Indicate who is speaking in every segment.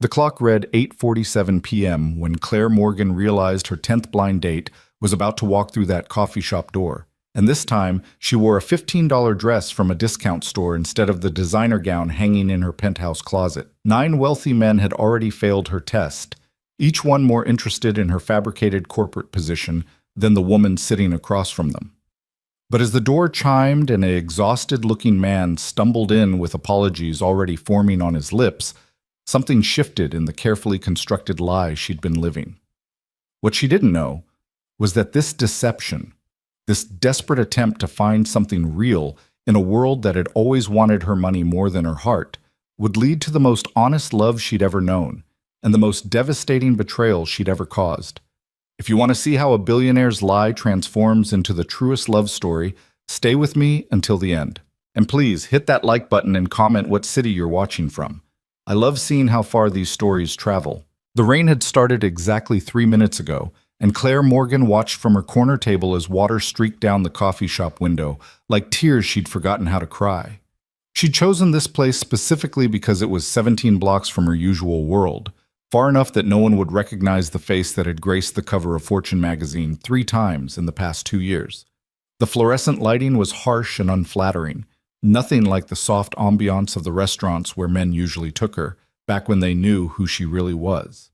Speaker 1: The clock read 8:47 p.m. when Claire Morgan realized her 10th blind date was about to walk through that coffee shop door. And this time, she wore a $15 dress from a discount store instead of the designer gown hanging in her penthouse closet. 9 wealthy men had already failed her test, each one more interested in her fabricated corporate position than the woman sitting across from them. But as the door chimed and an exhausted-looking man stumbled in with apologies already forming on his lips, something shifted in the carefully constructed lie she'd been living. What she didn't know was that this deception, this desperate attempt to find something real in a world that had always wanted her money more than her heart, would lead to the most honest love she'd ever known and the most devastating betrayal she'd ever caused. If you want to see how a billionaire's lie transforms into the truest love story, stay with me until the end. And please hit that like button and comment what city you're watching from. I love seeing how far these stories travel. The rain had started exactly 3 minutes ago, and Claire Morgan watched from her corner table as water streaked down the coffee shop window, like tears she'd forgotten how to cry. She'd chosen this place specifically because it was 17 blocks from her usual world, far enough that no one would recognize the face that had graced the cover of Fortune magazine 3 times in the past 2 years. The fluorescent lighting was harsh and unflattering, nothing like the soft ambiance of the restaurants where men usually took her, back when they knew who she really was.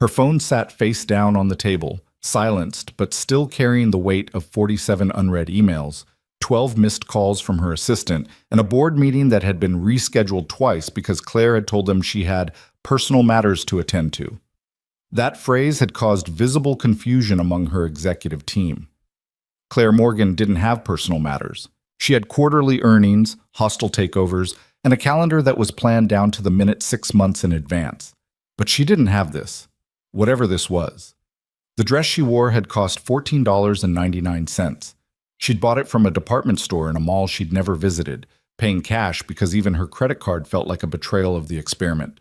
Speaker 1: Her phone sat face down on the table, silenced but still carrying the weight of 47 unread emails, 12 missed calls from her assistant, and a board meeting that had been rescheduled twice because Claire had told them she had personal matters to attend to. That phrase had caused visible confusion among her executive team. Claire Morgan didn't have personal matters. She had quarterly earnings, hostile takeovers, and a calendar that was planned down to the minute 6 months in advance. But she didn't have this, whatever this was. The dress she wore had cost $14.99. She'd bought it from a department store in a mall she'd never visited, paying cash because even her credit card felt like a betrayal of the experiment.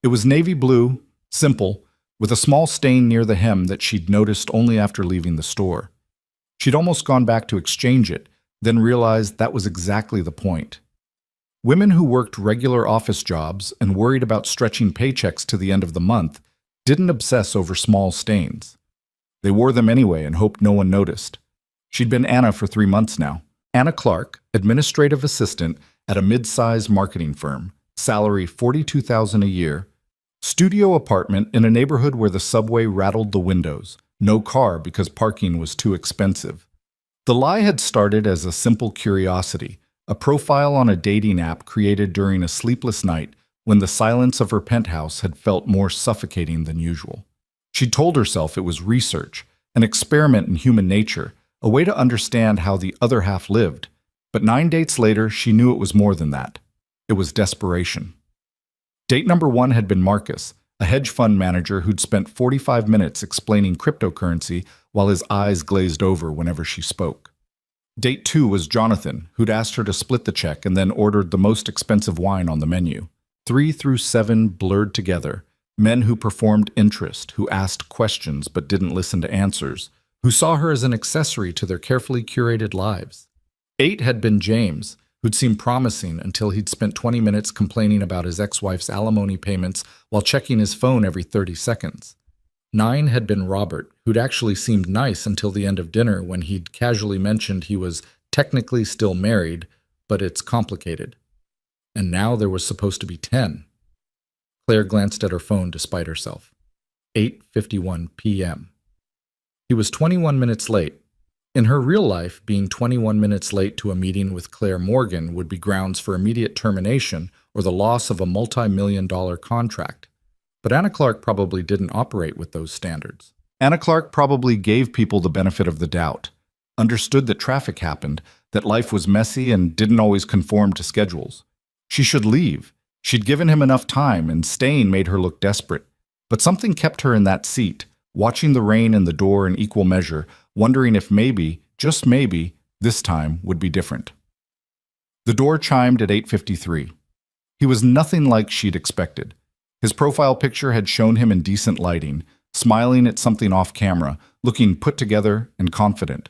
Speaker 1: It was navy blue, simple, with a small stain near the hem that she'd noticed only after leaving the store. She'd almost gone back to exchange it, then realized that was exactly the point. Women who worked regular office jobs and worried about stretching paychecks to the end of the month didn't obsess over small stains. They wore them anyway and hoped no one noticed. She'd been Anna for 3 months now. Anna Clark, administrative assistant at a mid-sized marketing firm, salary $42,000 a year, studio apartment in a neighborhood where the subway rattled the windows, no car because parking was too expensive. The lie had started as a simple curiosity, a profile on a dating app created during a sleepless night when the silence of her penthouse had felt more suffocating than usual. She'd told herself it was research, an experiment in human nature, a way to understand how the other half lived. But 9 dates later, she knew it was more than that. It was desperation. Date number 1 had been Marcus, a hedge fund manager who'd spent 45 minutes explaining cryptocurrency while his eyes glazed over whenever she spoke. Date 2 was Jonathan, who'd asked her to split the check and then ordered the most expensive wine on the menu. 3 through 7 blurred together, men who performed interest, who asked questions but didn't listen to answers, who saw her as an accessory to their carefully curated lives. 8 had been James, who'd seemed promising until he'd spent 20 minutes complaining about his ex-wife's alimony payments while checking his phone every 30 seconds. 9 had been Robert, who'd actually seemed nice until the end of dinner when he'd casually mentioned he was technically still married, but it's complicated. And now there was supposed to be 10. Claire glanced at her phone despite herself. 8:51 p.m. He was 21 minutes late. In her real life, being 21 minutes late to a meeting with Claire Morgan would be grounds for immediate termination or the loss of a multi-million-dollar contract. But Anna Clark probably didn't operate with those standards. Anna Clark probably gave people the benefit of the doubt, understood that traffic happened, that life was messy and didn't always conform to schedules. She should leave. She'd given him enough time, and staying made her look desperate. But something kept her in that seat, watching the rain and the door in equal measure, wondering if maybe, just maybe, this time would be different. The door chimed at 8:53. He was nothing like she'd expected. His profile picture had shown him in decent lighting, smiling at something off camera, looking put together and confident.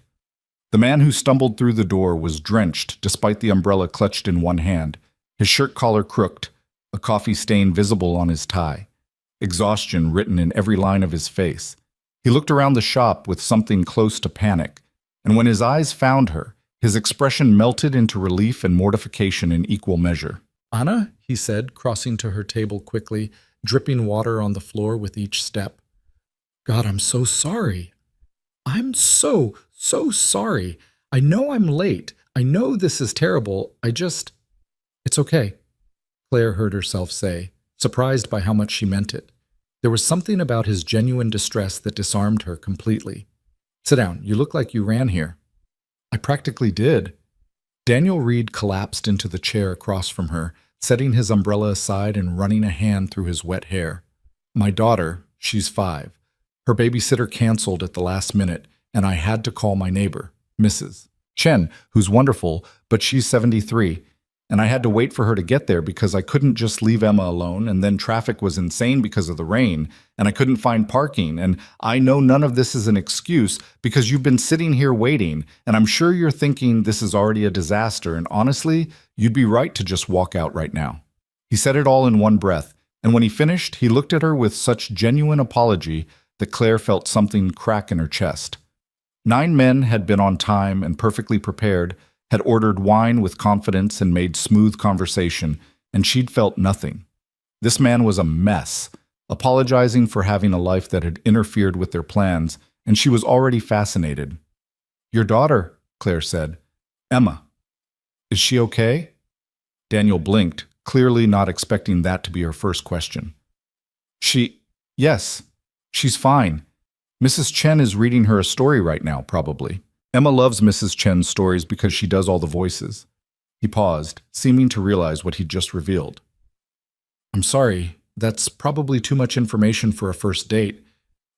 Speaker 1: The man who stumbled through the door was drenched despite the umbrella clutched in one hand, his shirt collar crooked, a coffee stain visible on his tie, exhaustion written in every line of his face. He looked around the shop with something close to panic, and when his eyes found her, his expression melted into relief and mortification in equal measure.
Speaker 2: "Anna," he said, crossing to her table quickly, dripping water on the floor with each step. "God, I'm so sorry. I'm so sorry. I know I'm late. I know this is terrible. It's okay," Claire heard herself say, surprised by how much she meant it. There was something about his genuine distress that disarmed her completely. "Sit down. You look like you ran here." "I practically did." Daniel Reed collapsed into the chair across from her, setting his umbrella aside and running a hand through his wet hair. "My daughter, she's 5. Her babysitter canceled at the last minute, and I had to call my neighbor, Mrs. Chen, who's wonderful, but she's 73. And I had to wait for her to get there because I couldn't just leave Emma alone, and then traffic was insane because of the rain, and I couldn't find parking, and I know none of this is an excuse because you've been sitting here waiting, and I'm sure you're thinking this is already a disaster, and honestly, you'd be right to just walk out right now." He said it all in one breath, and when he finished, he looked at her with such genuine apology that Claire felt something crack in her chest. 9 men had been on time and perfectly prepared, had ordered wine with confidence and made smooth conversation, and she'd felt nothing. This man was a mess, apologizing for having a life that had interfered with their plans, and she was already fascinated. "Your daughter," Claire said. "Emma. Is she okay?" Daniel blinked, clearly not expecting that to be her first question. Yes, she's fine. Mrs. Chen is reading her a story right now, probably. Emma loves Mrs. Chen's stories because she does all the voices." He paused, seeming to realize what he'd just revealed. "I'm sorry, that's probably too much information for a first date.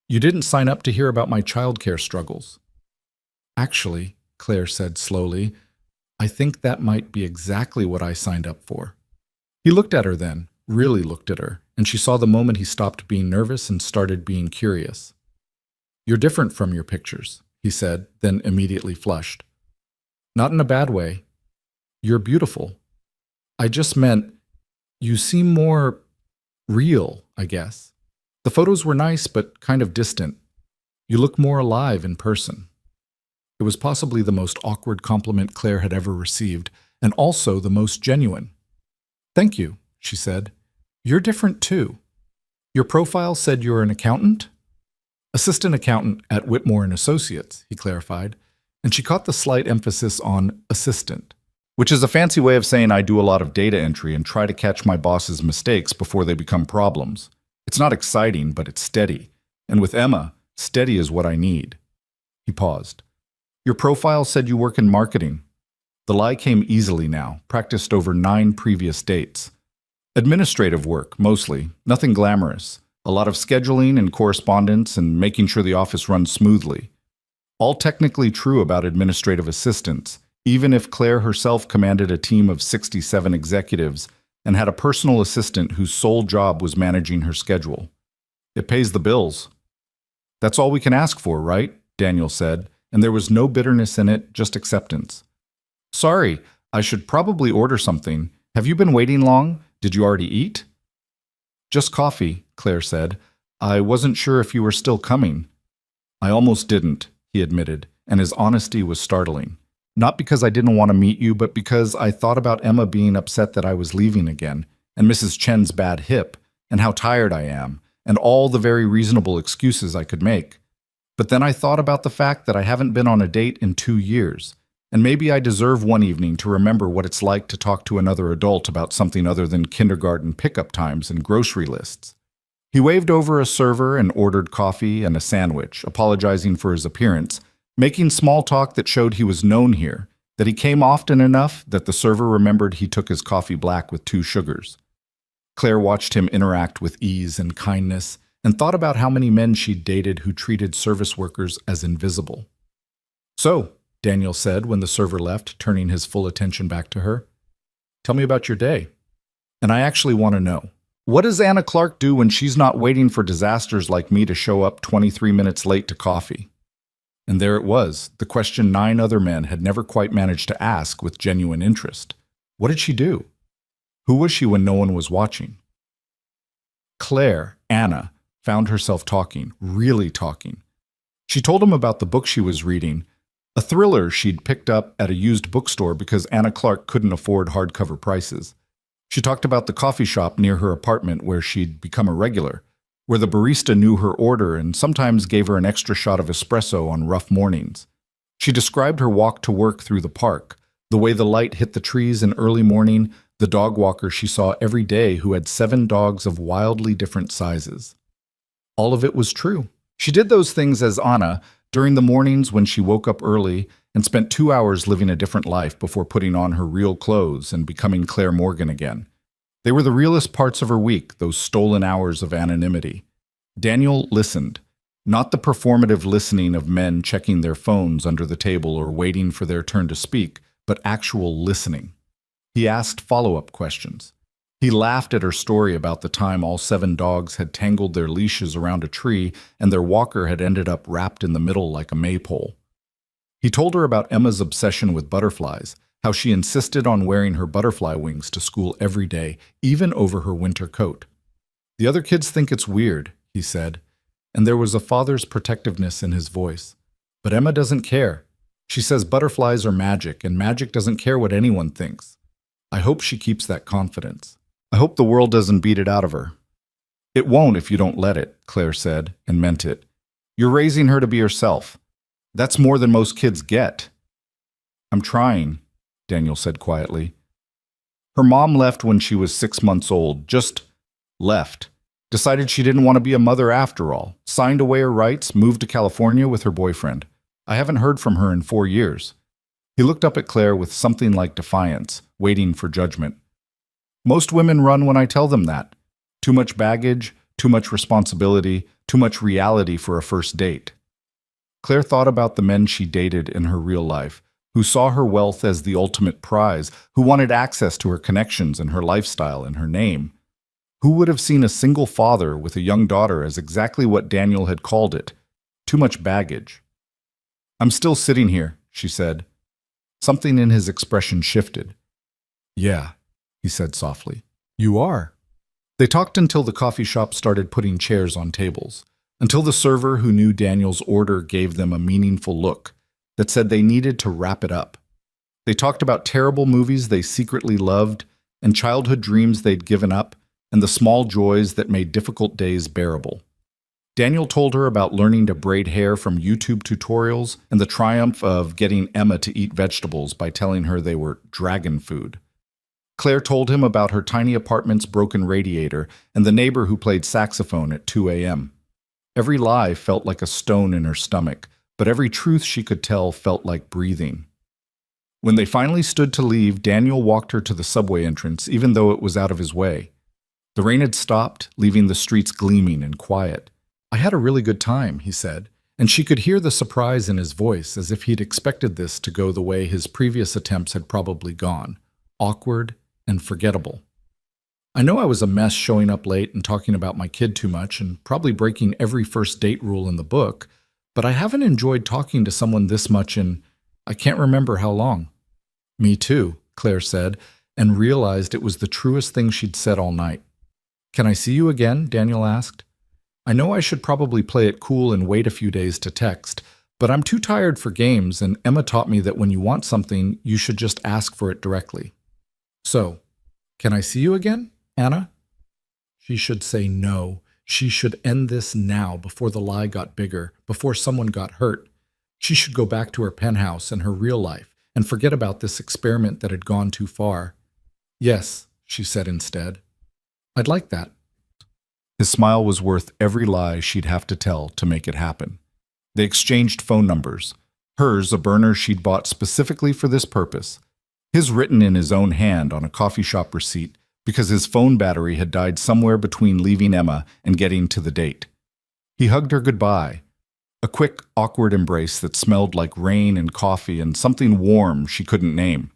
Speaker 2: You didn't sign up to hear about my childcare struggles." "Actually," Claire said slowly, "I think that might be exactly what I signed up for." He looked at her then, really looked at her, and she saw the moment he stopped being nervous and started being curious. "You're different from your pictures," he said, then immediately flushed. "Not in a bad way. You're beautiful. I just meant, you seem more real, I guess. The photos were nice, but kind of distant. You look more alive in person." It was possibly the most awkward compliment Claire had ever received, and also the most genuine. "Thank you," she said. "You're different too. Your profile said you're an accountant?" "Assistant accountant at Whitmore and Associates," he clarified, and she caught the slight emphasis on assistant, which is a fancy way of saying I do a lot of data entry and try to catch my boss's mistakes before they become problems. It's not exciting, but it's steady. And with Emma, steady is what I need. He paused. "Your profile said you work in marketing." The lie came easily now, practiced over 9 previous dates. "Administrative work, mostly, nothing glamorous. A lot of scheduling and correspondence and making sure the office runs smoothly. All technically true about administrative assistants, even if Claire herself commanded a team of 67 executives and had a personal assistant whose sole job was managing her schedule. It pays the bills." "That's all we can ask for, right?" Daniel said, and there was no bitterness in it, just acceptance. "Sorry, I should probably order something. Have you been waiting long? Did you already eat?" "Just coffee," Claire said. "I wasn't sure if you were still coming." "I almost didn't," he admitted, and his honesty was startling. "Not because I didn't want to meet you, but because I thought about Emma being upset that I was leaving again, and Mrs. Chen's bad hip, and how tired I am, and all the very reasonable excuses I could make. But then I thought about the fact that I haven't been on a date in 2 years, and maybe I deserve one evening to remember what it's like to talk to another adult about something other than kindergarten pickup times and grocery lists." He waved over a server and ordered coffee and a sandwich, apologizing for his appearance, making small talk that showed he was known here, that he came often enough that the server remembered he took his coffee black with 2 sugars. Claire watched him interact with ease and kindness and thought about how many men she'd dated who treated service workers as invisible. "So," Daniel said when the server left, turning his full attention back to her, "tell me about your day. And I actually want to know. What does Anna Clark do when she's not waiting for disasters like me to show up 23 minutes late to coffee?" And there it was, the question 9 other men had never quite managed to ask with genuine interest. What did she do?
Speaker 1: Who was she when no one was watching? Claire, Anna, found herself talking, really talking. She told him about the book she was reading, a thriller she'd picked up at a used bookstore because Anna Clark couldn't afford hardcover prices. She talked about the coffee shop near her apartment where she'd become a regular, where the barista knew her order and sometimes gave her an extra shot of espresso on rough mornings. She described her walk to work through the park, the way the light hit the trees in early morning, the dog walker she saw every day who had 7 dogs of wildly different sizes. All of it was true. She did those things as Anna during the mornings when she woke up early and spent 2 hours living a different life before putting on her real clothes and becoming Claire Morgan again. They were the realest parts of her week, those stolen hours of anonymity. Daniel listened, not the performative listening of men checking their phones under the table or waiting for their turn to speak, but actual listening. He asked follow-up questions. He laughed at her story about the time all 7 dogs had tangled their leashes around a tree and their walker had ended up wrapped in the middle like a maypole. He told her about Emma's obsession with butterflies, how she insisted on wearing her butterfly wings to school every day, even over her winter coat. "The other kids think it's weird," he said, and there was a father's protectiveness in his voice. "But Emma doesn't care. She says butterflies are magic, and magic doesn't care what anyone thinks. I hope she keeps that confidence. I hope the world doesn't beat it out of her." "It won't if you don't let it," Claire said, and meant it. "You're raising her to be herself. That's more than most kids get." "I'm trying," Daniel said quietly. Her mom left when she was 6 months old, just left. Decided she didn't want to be a mother after all, signed away her rights, moved to California with her boyfriend. I haven't heard from her in 4 years. He looked up at Claire with something like defiance, waiting for judgment. "Most women run when I tell them that. Too much baggage, too much responsibility, too much reality for a first date." Claire thought about the men she dated in her real life, who saw her wealth as the ultimate prize, who wanted access to her connections and her lifestyle and her name. Who would have seen a single father with a young daughter as exactly what Daniel had called it? Too much baggage. "I'm still sitting here," she said. Something in his expression shifted. "Yeah," he said softly. "You are." They talked until the coffee shop started putting chairs on tables, until the server who knew Daniel's order gave them a meaningful look that said they needed to wrap it up. They talked about terrible movies they secretly loved and childhood dreams they'd given up and the small joys that made difficult days bearable. Daniel told her about learning to braid hair from YouTube tutorials and the triumph of getting Emma to eat vegetables by telling her they were dragon food. Claire told him about her tiny apartment's broken radiator and the neighbor who played saxophone at 2 a.m. Every lie felt like a stone in her stomach, but every truth she could tell felt like breathing. When they finally stood to leave, Daniel walked her to the subway entrance, even though it was out of his way. The rain had stopped, leaving the streets gleaming and quiet. "I had a really good time," he said, and she could hear the surprise in his voice, as if he'd expected this to go the way his previous attempts had probably gone, awkward and forgettable. "I know I was a mess showing up late and talking about my kid too much and probably breaking every first date rule in the book, but I haven't enjoyed talking to someone this much in, I can't remember how long." "Me too," Claire said, and realized it was the truest thing she'd said all night. "Can I see you again?" Daniel asked. "I know I should probably play it cool and wait a few days to text, but I'm too tired for games, and Emma taught me that when you want something, you should just ask for it directly. So, can I see you again, Anna?" She should say no. She should end this now, before the lie got bigger, before someone got hurt. She should go back to her penthouse and her real life, and forget about this experiment that had gone too far. "Yes," she said instead. "I'd like that." His smile was worth every lie she'd have to tell to make it happen. They exchanged phone numbers. Hers, a burner she'd bought specifically for this purpose. His written in his own hand on a coffee shop receipt because his phone battery had died somewhere between leaving Emma and getting to the date. He hugged her goodbye. A quick, awkward embrace that smelled like rain and coffee and something warm she couldn't name.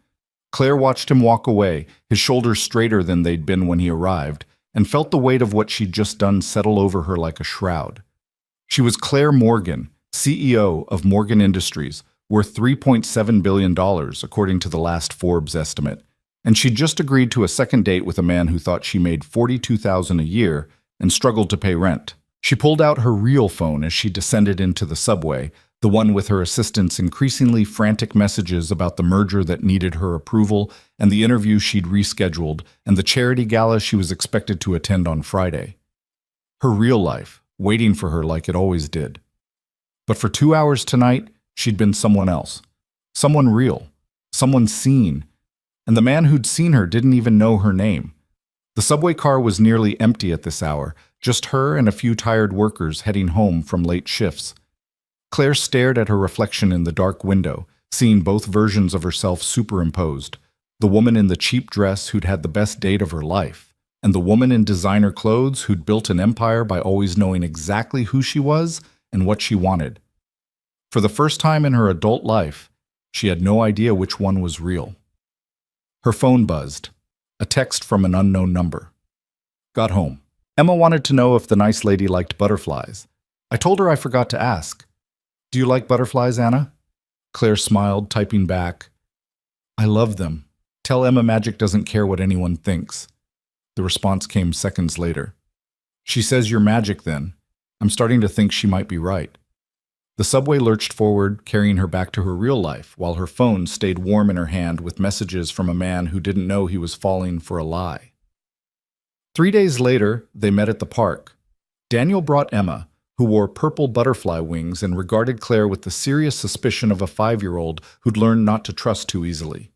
Speaker 1: Claire watched him walk away, his shoulders straighter than they'd been when he arrived, and felt the weight of what she'd just done settle over her like a shroud. She was Claire Morgan, CEO of Morgan Industries, worth $3.7 billion according to the last Forbes estimate, And she'd just agreed to a second date with a man who thought she made $42,000 a year and struggled to pay rent. She pulled out her real phone as she descended into the subway, the one with her assistant's increasingly frantic messages about the merger that needed her approval and the interview she'd rescheduled and the charity gala she was expected to attend on Friday. Her real life, waiting for her like it always did. But for 2 hours tonight, she'd been someone else. Someone real. Someone seen. And the man who'd seen her didn't even know her name. The subway car was nearly empty at this hour, just her and a few tired workers heading home from late shifts. Claire stared at her reflection in the dark window, seeing both versions of herself superimposed. The woman in the cheap dress who'd had the best date of her life, and the woman in designer clothes who'd built an empire by always knowing exactly who she was and what she wanted. For the first time in her adult life, she had no idea which one was real. Her phone buzzed. A text from an unknown number. Got home. Emma wanted to know if the nice lady liked butterflies. I told her I forgot to ask. Do you like butterflies, Anna? Claire smiled, typing back. I love them. Tell Emma Magic doesn't care what anyone thinks. The response came seconds later. She says you're magic then. I'm starting to think she might be right. The subway lurched forward, carrying her back to her real life, while her phone stayed warm in her hand with messages from a man who didn't know he was falling for a lie. 3 days later, they met at the park. Daniel brought Emma, who wore purple butterfly wings and regarded Claire with the serious suspicion of a 5-year-old who'd learned not to trust too easily.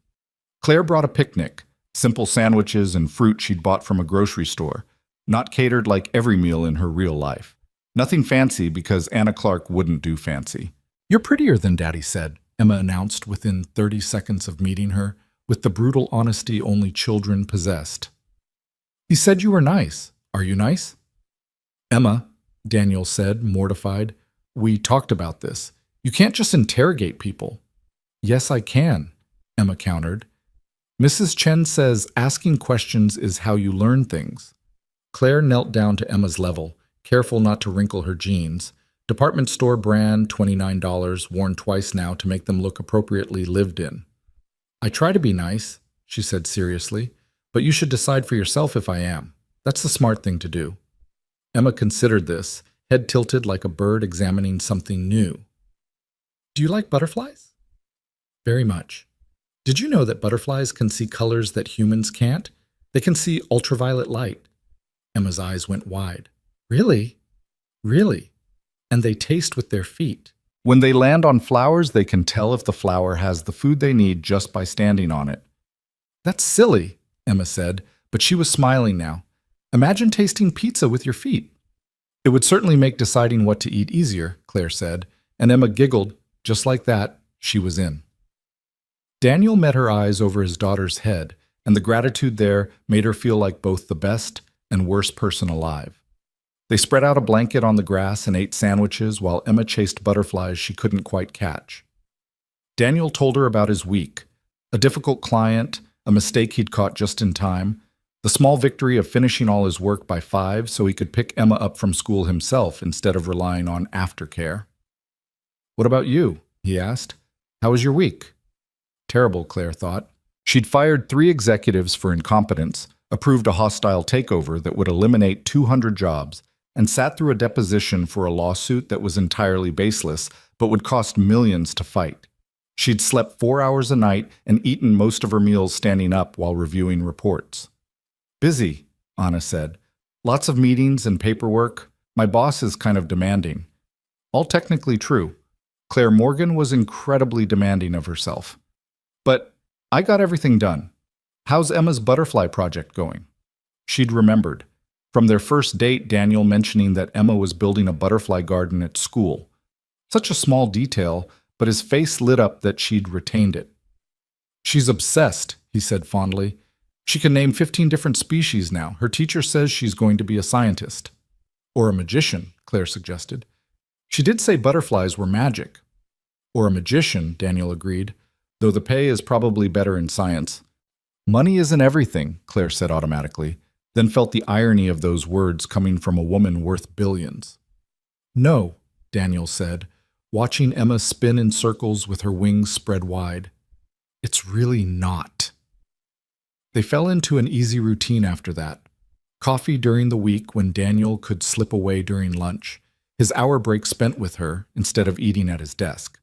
Speaker 1: Claire brought a picnic, simple sandwiches and fruit she'd bought from a grocery store, not catered like every meal in her real life. Nothing fancy because Anna Clark wouldn't do fancy. You're prettier than Daddy said, Emma announced within 30 seconds of meeting her, with the brutal honesty only children possessed. He said you were nice. Are you nice? Emma, Daniel said, mortified. We talked about this. You can't just interrogate people. Yes, I can, Emma countered. Mrs. Chen says asking questions is how you learn things. Claire knelt down to Emma's level, careful not to wrinkle her jeans. Department store brand, $29, worn twice now to make them look appropriately lived in. I try to be nice, she said seriously, but you should decide for yourself if I am. That's the smart thing to do. Emma considered this, head tilted like a bird examining something new. Do you like butterflies? Very much. Did you know that butterflies can see colors that humans can't? They can see ultraviolet light. Emma's eyes went wide. Really? Really? And they taste with their feet. When they land on flowers, they can tell if the flower has the food they need just by standing on it. That's silly, Emma said, but she was smiling now. Imagine tasting pizza with your feet. It would certainly make deciding what to eat easier, Claire said, and Emma giggled. Just like that, she was in. Daniel met her eyes over his daughter's head, and the gratitude there made her feel like both the best and worst person alive. They spread out a blanket on the grass and ate sandwiches while Emma chased butterflies she couldn't quite catch. Daniel told her about his week, a difficult client, a mistake he'd caught just in time, the small victory of finishing all his work by 5 so he could pick Emma up from school himself instead of relying on aftercare. What about you? He asked. How was your week? Terrible, Claire thought. She'd fired 3 executives for incompetence, approved a hostile takeover that would eliminate 200 jobs, and sat through a deposition for a lawsuit that was entirely baseless but would cost millions to fight. She'd slept 4 hours a night and eaten most of her meals standing up while reviewing reports. Busy, Anna said. Lots of meetings and paperwork. My boss is kind of demanding. All technically true. Claire Morgan was incredibly demanding of herself. But I got everything done. How's Emma's butterfly project going? She'd remembered. From their first date, Daniel mentioning that Emma was building a butterfly garden at school. Such a small detail, but his face lit up that she'd retained it. She's obsessed, he said fondly. She can name 15 different species now. Her teacher says she's going to be a scientist. Or a magician, Claire suggested. She did say butterflies were magic. Or a magician, Daniel agreed, though the pay is probably better in science. Money isn't everything, Claire said automatically, then felt the irony of those words coming from a woman worth billions. No, Daniel said, watching Emma spin in circles with her wings spread wide. It's really not.
Speaker 2: They fell into an easy routine after that. Coffee during the week when Daniel could slip away during lunch, his hour break spent with her instead of eating at his desk.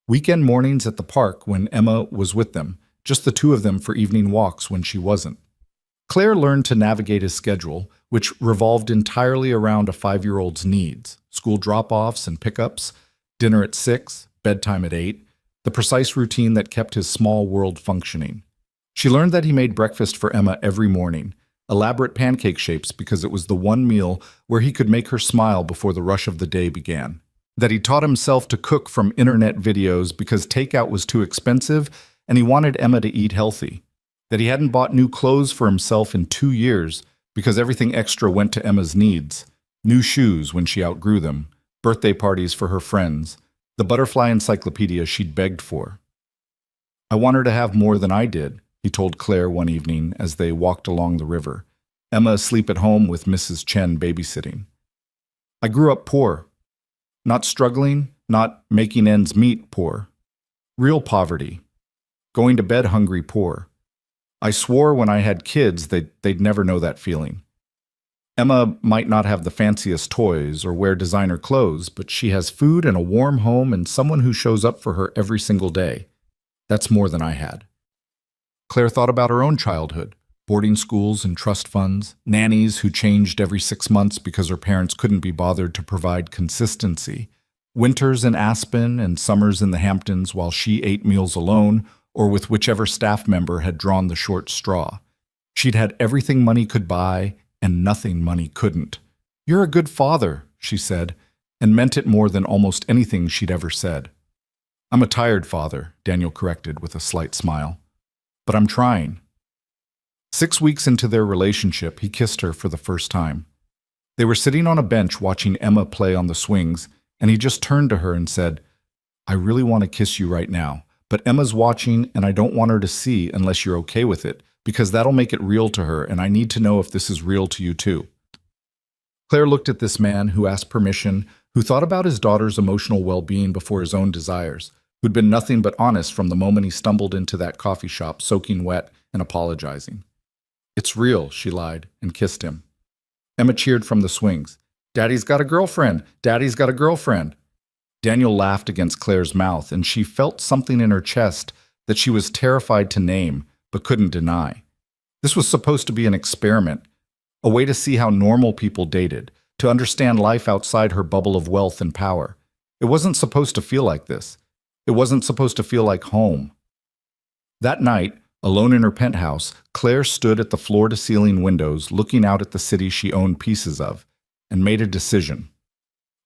Speaker 2: Weekend mornings at the park when Emma was with them, just the two of them for evening walks when she wasn't. Claire learned to navigate his schedule, which revolved entirely around a 5-year-old's needs: school drop-offs and pickups, dinner at 6, bedtime at 8, the precise routine that kept his small world functioning. She learned that he made breakfast for Emma every morning, elaborate pancake shapes because it was the one meal where he could make her smile before the rush of the day began. That he taught himself to cook from internet videos because takeout was too expensive and he wanted Emma to eat healthy. That he hadn't bought new clothes for himself in 2 years because everything extra went to Emma's needs. New shoes when she outgrew them, birthday parties for her friends, the butterfly encyclopedia she'd begged for. "I want her to have more than I did," he told Claire one evening as they walked along the river, Emma asleep at home with Mrs. Chen babysitting. "I grew up poor. Not struggling, not making ends meet poor. Real poverty. Going to bed hungry poor. I swore when I had kids they'd never know that feeling. Emma might not have the fanciest toys or wear designer clothes, but she has food and a warm home and someone who shows up for her every single day. That's more than I had." Claire thought about her own childhood, boarding schools and trust funds, nannies who changed every 6 months because her parents couldn't be bothered to provide consistency, winters in Aspen and summers in the Hamptons while she ate meals alone or with whichever staff member had drawn the short straw. She'd had everything money could buy and nothing money couldn't. "You're a good father," she said, and meant it more than almost anything she'd ever said. "I'm a tired father," Daniel corrected with a slight smile. "But I'm trying." 6 weeks into their relationship, he kissed her for the first time. They were sitting on a bench watching Emma play on the swings, and he just turned to her and said, "I really want to kiss you right now, but Emma's watching and I don't want her to see unless you're okay with it, because that'll make it real to her, and I need to know if this is real to you too." Claire looked at this man who asked permission, who thought about his daughter's emotional well-being before his own desires, who'd been nothing but honest from the moment he stumbled into that coffee shop, soaking wet and apologizing. "It's real," she lied, and kissed him. Emma cheered from the swings. "Daddy's got a girlfriend! Daddy's got a girlfriend!" Daniel laughed against Claire's mouth, and she felt something in her chest that she was terrified to name, but couldn't deny. This was supposed to be an experiment, a way to see how normal people dated, to understand life outside her bubble of wealth and power. It wasn't supposed to feel like this. It wasn't supposed to feel like home. That night, alone in her penthouse, Claire stood at the floor-to-ceiling windows looking out at the city she owned pieces of, and made a decision.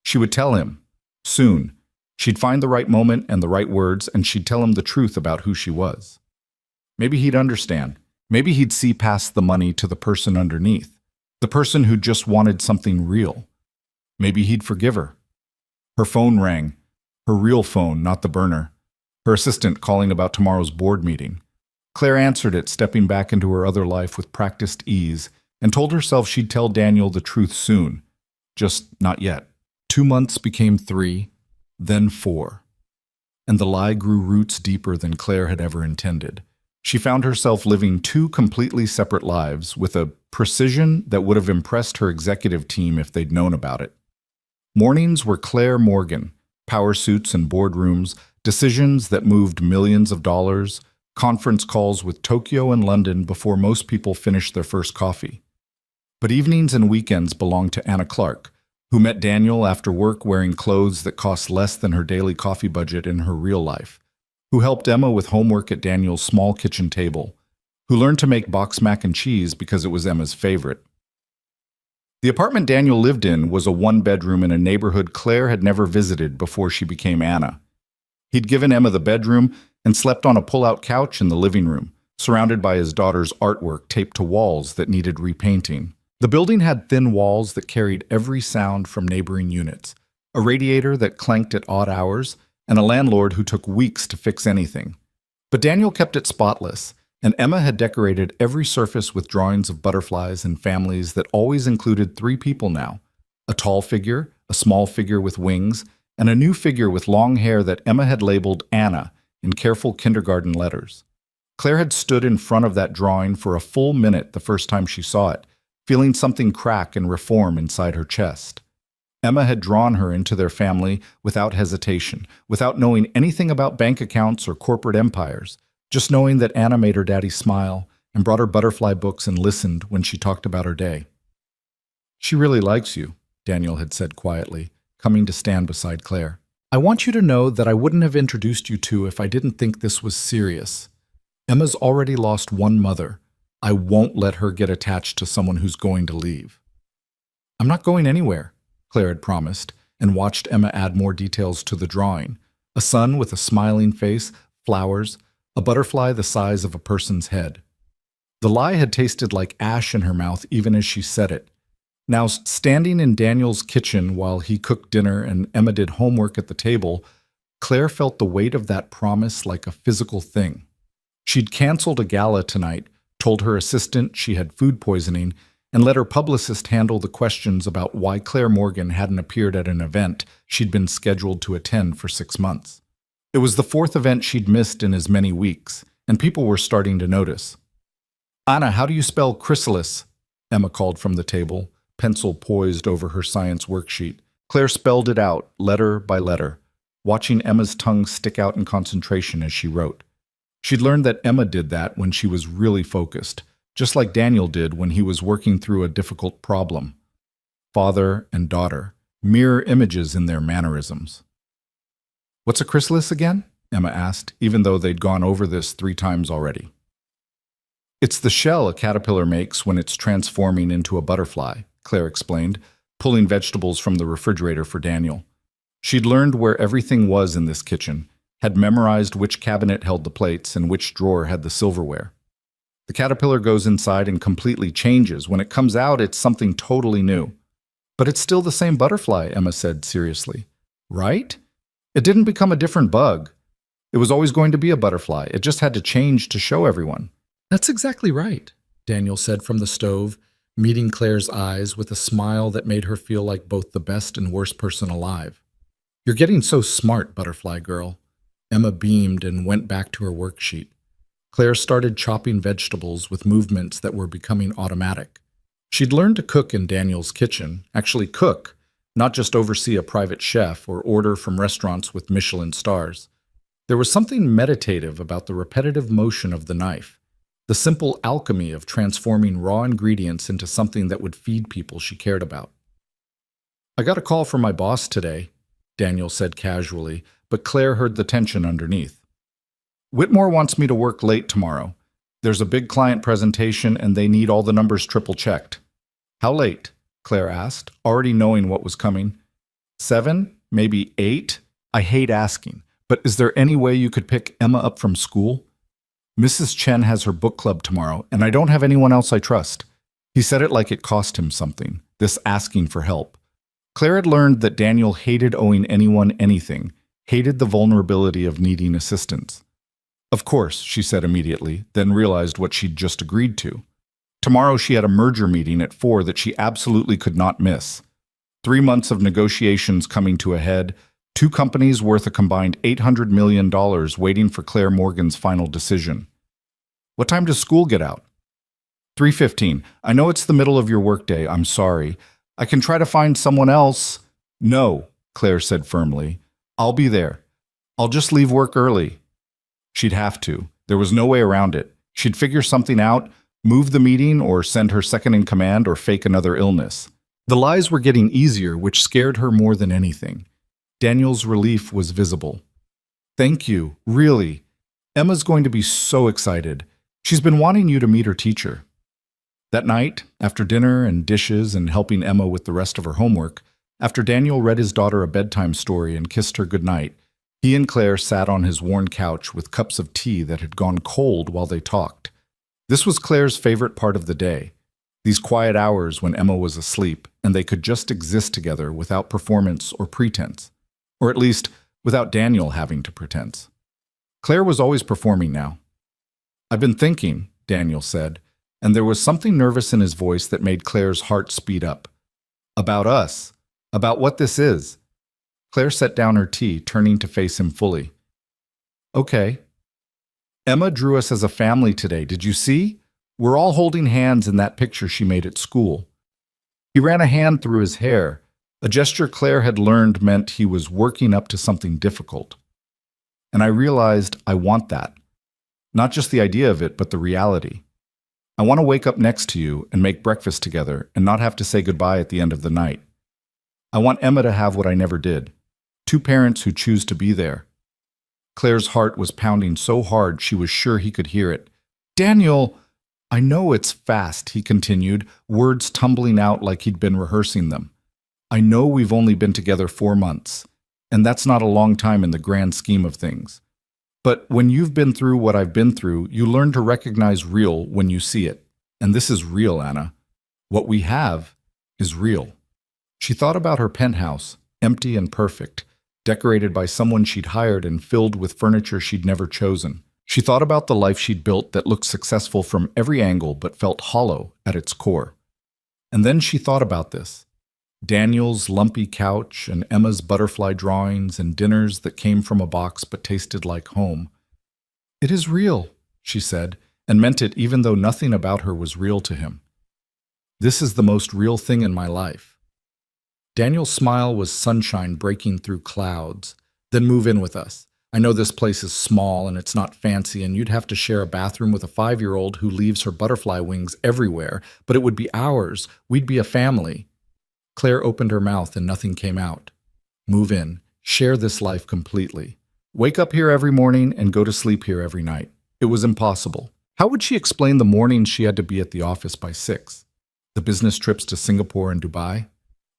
Speaker 2: She would tell him. Soon. She'd find the right moment and the right words, and she'd tell him the truth about who she was. Maybe he'd understand. Maybe he'd see past the money to the person underneath, the person who just wanted something real. Maybe he'd forgive her. Her phone rang. Her real phone, not the burner. Her assistant calling about tomorrow's board meeting. Claire answered it, stepping back into her other life with practiced ease, and told herself she'd tell Daniel the truth soon. Just not yet. 2 months became 3, then 4. And the lie grew roots deeper than Claire had ever intended. She found herself living 2 completely separate lives with a precision that would have impressed her executive team if they'd known about it. Mornings were Claire Morgan, power suits and boardrooms, decisions that moved millions of dollars, conference calls with Tokyo and London before most people finished their first coffee. But evenings and weekends belonged to Anna Clark, who met Daniel after work wearing clothes that cost less than her daily coffee budget in her real life, who helped Emma with homework at Daniel's small kitchen table, who learned to make box mac and cheese because it was Emma's favorite. The apartment Daniel lived in was a 1-bedroom in a neighborhood Claire had never visited before she became Anna. He'd given Emma the bedroom and slept on a pull-out couch in the living room, surrounded by his daughter's artwork taped to walls that needed repainting. The building had thin walls that carried every sound from neighboring units, a radiator that clanked at odd hours, and a landlord who took weeks to fix anything. But Daniel kept it spotless, and Emma had decorated every surface with drawings of butterflies and families that always included 3 people now: a tall figure, a small figure with wings, and a new figure with long hair that Emma had labeled Anna in careful kindergarten letters.
Speaker 1: Claire had stood in front of that drawing for a full minute the first time she saw it, feeling something crack and reform inside her chest. Emma had drawn her into their family without hesitation, without knowing anything about bank accounts or corporate empires, just knowing that Anna made her daddy smile and brought her butterfly books and listened when she talked about her day. "She really likes you," Daniel had said quietly, coming to stand beside Claire. "I want you to know that I wouldn't have introduced you two if I didn't think this was serious. Emma's already lost one mother. I won't let her get attached to someone who's going to leave." "I'm not going anywhere," Claire had promised, and watched Emma add more details to the drawing. A sun with a smiling face, flowers, a butterfly the size of a person's head. The lie had tasted like ash in her mouth even as she said it. Now, standing in Daniel's kitchen while he cooked dinner and Emma did homework at the table, Claire felt the weight of that promise like a physical thing. She'd canceled a gala tonight, told her assistant she had food poisoning, and let her publicist handle the questions about why Claire Morgan hadn't appeared at an event she'd been scheduled to attend for 6 months. It was the 4th event she'd missed in as many weeks, and people were starting to notice. "Anna, how do you spell chrysalis?" Emma called from the table, pencil poised over her science worksheet. Claire spelled it out, letter by letter, watching Emma's tongue stick out in concentration as she wrote. She'd learned that Emma did that when she was really focused, just like Daniel did when he was working through a difficult problem. Father and daughter, mirror images in their mannerisms. "What's a chrysalis again?" Emma asked, even though they'd gone over this 3 times already. "It's the shell a caterpillar makes when it's transforming into a butterfly," Claire explained, pulling vegetables from the refrigerator for Daniel. She'd learned where everything was in this kitchen, had memorized which cabinet held the plates and which drawer had the silverware. The caterpillar goes inside and completely changes. When it comes out, it's something totally new. "But it's still the same butterfly," Emma said seriously. "Right? It didn't become a different bug. It was always going to be a butterfly. It just had to change to show everyone." "That's exactly right," Daniel said from the stove, meeting Claire's eyes with a smile that made her feel like both the best and worst person alive. "You're getting so smart, butterfly girl." Emma beamed and went back to her worksheet. Claire started chopping vegetables with movements that were becoming automatic. She'd learned to cook in Daniel's kitchen, actually cook, not just oversee a private chef or order from restaurants with Michelin stars. There was something meditative about the repetitive motion of the knife, the simple alchemy of transforming raw ingredients into something that would feed people she cared about. "I got a call from my boss today," Daniel said casually, but Claire heard the tension underneath. "Whitmore wants me to work late tomorrow. There's a big client presentation and they need all the numbers triple-checked." "How late?" Claire asked, already knowing what was coming. 7? Maybe 8? I hate asking, but is there any way you could pick Emma up from school? "Mrs. Chen has her book club tomorrow, and I don't have anyone else I trust." He said it like it cost him something, this asking for help. Claire had learned that Daniel hated owing anyone anything, hated the vulnerability of needing assistance. "Of course," she said immediately, then realized what she'd just agreed to. Tomorrow she had a merger meeting at 4 that she absolutely could not miss. 3 months of negotiations coming to a head, 2 companies worth a combined $800 million waiting for Claire Morgan's final decision. "What time does school get out?" 3:15. "I know it's the middle of your workday. I'm sorry. I can try to find someone else." "No," Claire said firmly. "I'll be there. I'll just leave work early." She'd have to. There was no way around it. She'd figure something out, move the meeting or send her second-in-command or fake another illness. The lies were getting easier, which scared her more than anything. Daniel's relief was visible. "Thank you, really. Emma's going to be so excited. She's been wanting you to meet her teacher." That night, after dinner and dishes and helping Emma with the rest of her homework, after Daniel read his daughter a bedtime story and kissed her goodnight, he and Claire sat on his worn couch with cups of tea that had gone cold while they talked. This was Claire's favorite part of the day, these quiet hours when Emma was asleep and they could just exist together without performance or pretense, or at least without Daniel having to pretense. Claire was always performing now. "I've been thinking," Daniel said, and there was something nervous in his voice that made Claire's heart speed up. "About us, about what this is." Claire set down her tea, turning to face him fully. "Okay." Emma drew us as a family today. Did you see? We're all holding hands in that picture she made at school. He ran a hand through his hair, a gesture Claire had learned meant he was working up to something difficult. And I realized I want that. Not just the idea of it, but the reality. I want to wake up next to you and make breakfast together and not have to say goodbye at the end of the night. I want Emma to have what I never did. 2 parents who choose to be there. Claire's heart was pounding so hard she was sure he could hear it. Daniel, I know it's fast, he continued, words tumbling out like he'd been rehearsing them. I know we've only been together 4 months, and that's not a long time in the grand scheme of things. But when you've been through what I've been through, you learn to recognize real when you see it. And this is real, Anna. What we have is real. She thought about her penthouse, empty and perfect, decorated by someone she'd hired and filled with furniture she'd never chosen. She thought about the life she'd built that looked successful from every angle but felt hollow at its core. And then she thought about this. Daniel's lumpy couch and Emma's butterfly drawings and dinners that came from a box but tasted like home. It is real, she said, and meant it even though nothing about her was real to him. This is the most real thing in my life. Daniel's smile was sunshine breaking through clouds. Then move in with us. I know this place is small and it's not fancy and you'd have to share a bathroom with a 5-year-old who leaves her butterfly wings everywhere, but it would be ours. We'd be a family. Claire opened her mouth and nothing came out. Move in. Share this life completely. Wake up here every morning and go to sleep here every night. It was impossible. How would she explain the mornings she had to be at the office by 6? The business trips to Singapore and Dubai?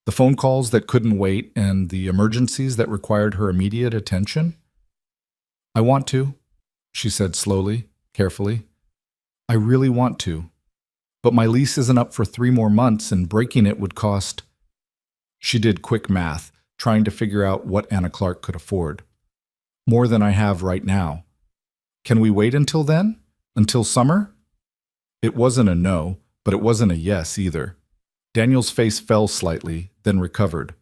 Speaker 1: The phone calls that couldn't wait and the emergencies that required her immediate attention? I want to, she said slowly, carefully. I really want to. But my lease isn't up for 3 more months and breaking it would cost... She did quick math, trying to figure out what Anna Clark could afford. More than I have right now. Can we wait until then? Until summer? It wasn't a no, but it wasn't a yes either. Daniel's face fell slightly, then recovered.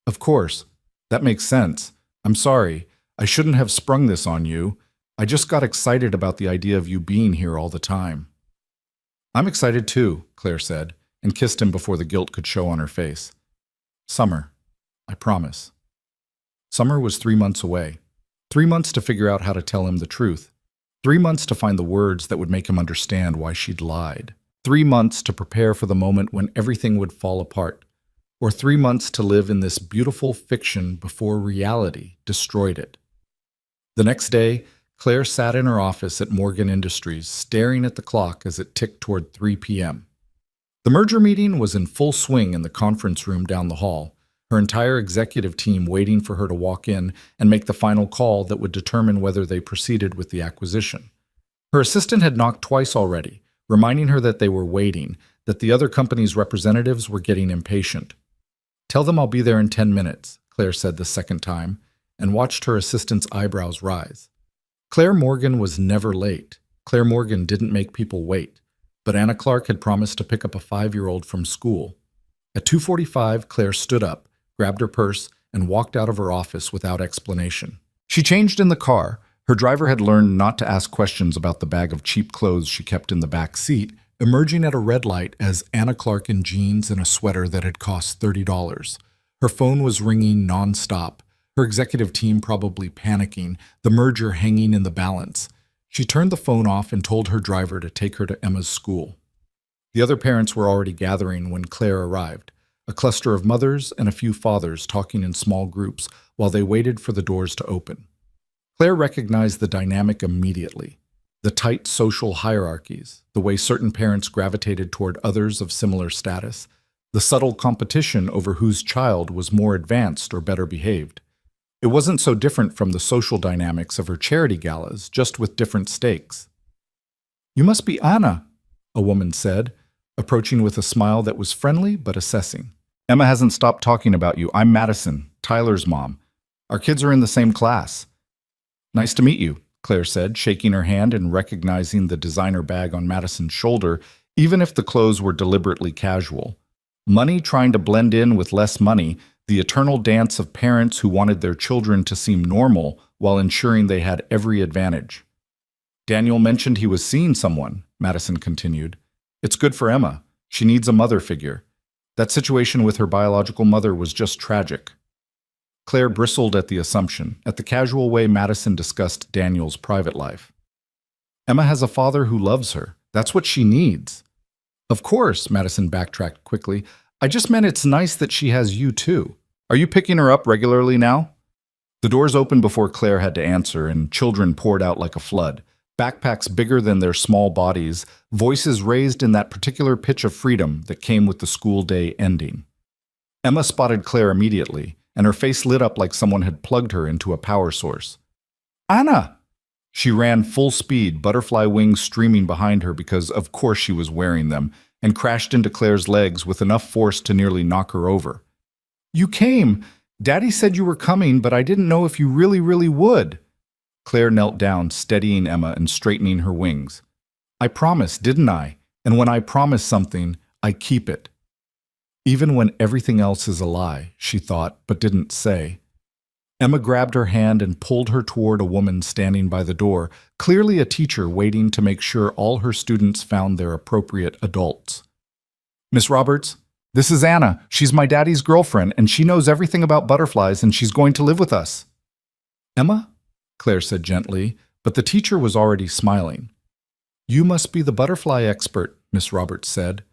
Speaker 1: Of course. That makes sense. I'm sorry. I shouldn't have sprung this on you. I just got excited about the idea of you being here all the time. I'm excited too, Claire said, and kissed him before the guilt could show on her face. Summer. I promise. Summer was 3 months away. 3 months to figure out how to tell him the truth. 3 months to find the words that would make him understand why she'd lied. 3 months to prepare for the moment when everything would fall apart. Or 3 months to live in this beautiful fiction before reality destroyed it. The next day, Claire sat in her office at Morgan Industries, staring at the clock as it ticked toward 3 p.m. The merger meeting was in full swing in the conference room down the hall, her entire executive team waiting for her to walk in and make the final call that would determine whether they proceeded with the acquisition. Her assistant had knocked twice already, reminding her that they were waiting, that the other company's representatives were getting impatient. Tell them I'll be there in 10 minutes, Claire said the second time, and watched her assistant's eyebrows rise. Claire Morgan was never late. Claire Morgan didn't make people wait. But Anna Clark had promised to pick up a 5-year-old from school. At 2:45, Claire stood up, grabbed her purse, and walked out of her office without explanation. She changed in the car. Her driver had learned not to ask questions about the bag of cheap clothes she kept in the back seat, emerging at a red light as Anna Clark in jeans and a sweater that had cost $30. Her phone was ringing nonstop, her executive team probably panicking, the merger hanging in the balance. She turned the phone off and told her driver to take her to Emma's school. The other parents were already gathering when Claire arrived, a cluster of mothers and a few fathers talking in small groups while they waited for the doors to open. Claire recognized the dynamic immediately, the tight social hierarchies, the way certain parents gravitated toward others of similar status, the subtle competition over whose child was more advanced or better behaved. It wasn't so different from the social dynamics of her charity galas, just with different stakes. You must be Anna, a woman said, approaching with a smile that was friendly but assessing. Emma hasn't stopped talking about you. I'm Madison, Tyler's mom. Our kids are in the same class. Nice to meet you, Claire said, shaking her hand and recognizing the designer bag on Madison's shoulder, even if the clothes were deliberately casual. Money trying to blend in with less money, the eternal dance of parents who wanted their children to seem normal while ensuring they had every advantage.
Speaker 2: Daniel mentioned he was seeing someone, Madison continued. It's good for Emma. She needs a mother figure. That situation with her biological mother was just tragic. Claire bristled at the assumption, at the casual way Madison discussed Daniel's private life. Emma has a father who loves her. That's what she needs. Of course, Madison backtracked quickly. I just meant it's nice that she has you too. Are you picking her up regularly now? The doors opened before Claire had to answer, and children poured out like a flood. Backpacks bigger than their small bodies, voices raised in that particular pitch of freedom that came with the school day ending. Emma spotted Claire immediately, and her face lit up like someone had plugged her into a power source. Anna! She ran full speed, butterfly wings streaming behind her because of course she was wearing them, and crashed into Claire's legs with enough force to nearly knock her over. You came! Daddy said you were coming, but I didn't know if you really would. Claire knelt down, steadying Emma and straightening her wings. I promised, didn't I? And when I promise something, I keep it. Even when everything else is a lie, she thought, but didn't say. Emma grabbed her hand and pulled her toward a woman standing by the door, clearly a teacher waiting to make sure all her students found their appropriate adults. Miss Roberts, this is Anna. She's my daddy's girlfriend, and she knows everything about butterflies, and she's going to live with us. Emma? Claire said gently, but the teacher was already smiling. You must be the butterfly expert, Miss Roberts said.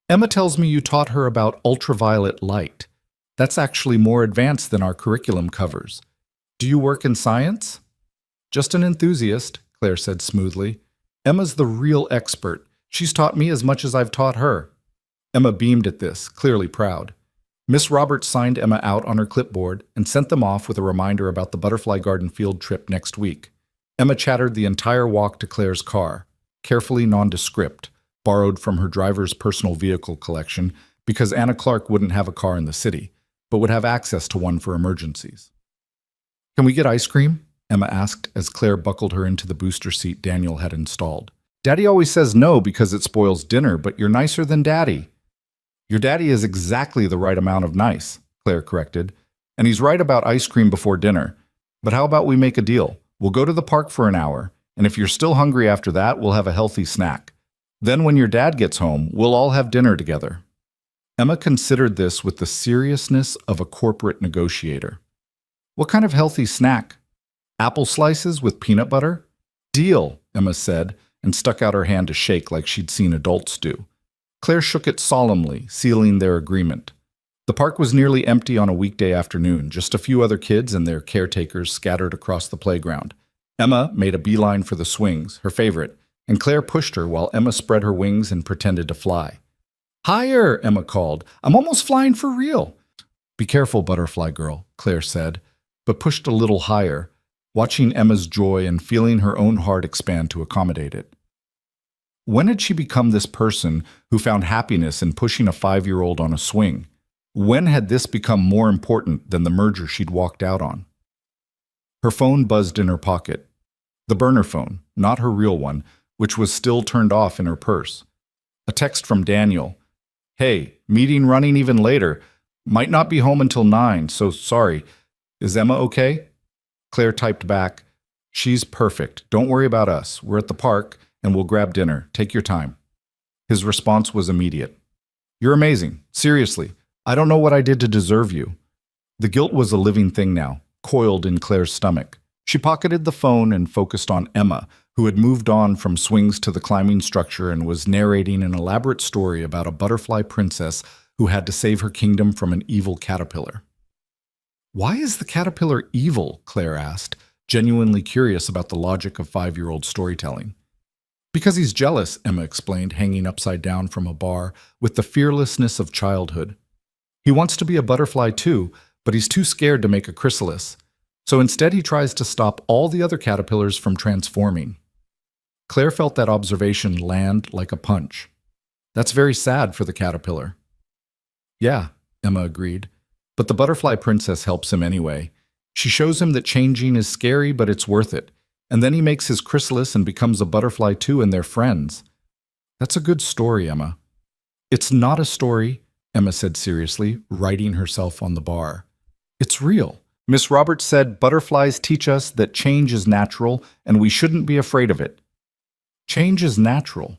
Speaker 2: Emma tells me you taught her about ultraviolet light. That's actually more advanced than our curriculum covers. Do you work in science? Just an enthusiast, Claire said smoothly. Emma's the real expert. She's taught me as much as I've taught her. Emma beamed at this, clearly proud. Miss Roberts signed Emma out on her clipboard and sent them off with a reminder about the Butterfly Garden field trip next week. Emma chattered the entire walk to Claire's car, carefully nondescript, borrowed from her driver's personal vehicle collection because Anna Clark wouldn't have a car in the city, but would have access to one for emergencies. Can we get ice cream? Emma asked as Claire buckled her into the booster seat Daniel had installed. Daddy always says no because it spoils dinner, but you're nicer than Daddy. Your daddy is exactly the right amount of nice, Claire corrected, and he's right about ice cream before dinner. But how about we make a deal? We'll go to the park for an hour, and if you're still hungry after that, we'll have a healthy snack. Then when your dad gets home, we'll all have dinner together. Emma considered this with the seriousness of a corporate negotiator. What kind of healthy snack? Apple slices with peanut butter? Deal, Emma said, and stuck out her hand to shake like she'd seen adults do. Claire shook it solemnly, sealing their agreement. The park was nearly empty on a weekday afternoon, just a few other kids and their caretakers scattered across the playground. Emma made a beeline for the swings, her favorite, and Claire pushed her while Emma spread her wings and pretended to fly. Higher, Emma called. I'm almost flying for real. Be careful, butterfly girl, Claire said, but pushed a little higher, watching Emma's joy and feeling her own heart expand to accommodate it. When had she become this person who found happiness in pushing a 5-year-old on a swing? When had this become more important than the merger she'd walked out on? Her phone buzzed in her pocket. The burner phone, not her real one, which was still turned off in her purse. A text from Daniel. Hey, meeting running even later. Might not be home until 9, so sorry. Is Emma okay? Claire typed back, She's perfect. Don't worry about us. We're at the park, and we'll grab dinner. Take your time. His response was immediate. You're amazing. Seriously. I don't know what I did to deserve you. The guilt was a living thing now, coiled in Claire's stomach. She pocketed the phone and focused on Emma, who had moved on from swings to the climbing structure and was narrating an elaborate story about a butterfly princess who had to save her kingdom from an evil caterpillar. Why is the caterpillar evil? Claire asked, genuinely curious about the logic of 5-year-old storytelling. Because he's jealous, Emma explained, hanging upside down from a bar with the fearlessness of childhood. He wants to be a butterfly too, but he's too scared to make a chrysalis. So instead he tries to stop all the other caterpillars from transforming. Claire felt that observation land like a punch. That's very sad for the caterpillar. Yeah, Emma agreed. But the butterfly princess helps him anyway. She shows him that changing is scary, but it's worth it. And then he makes his chrysalis and becomes a butterfly too, and they're friends. That's a good story, Emma. It's not a story, Emma said seriously, righting herself on the bar. It's real.
Speaker 1: Miss Roberts said butterflies teach us that change is natural and we shouldn't be afraid of it. Change is natural.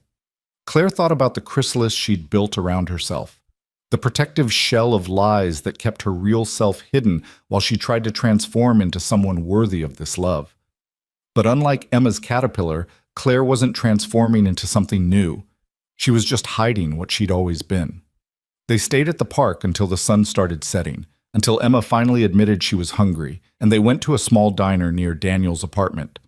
Speaker 1: Claire thought about the chrysalis she'd built around herself, the protective shell of lies that kept her real self hidden while she tried to transform into someone worthy of this love. But unlike Emma's caterpillar, Claire wasn't transforming into something new. She was just hiding what she'd always been. They stayed at the park until the sun started setting, until Emma finally admitted she was hungry, and they went to a small diner near Daniel's apartment.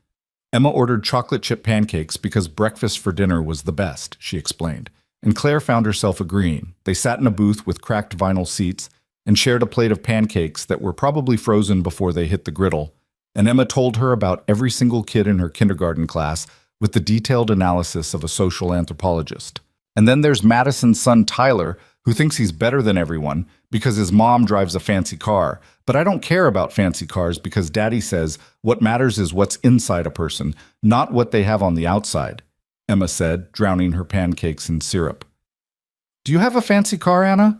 Speaker 1: Emma ordered chocolate chip pancakes because breakfast for dinner was the best, she explained, and Claire found herself agreeing. They sat in a booth with cracked vinyl seats and shared a plate of pancakes that were probably frozen before they hit the griddle, and Emma told her about every single kid in her kindergarten class with the detailed analysis of a social anthropologist. And then there's Madison's son Tyler, who thinks he's better than everyone because his mom drives a fancy car. But I don't care about fancy cars because Daddy says what matters is what's inside a person, not what they have on the outside, Emma said, drowning her pancakes in syrup. Do you have a fancy car, Anna?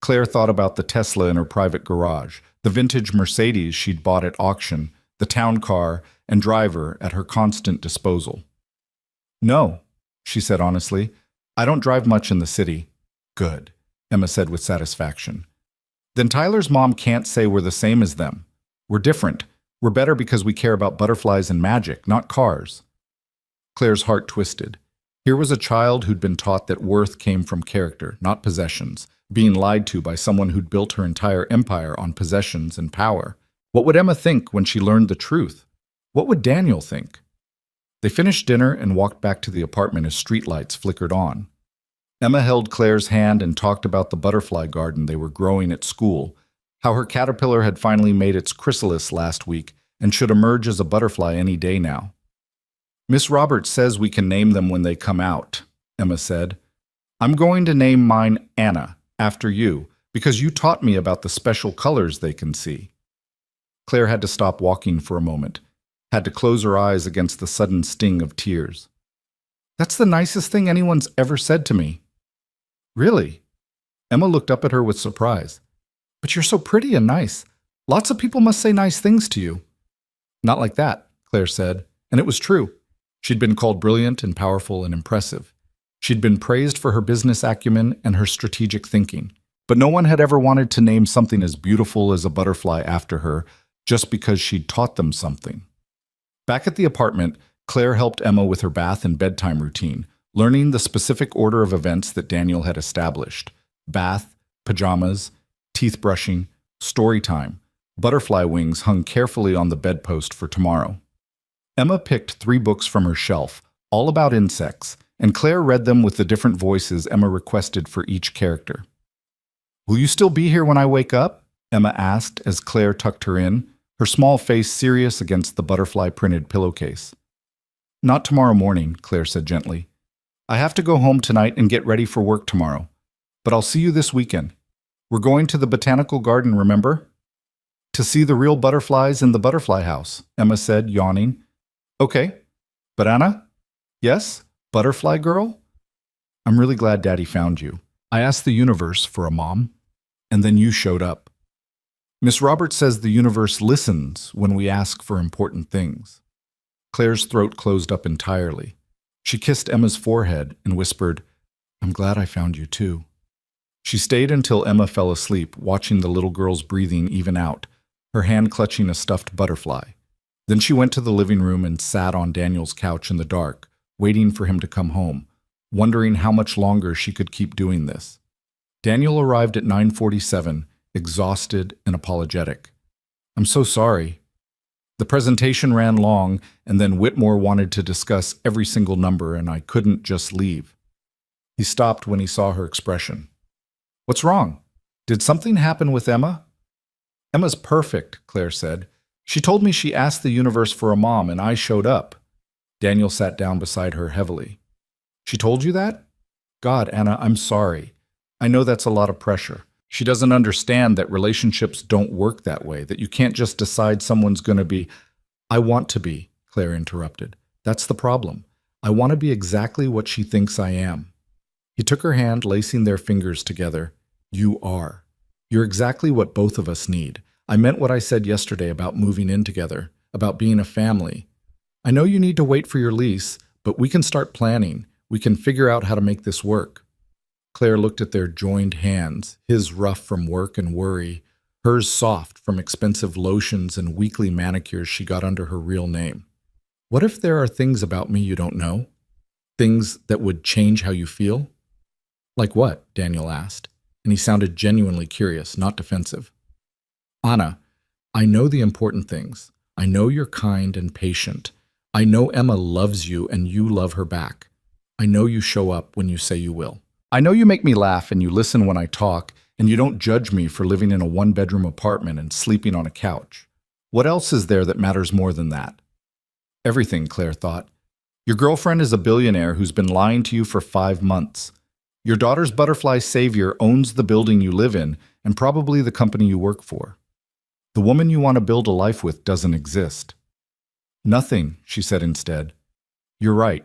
Speaker 1: Claire thought about the Tesla in her private garage, the vintage Mercedes she'd bought at auction, the town car and driver at her constant disposal. No, she said honestly. I don't drive much in the city. Good, Emma said with satisfaction. Then Tyler's mom can't say we're the same as them. We're different. We're better because we care about butterflies and magic, not cars. Claire's heart twisted. Here was a child who'd been taught that worth came from character, not possessions, being lied to by someone who'd built her entire empire on possessions and power. What would Emma think when she learned the truth? What would Daniel think? They finished dinner and walked back to the apartment as streetlights flickered on. Emma held Claire's hand and talked about the butterfly garden they were growing at school, how her caterpillar had finally made its chrysalis last week and should emerge as a butterfly any day now. Miss Roberts says we can name them when they come out, Emma said. I'm going to name mine Anna, after you, because you taught me about the special colors they can see. Claire had to stop walking for a moment, had to close her eyes against the sudden sting of tears. That's the nicest thing anyone's ever said to me. Really? Emma looked up at her with surprise. But you're so pretty and nice. Lots of people must say nice things to you. Not like that, Claire said, and it was true. She'd been called brilliant and powerful and impressive. She'd been praised for her business acumen and her strategic thinking. But no one had ever wanted to name something as beautiful as a butterfly after her just because she'd taught them something. Back at the apartment, Claire helped Emma with her bath and bedtime routine, learning the specific order of events that Daniel had established. Bath, pajamas, teeth brushing, story time. Butterfly wings hung carefully on the bedpost for tomorrow. Emma picked 3 books from her shelf, all about insects, and Claire read them with the different voices Emma requested for each character. Will you still be here when I wake up? Emma asked as Claire tucked her in, her small face serious against the butterfly-printed pillowcase. Not tomorrow morning, Claire said gently. I have to go home tonight and get ready for work tomorrow. But I'll see you this weekend. We're going to the botanical garden, remember? To see the real butterflies in the butterfly house, Emma said, yawning. Okay. But Anna? Yes? Butterfly girl? I'm really glad Daddy found you. I asked the universe for a mom, and then you showed up. Miss Roberts says the universe listens when we ask for important things. Claire's throat closed up entirely. She kissed Emma's forehead and whispered, I'm glad I found you too. She stayed until Emma fell asleep, watching the little girl's breathing even out, her hand clutching a stuffed butterfly. Then she went to the living room and sat on Daniel's couch in the dark, waiting for him to come home, wondering how much longer she could keep doing this. Daniel arrived at 9:47, exhausted and apologetic. I'm so sorry. The presentation ran long, and then Whitmore wanted to discuss every single number, and I couldn't just leave. He stopped when he saw her expression. What's wrong? Did something happen with Emma? Emma's perfect, Claire said. She told me she asked the universe for a mom, and I showed up. Daniel sat down beside her heavily. She told you that? God, Anna, I'm sorry. I know that's a lot of pressure. She doesn't understand that relationships don't work that way, that you can't just decide someone's going to be. I want to be, Claire interrupted. That's the problem. I want to be exactly what she thinks I am. He took her hand, lacing their fingers together. You are. You're exactly what both of us need.
Speaker 2: I meant what I said yesterday about moving in together, about being a family. I know you need to wait for your lease, but we can start planning. We can figure out how to make this work." Claire looked at their joined hands, his rough from work and worry, hers soft from expensive lotions and weekly manicures she got under her real name. "What if there are things about me you don't know? Things that would change how you feel?" "Like what?" Daniel asked, and he sounded genuinely curious, not defensive. "Anna, I know the important things. I know you're kind and patient. I know Emma loves you and you love her back. I know you show up when you say you will. I know you make me laugh and you listen when I talk, and you don't judge me for living in a one-bedroom apartment and sleeping on a couch. What else is there that matters more than that?" "Everything," Claire thought. "Your girlfriend is a billionaire who's been lying to you for 5 months. Your daughter's butterfly savior owns the building you live in and probably the company you work for. The woman you want to build a life with doesn't exist." "Nothing," she said instead. "You're right.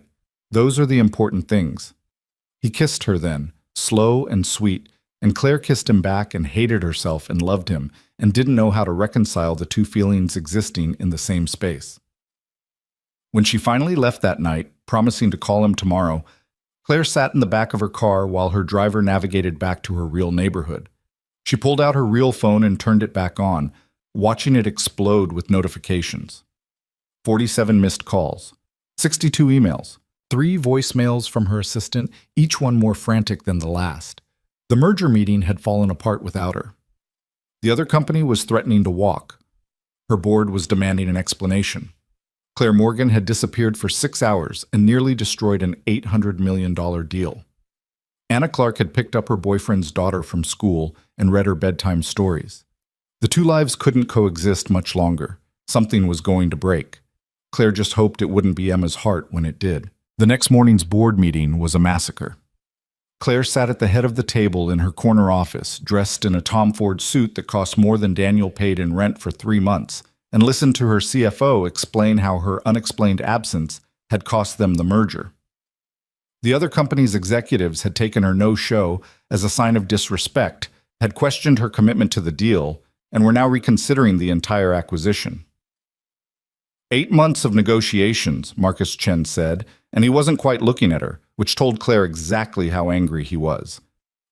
Speaker 2: Those are the important things." He kissed her then, slow and sweet, and Claire kissed him back and hated herself and loved him and didn't know how to reconcile the two feelings existing in the same space. When she finally left that night, promising to call him tomorrow, Claire sat in the back of her car while her driver navigated back to her real neighborhood. She pulled out her real phone and turned it back on, watching it explode with notifications. 47 missed calls, 62 emails, 3 voicemails from her assistant, each one more frantic than the last. The merger meeting had fallen apart without her. The other company was threatening to walk. Her board was demanding an explanation. Claire Morgan had disappeared for 6 hours and nearly destroyed an $800 million deal. Anna Clark had picked up her boyfriend's daughter from school and read her bedtime stories. The two lives couldn't coexist much longer. Something was going to break. Claire just hoped it wouldn't be Emma's heart when it did. The next morning's board meeting was a massacre. Claire sat at the head of the table in her corner office, dressed in a Tom Ford suit that cost more than Daniel paid in rent for 3 months, and listened to her CFO explain how her unexplained absence had cost them the merger. The other company's executives had taken her no-show as a sign of disrespect, had questioned her commitment to the deal, and were now reconsidering the entire acquisition. 8 months of negotiations, Marcus Chen said, and he wasn't quite looking at her, which told Claire exactly how angry he was.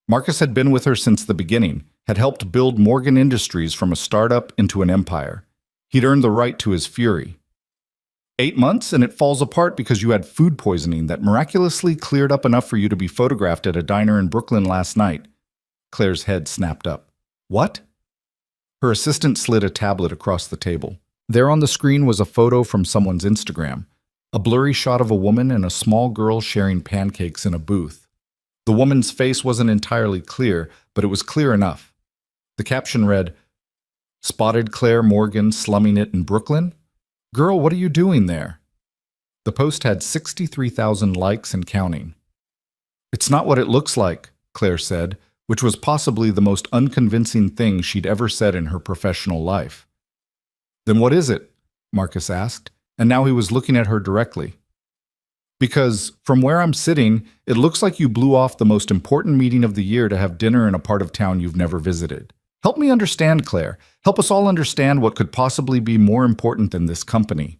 Speaker 2: Marcus had been with her since the beginning, had helped build Morgan Industries from a startup into an empire. He'd earned the right to his fury. 8 months and it falls apart because you had food poisoning that miraculously cleared up enough for you to be photographed at a diner in Brooklyn last night. Claire's head snapped up. "What?" Her assistant slid a tablet across the table. There on the screen was a photo from someone's Instagram, a blurry shot of a woman and a small girl sharing pancakes in a booth. The woman's face wasn't entirely clear, but it was clear enough. The caption read, "Spotted Claire Morgan slumming it in Brooklyn? Girl, what are you doing there?" The post had 63,000 likes and counting. "It's not what it looks like," Claire said, which was possibly the most unconvincing thing she'd ever said in her professional life. "Then what is it?" Marcus asked, and now he was looking at her directly. "Because, from where I'm sitting, it looks like you blew off the most important meeting of the year to have dinner in a part of town you've never visited. Help me understand, Claire. Help us all understand what could possibly be more important than this company."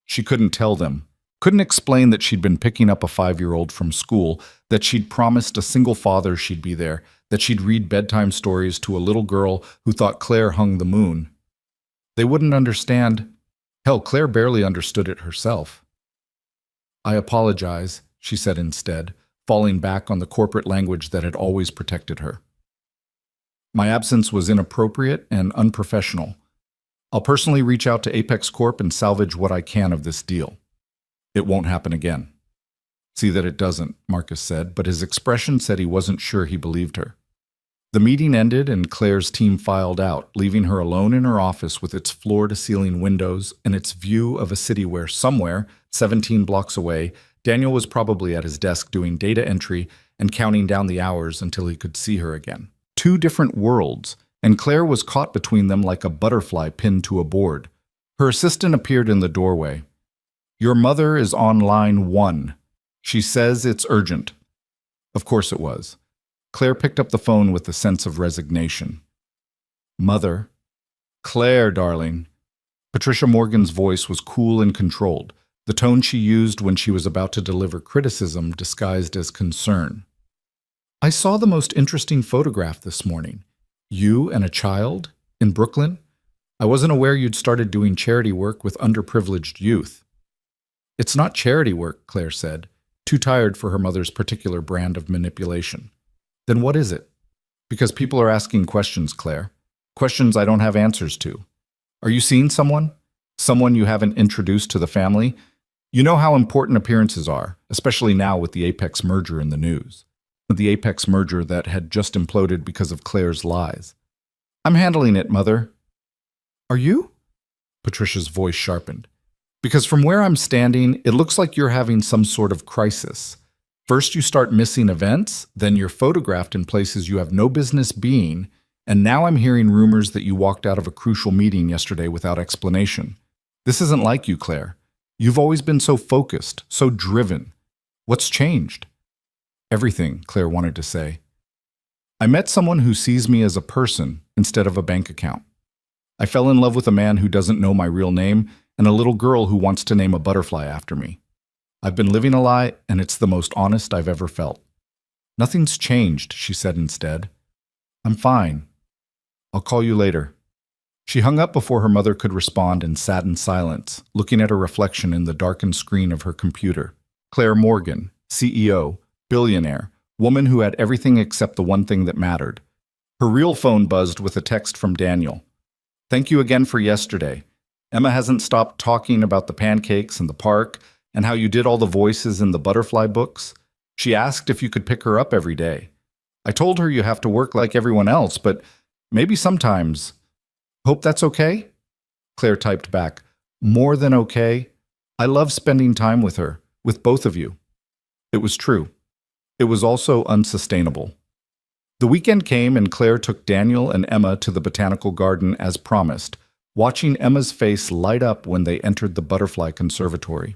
Speaker 2: She couldn't tell them, couldn't explain that she'd been picking up a 5-year-old from school, that she'd promised a single father she'd be there, that she'd read bedtime stories to a little girl who thought Claire hung the moon. They wouldn't understand. Hell, Claire barely understood it herself. "I apologize," she said instead, falling back on the corporate language that had always protected her. "My absence was inappropriate and unprofessional. I'll personally reach out to Apex Corp and salvage what I can of this deal. It won't happen again." "See that it doesn't," Marcus said, but his expression said he wasn't sure he believed her. The meeting ended and Claire's team filed out, leaving her alone in her office with its floor-to-ceiling windows and its view of a city where somewhere, 17 blocks away, Daniel was probably at his desk doing data entry and counting down the hours until he could see her again. 2 different worlds, and Claire was caught between them like a butterfly pinned to a board. Her assistant appeared in the doorway. "Your mother is on line 1. She says it's urgent." Of course it was. Claire picked up the phone with a sense of resignation. "Mother," Claire, darling. Patricia Morgan's voice was cool and controlled, the tone she used when she was about to deliver criticism disguised as concern. I saw the most interesting photograph this morning. You and a child in Brooklyn. I wasn't aware you'd started doing charity work with underprivileged youth. It's not charity work, Claire said, too tired for her mother's particular brand of manipulation. Then what is it? Because people are asking questions, Claire. Questions I don't have answers to. Are you seeing someone? Someone you haven't introduced to the family? You know how important appearances are, especially now with the Apex merger in the news. The Apex merger that had just imploded because of Claire's lies. I'm handling it, Mother. Are you? Patricia's voice sharpened. Because from where I'm standing, it looks like you're having some sort of crisis. First you start missing events, then you're photographed in places you have no business being, and now I'm hearing rumors that you walked out of a crucial meeting yesterday without explanation. This isn't like you, Claire. You've always been so focused, so driven. What's changed? Everything, Claire wanted to say. I met someone who sees me as a person instead of a bank account. I fell in love with a man who doesn't know my real name and a little girl who wants to name a butterfly after me. I've been living a lie, and it's the most honest I've ever felt. Nothing's changed, she said instead. I'm fine. I'll call you later. She hung up before her mother could respond and sat in silence, looking at her reflection in the darkened screen of her computer. Claire Morgan, CEO, billionaire, woman who had everything except the one thing that mattered. Her real phone buzzed with a text from Daniel. Thank you again for yesterday. Emma hasn't stopped talking about the pancakes and the park and how you did all the voices in the butterfly books. She asked if you could pick her up every day. I told her you have to work like everyone else, but maybe sometimes. Hope that's okay? Claire typed back, more than okay. I love spending time with her, with both of you. It was true. It was also unsustainable. The weekend came and Claire took Daniel and Emma to the botanical garden as promised, watching Emma's face light up when they entered the butterfly conservatory.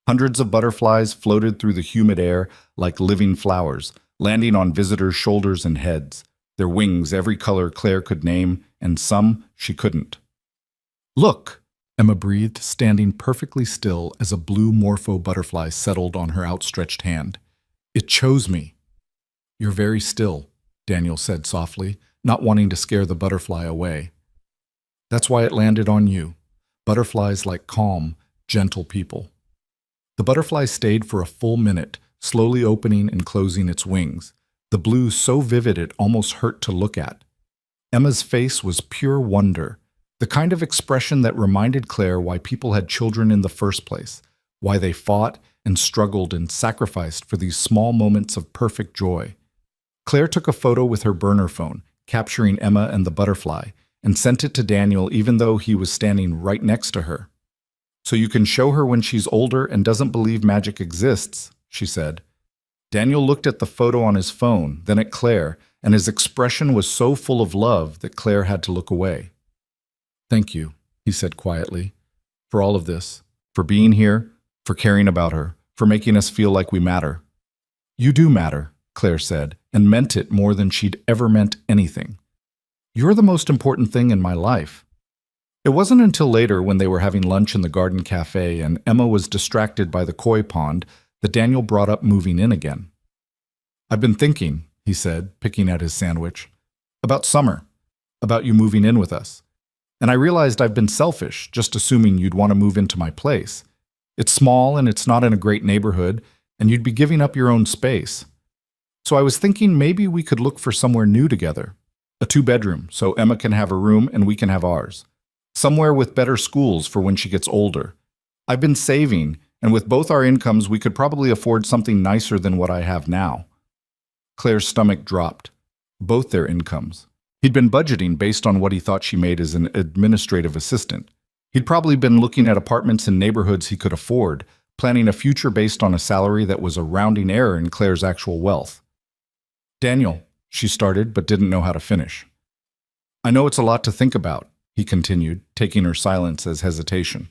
Speaker 2: Hundreds of butterflies floated through the humid air like living flowers, landing on visitors' shoulders and heads, their wings every color Claire could name, and some she couldn't. Look, Emma breathed, standing perfectly still as a blue morpho butterfly settled on her outstretched hand. It chose me. You're very still, Daniel said softly, not wanting to scare the butterfly away. That's why it landed on you. Butterflies like calm, gentle people. The butterfly stayed for a full minute, slowly opening and closing its wings, the blue so vivid it almost hurt to look at. Emma's face was pure wonder, the kind of expression that reminded Claire why people had children in the first place, why they fought and struggled and sacrificed for these small moments of perfect joy. Claire took a photo with her burner phone, capturing Emma and the butterfly, and sent it to Daniel even though he was standing right next to her. So you can show her when she's older and doesn't believe magic exists, she said. Daniel looked at the photo on his phone, then at Claire, and his expression was so full of love that Claire had to look away. Thank you, he said quietly, for all of this, for being here, for caring about her, for making us feel like we matter. You do matter, Claire said, and meant it more than she'd ever meant anything. You're the most important thing in my life. It wasn't until later when they were having lunch in the garden cafe and Emma was distracted by the koi pond that Daniel brought up moving in again. I've been thinking, he said, picking at his sandwich, about summer, about you moving in with us. And I realized I've been selfish, just assuming you'd want to move into my place. It's small and it's not in a great neighborhood, and you'd be giving up your own space. So I was thinking maybe we could look for somewhere new together. A 2-bedroom, so Emma can have her room and we can have ours. Somewhere with better schools for when she gets older. I've been saving, and with both our incomes, we could probably afford something nicer than what I have now. Claire's stomach dropped. Both their incomes. He'd been budgeting based on what he thought she made as an administrative assistant. He'd probably been looking at apartments in neighborhoods he could afford, planning a future based on a salary that was a rounding error in Claire's actual wealth. Daniel, she started, but didn't know how to finish. I know it's a lot to think about, he continued, taking her silence as hesitation.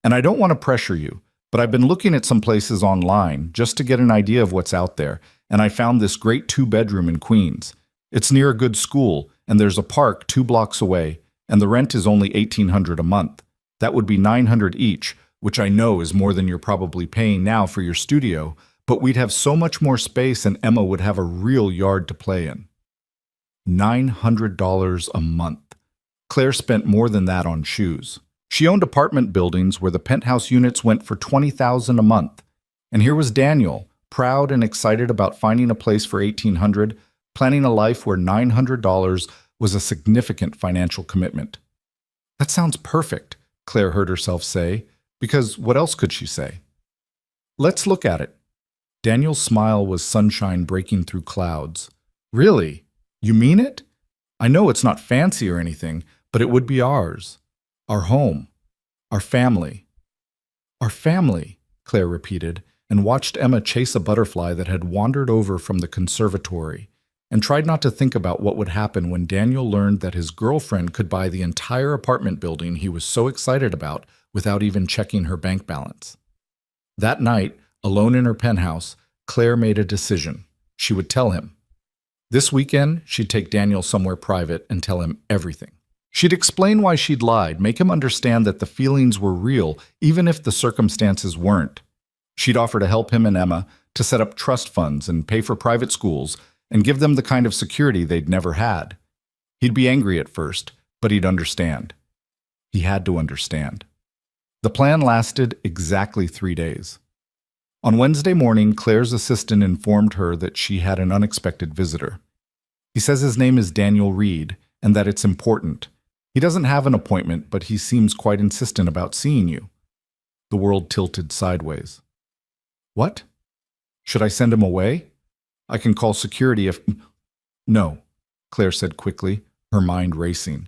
Speaker 2: And I don't want to pressure you, but I've been looking at some places online just to get an idea of what's out there, and I found this great 2-bedroom in Queens. It's near a good school, and there's a park 2 blocks away,
Speaker 1: And the rent is only $1,800 a month. That would be $900 each, which I know is more than you're probably paying now for your studio, but we'd have so much more space and Emma would have a real yard to play in. $900 a month. Claire spent more than that on shoes. She owned apartment buildings where the penthouse units went for $20,000 a month. And here was Daniel, proud and excited about finding a place for $1,800, planning a life where $900 was a significant financial commitment. That sounds perfect, Claire heard herself say, because what else could she say? Let's look at it. Daniel's smile was sunshine breaking through clouds. Really? You mean it? I know it's not fancy or anything, but it would be ours. Our home. Our family. Our family, Claire repeated, and watched Emma chase a butterfly that had wandered over from the conservatory, and tried not to think about what would happen when Daniel learned that his girlfriend could buy the entire apartment building he was so excited about without even checking her bank balance. That night, alone in her penthouse, Claire made a decision. She would tell him. This weekend, she'd take Daniel somewhere private and tell him everything. She'd explain why she'd lied, make him understand that the feelings were real, even if the circumstances weren't. She'd offer to help him and Emma to set up trust funds and pay for private schools and give them the kind of security they'd never had. He'd be angry at first, but he'd understand. He had to understand. The plan lasted exactly 3 days. On Wednesday morning, Claire's assistant informed her that she had an unexpected visitor. He says his name is Daniel Reed and that it's important. He doesn't have an appointment, but he seems quite insistent about seeing you. The world tilted sideways. What? Should I send him away? I can call security if... No, Claire said quickly, her mind racing.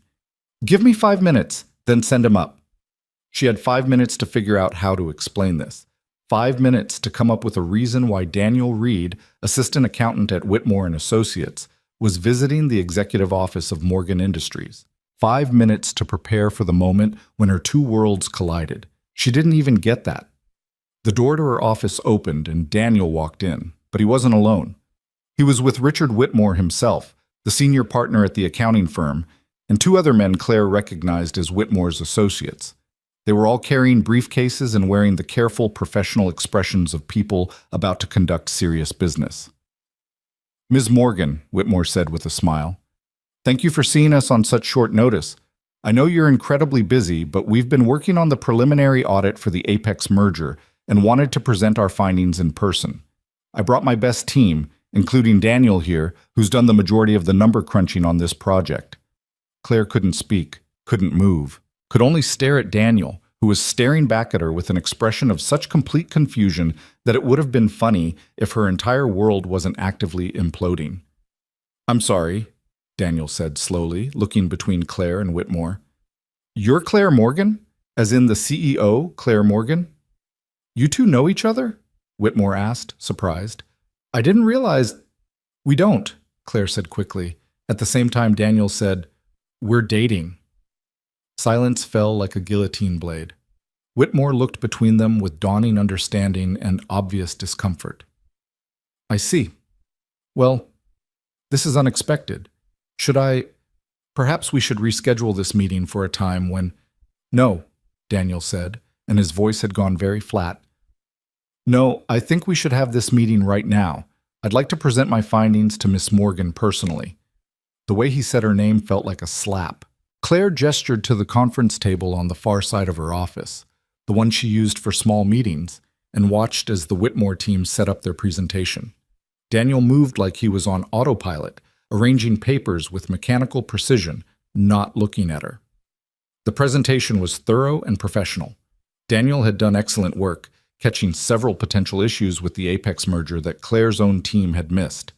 Speaker 1: Give me 5 minutes, then send him up. She had 5 minutes to figure out how to explain this. 5 minutes to come up with a reason why Daniel Reed, assistant accountant at Whitmore and Associates, was visiting the executive office of Morgan Industries. 5 minutes to prepare for the moment when her two worlds collided. She didn't even get that. The door to her office opened and Daniel walked in, but he wasn't alone. He was with Richard Whitmore himself, the senior partner at the accounting firm, and 2 other men Claire recognized as Whitmore's associates. They were all carrying briefcases and wearing the careful professional expressions of people about to conduct serious business. Ms. Morgan, Whitmore said with a smile, thank you for seeing us on such short notice. I know you're incredibly busy, but we've been working on the preliminary audit for the Apex merger and wanted to present our findings in person. I brought my best team, including Daniel here, who's done the majority of the number crunching on this project. Claire couldn't speak, couldn't move, could only stare at Daniel, who was staring back at her with an expression of such complete confusion that it would have been funny if her entire world wasn't actively imploding. I'm sorry, Daniel said slowly, looking between Claire and Whitmore. You're Claire Morgan? As in the CEO, Claire Morgan? You two know each other? Whitmore asked, surprised. I didn't realize... We don't, Claire said quickly. At the same time, Daniel said, We're dating. Silence fell like a guillotine blade. Whitmore looked between them with dawning understanding and obvious discomfort. I see. Well, this is unexpected. Perhaps we should reschedule this meeting for a time when... No, Daniel said, and his voice had gone very flat. No, I think we should have this meeting right now. I'd like to present my findings to Miss Morgan personally. The way he said her name felt like a slap. Claire gestured to the conference table on the far side of her office, the one she used for small meetings, and watched as the Whitmore team set up their presentation. Daniel moved like he was on autopilot, arranging papers with mechanical precision, not looking at her. The presentation was thorough and professional. Daniel had done excellent work, catching several potential issues with the Apex merger that Claire's own team had missed.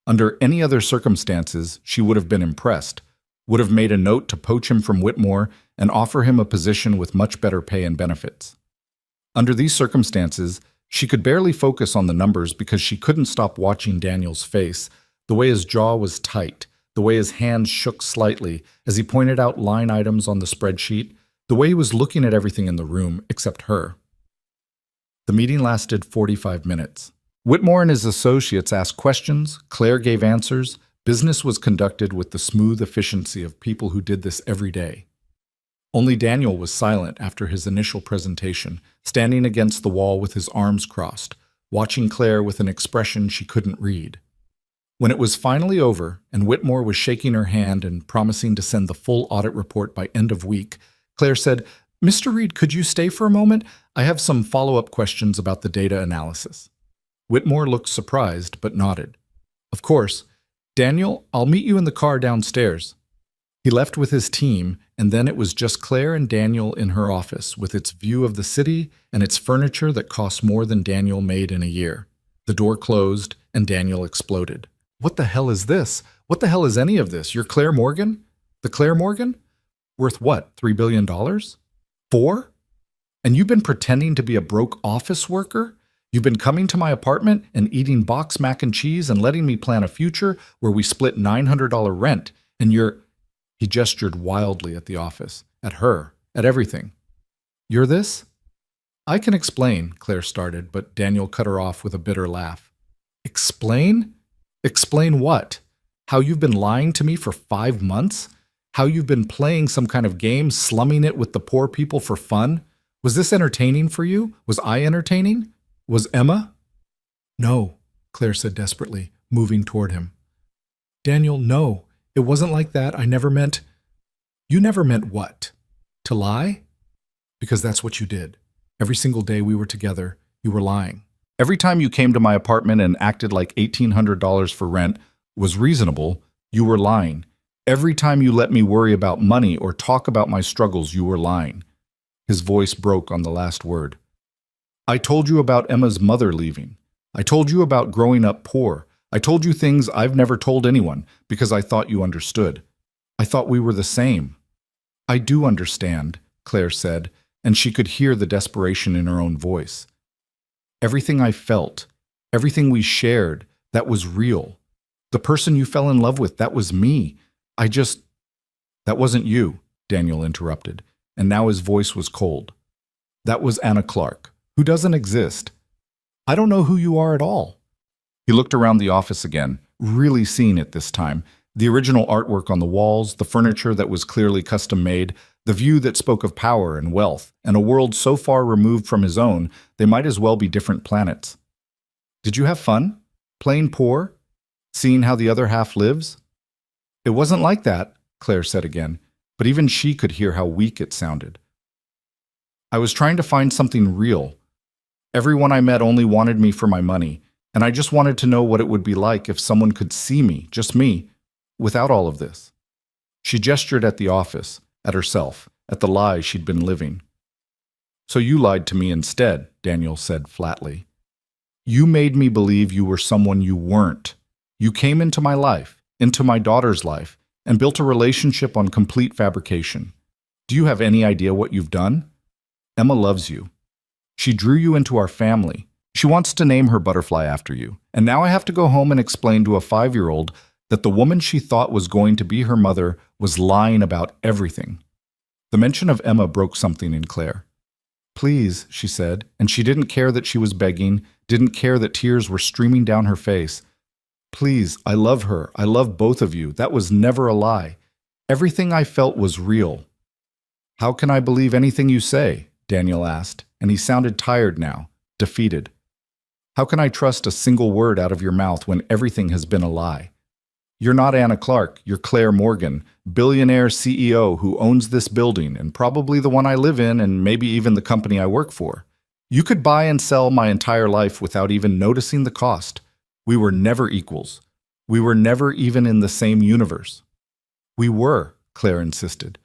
Speaker 1: Under any other circumstances, she would have been impressed, would have made a note to poach him from Whitmore and offer him a position with much better pay and benefits. Under these circumstances, she could barely focus on the numbers because she couldn't stop watching Daniel's face, the way his jaw was tight, the way his hands shook slightly as he pointed out line items on the spreadsheet, the way he was looking at everything in the room except her. The meeting lasted 45 minutes. Whitmore and his associates asked questions, Claire gave answers,
Speaker 2: Business was conducted with the smooth efficiency of people who did this every day. Only Daniel was silent after his initial presentation, standing against the wall with his arms crossed, watching Claire with an expression she couldn't read. When it was finally over, and Whitmore was shaking her hand and promising to send the full audit report by end of week, Claire said, "Mr. Reed, could you stay for a moment? I have some follow-up questions about the data analysis." Whitmore looked surprised, but nodded. "Of course. Daniel, I'll meet you in the car downstairs." He left with his team, and then it was just Claire and Daniel in her office, with its view of the city and its furniture that cost more than Daniel made in a year. The door closed, and Daniel exploded. "What the hell is this? What the hell is any of this? You're Claire Morgan? The Claire Morgan? Worth what, $3 billion? 4? And you've been pretending to be a broke office worker? You've been coming to my apartment and eating box mac and cheese and letting me plan a future where we split $900 rent, and you're—" He gestured wildly at the office, at her, at everything. "You're this?" "I can explain," Claire started, but Daniel cut her off with a bitter laugh. "Explain? Explain what? How you've been lying to me for 5 months? How you've been playing some kind of game, slumming it with the poor people for fun? Was this entertaining for you? Was I entertaining? Was Emma?" "No," Claire said desperately, moving toward him. "Daniel, no. It wasn't like that. I never meant—" "You never meant what? To lie?" "Because that's what you did. Every single day we were together, you were lying. Every time you came to my apartment and acted like $1,800 for rent was reasonable, you were lying. Every time you let me worry about money or talk about my struggles, you were lying." His voice broke on the last word. "I told you about Emma's mother leaving. I told you about growing up poor. I told you things I've never told anyone because I thought you understood. I thought we were the same." "I do understand," Claire said, and she could hear the desperation in her own voice. "Everything I felt, everything we shared, that was real. The person you fell in love with, that was me. That wasn't you," Daniel interrupted, and now his voice was cold. "That was Anna Clark, who doesn't exist. I don't know who you are at all." He looked around the office again, really seeing it this time. The original artwork on the walls, the furniture that was clearly custom-made, the view that spoke of power and wealth, and a world so far removed from his own, they might as well be different planets. "Did you have fun? Playing poor? Seeing how the other half lives?" "It wasn't like that," Claire said again, but even she could hear how weak it sounded. "I was trying to find something real. Everyone I met only wanted me for my money, and I just wanted to know what it would be like if someone could see me, just me, without all of this." She gestured at the office, at herself, at the lie she'd been living. "So you lied to me instead," Daniel said flatly. "You made me believe you were someone you weren't. You came into my life, into my daughter's life, and built a relationship on complete fabrication. Do you have any idea what you've done? Emma loves you. She drew you into our family. She wants to name her butterfly after you. And now I have to go home and explain to a 5-year-old that the woman she thought was going to be her mother was lying about everything." The mention of Emma broke something in Claire. "Please," she said, and she didn't care that she was begging, didn't care that tears were streaming down her face. "Please, I love her. I love both of you. That was never a lie. Everything I felt was real." "How can I believe anything you say?" Daniel asked, and he sounded tired now, defeated. "How can I trust a single word out of your mouth when everything has been a lie? You're not Anna Clark, you're Claire Morgan, billionaire CEO who owns this building and probably the one I live in and maybe even the company I work for. You could buy and sell my entire life without even noticing the cost. We were never equals. We were never even in the same universe." "We were," Claire insisted.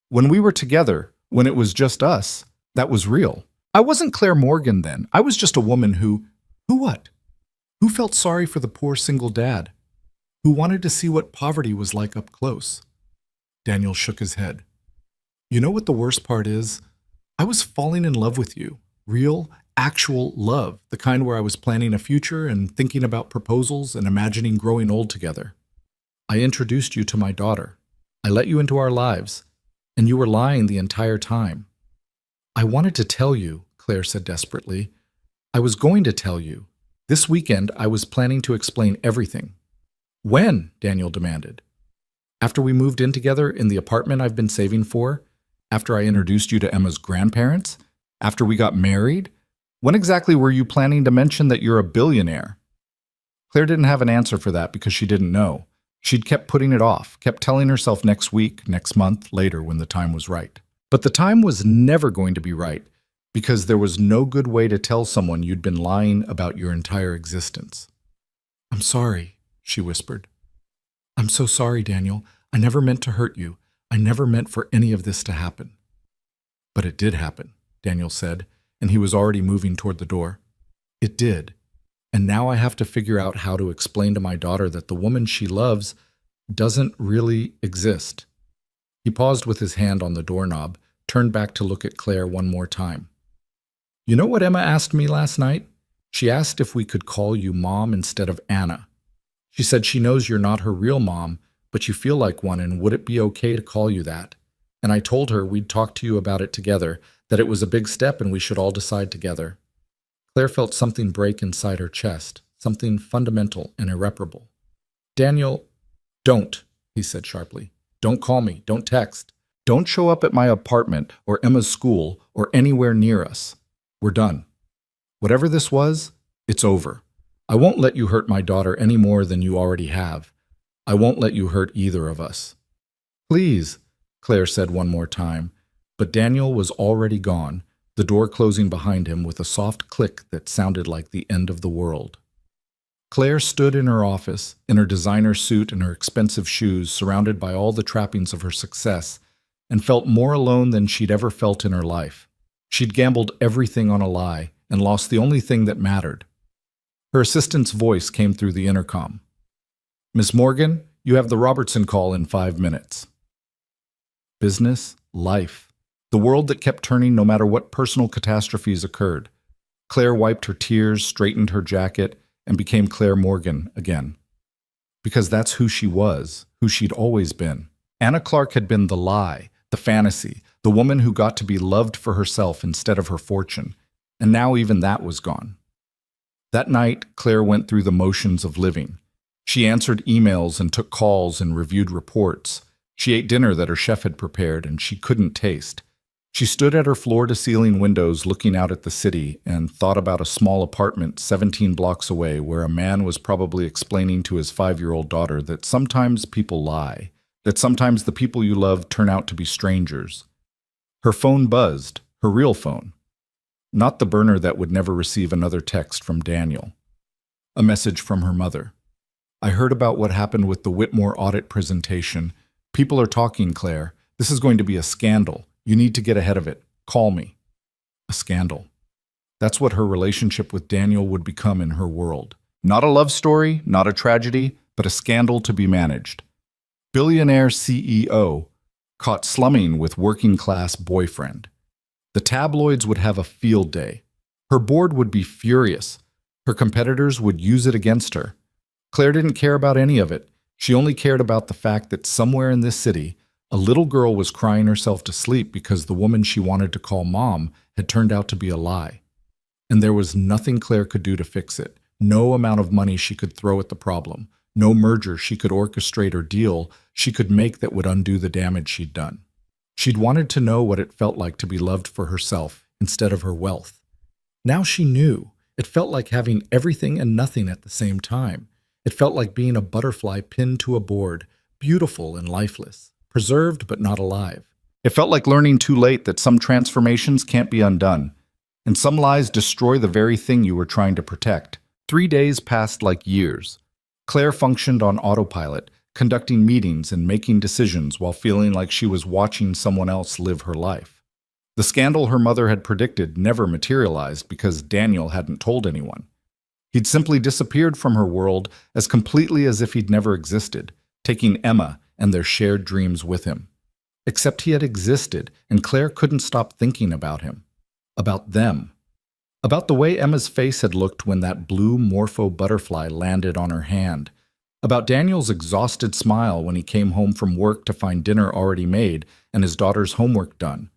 Speaker 2: "When we were together, when it was just us, that was real. I wasn't Claire Morgan then. I was just a woman who what? Who felt sorry for the poor single dad? Who wanted to see what poverty was like up close?" Daniel shook his head. "You know what the worst part is? I was falling in love with you. Real, actual love, the kind where I was planning a future and thinking about proposals and imagining growing old together. I introduced you to my daughter. I let you into our lives, and you were lying the entire time. I wanted to tell you," Claire said desperately. "I was going to tell you. This weekend, I was planning to explain everything. When? Daniel demanded. After we moved in together in the apartment I've been saving for? After I introduced you to Emma's grandparents? After we got married? When exactly were you planning to mention that you're a billionaire? Claire didn't have an answer for that because she didn't know. She'd kept putting it off, kept telling herself next week, next month, later when the time was right. But the time was never going to be right because there was no good way to tell someone you'd been lying about your entire existence. I'm sorry, she whispered. I'm so sorry, Daniel. I never meant to hurt you. I never meant for any of this to happen. But it did happen, Daniel said, and he was already moving toward the door. It did. And now I have to figure out how to explain to my daughter that the woman she loves doesn't really exist. He paused with his hand on the doorknob, turned back to look at Claire one more time. You know what Emma asked me last night? She asked if we could call you Mom instead of Anna. She said she knows you're not her real mom, but you feel like one, and would it be okay to call you that? And I told her we'd talk to you about it together, that it was a big step and we should all decide together. Claire felt something break inside her chest, something fundamental and irreparable. Daniel, don't, he said sharply. Don't call me, don't text. Don't show up at my apartment or Emma's school or anywhere near us. We're done. Whatever this was, it's over. I won't let you hurt my daughter any more than you already have. I won't let you hurt either of us. Please, Claire said one more time, but Daniel was already gone, the door closing behind him with a soft click that sounded like the end of the world. Claire stood in her office, in her designer suit and her expensive shoes, surrounded by all the trappings of her success, and felt more alone than she'd ever felt in her life. She'd gambled everything on a lie and lost the only thing that mattered. Her assistant's voice came through the intercom. Miss Morgan, you have the Robertson call in 5 minutes. Business, life, the world that kept turning no matter what personal catastrophes occurred. Claire wiped her tears, straightened her jacket, and became Claire Morgan again. Because that's who she was, who she'd always been. Anna Clark had been the lie, the fantasy, the woman who got to be loved for herself instead of her fortune, and now even that was gone. That night, Claire went through the motions of living. She answered emails and took calls and reviewed reports. She ate dinner that her chef had prepared and she couldn't taste. She stood at her floor-to-ceiling windows looking out at the city and thought about a small apartment 17 blocks away where a man was probably explaining to his 5-year-old daughter that sometimes people lie, that sometimes the people you love turn out to be strangers. Her phone buzzed, her real phone. Not the burner that would never receive another text from Daniel. A message from her mother. I heard about what happened with the Whitmore audit presentation. People are talking, Claire. This is going to be a scandal. You need to get ahead of it. Call me. A scandal. That's what her relationship with Daniel would become in her world. Not a love story, not a tragedy, but a scandal to be managed. Billionaire CEO caught slumming with working-class boyfriend. The tabloids would have a field day. Her board would be furious. Her competitors would use it against her. Claire didn't care about any of it. She only cared about the fact that somewhere in this city, a little girl was crying herself to sleep because the woman she wanted to call Mom had turned out to be a lie. And there was nothing Claire could do to fix it, no amount of money she could throw at the problem, no merger she could orchestrate or deal she could make that would undo the damage she'd done. She'd wanted to know what it felt like to be loved for herself instead of her wealth. Now she knew. It felt like having everything and nothing at the same time. It felt like being a butterfly pinned to a board, beautiful and lifeless, preserved but not alive. It felt like learning too late that some transformations can't be undone, and some lies destroy the very thing you were trying to protect. 3 days passed like years. Claire functioned on autopilot, conducting meetings and making decisions while feeling like she was watching someone else live her life. The scandal her mother had predicted never materialized because Daniel hadn't told anyone. He'd simply disappeared from her world as completely as if he'd never existed, taking Emma and their shared dreams with him. Except he had existed, and Claire couldn't stop thinking about him. About them. About the way Emma's face had looked when that blue morpho butterfly landed on her hand. About Daniel's exhausted smile when he came home from work to find dinner already made and his daughter's homework done.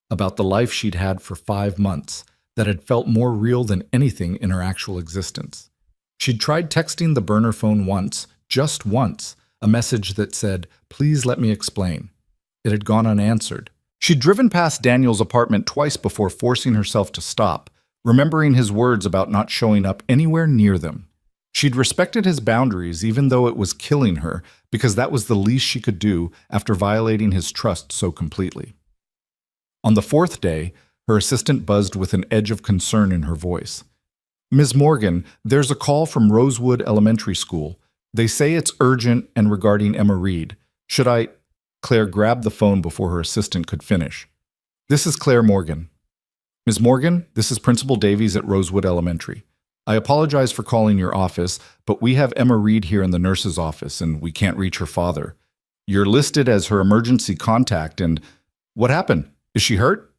Speaker 2: About the life she'd had for 5 months that had felt more real than anything in her actual existence. She'd tried texting the burner phone once, Just once, a message that said, "Please let me explain." It had gone unanswered. She'd driven past Daniel's apartment twice before forcing herself to stop, remembering his words about not showing up anywhere near them. She'd respected his boundaries even though it was killing her, because that was the least she could do after violating his trust so completely. On the fourth day, her assistant buzzed with an edge of concern in her voice. "Ms. Morgan, there's a call from Rosewood Elementary School. They say it's urgent and regarding Emma Reed. Should I—" Claire grabbed the phone before her assistant could finish. "This is Claire Morgan." "Ms. Morgan, this is Principal Davies at Rosewood Elementary. I apologize for calling your office, but we have Emma Reed here in the nurse's office and we can't reach her father. You're listed as her emergency contact and— What happened? Is she hurt?"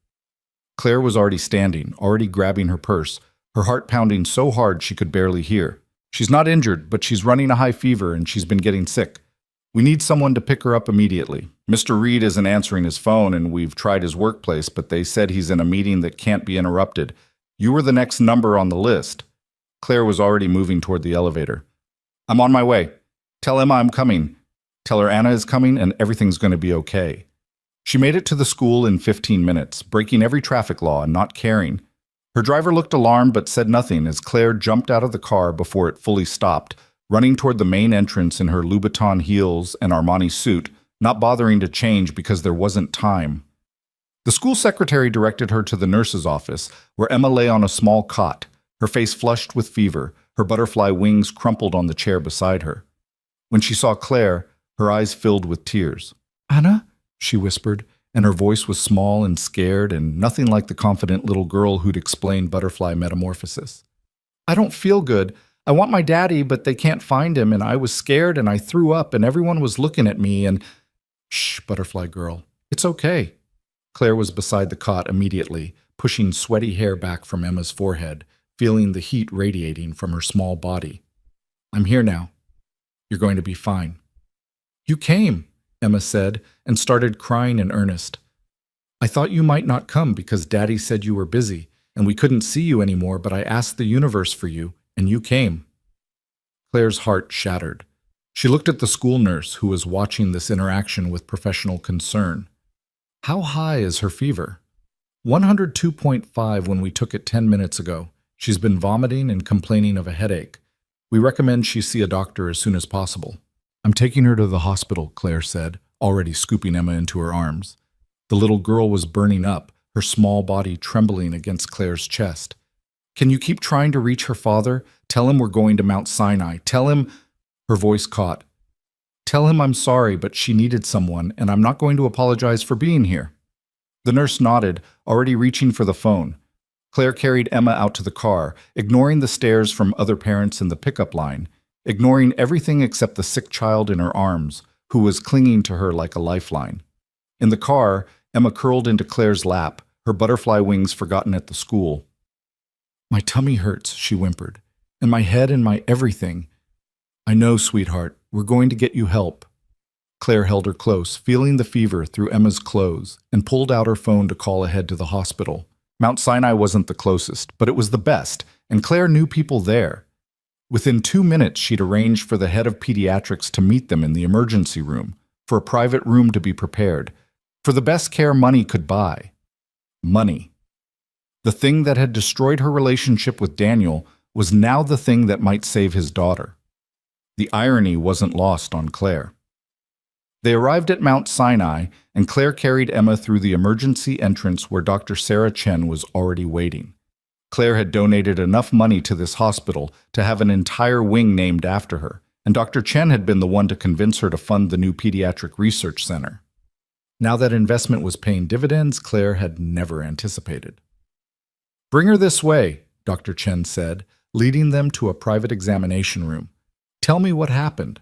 Speaker 2: Claire was already standing, already grabbing her purse, her heart pounding so hard she could barely hear. "She's not injured, but she's running a high fever and she's been getting sick. We need someone to pick her up immediately. Mr. Reed isn't answering his phone and we've tried his workplace, but they said he's in a meeting that can't be interrupted. You were the next number on the list." Claire was already moving toward the elevator. "I'm on my way. Tell Emma I'm coming. Tell her Anna is coming and everything's going to be okay." She made it to the school in 15 minutes, breaking every traffic law and not caring. Her driver looked alarmed but said nothing as Claire jumped out of the car before it fully stopped, running toward the main entrance in her Louboutin heels and Armani suit, not bothering to change because there wasn't time. The school secretary directed her to the nurse's office, where Emma lay on a small cot, her face flushed with fever, her butterfly wings crumpled on the chair beside her. When she saw Claire, her eyes filled with tears. "Anna?" she whispered, and her voice was small and scared and nothing like the confident little girl who'd explained butterfly metamorphosis. "I don't feel good. I want my daddy, but they can't find him, and I was scared and I threw up and everyone was looking at me and—" "Shh, butterfly girl. It's okay." Claire was beside the cot immediately, pushing sweaty hair back from Emma's forehead, feeling the heat radiating from her small body. "I'm here now. You're going to be fine." "You came," Emma said, and started crying in earnest. "I thought you might not come because Daddy said you were busy, and we couldn't see you anymore, but I asked the universe for you, and you came." Claire's heart shattered. She looked at the school nurse who was watching this interaction with professional concern. "How high is her fever?" 102.5 when we took it 10 minutes ago. She's been vomiting and complaining of a headache. We recommend she see a doctor as soon as possible." "I'm taking her to the hospital," Claire said, already scooping Emma into her arms. The little girl was burning up, her small body trembling against Claire's chest. "Can you keep trying to reach her father? Tell him we're going to Mount Sinai. Tell him—" Her voice caught. "Tell him I'm sorry, but she needed someone, and I'm not going to apologize for being here." The nurse nodded, already reaching for the phone. Claire carried Emma out to the car, ignoring the stares from other parents in the pickup line, ignoring everything except the sick child in her arms, who was clinging to her like a lifeline. In the car, Emma curled into Claire's lap, her butterfly wings forgotten at the school. "My tummy hurts," she whimpered, "and my head and my everything." "I know, sweetheart. We're going to get you help." Claire held her close, feeling the fever through Emma's clothes, and pulled out her phone to call ahead to the hospital. Mount Sinai wasn't the closest, but it was the best, and Claire knew people there. Within 2 minutes, she'd arranged for the head of pediatrics to meet them in the emergency room, for a private room to be prepared, for the best care money could buy. Money. The thing that had destroyed her relationship with Daniel was now the thing that might save his daughter. The irony wasn't lost on Claire. They arrived at Mount Sinai, and Claire carried Emma through the emergency entrance where Dr. Sarah Chen was already waiting. Claire had donated enough money to this hospital to have an entire wing named after her, and Dr. Chen had been the one to convince her to fund the new pediatric research center. Now that investment was paying dividends Claire had never anticipated. "Bring her this way," Dr. Chen said, leading them to a private examination room. "Tell me what happened."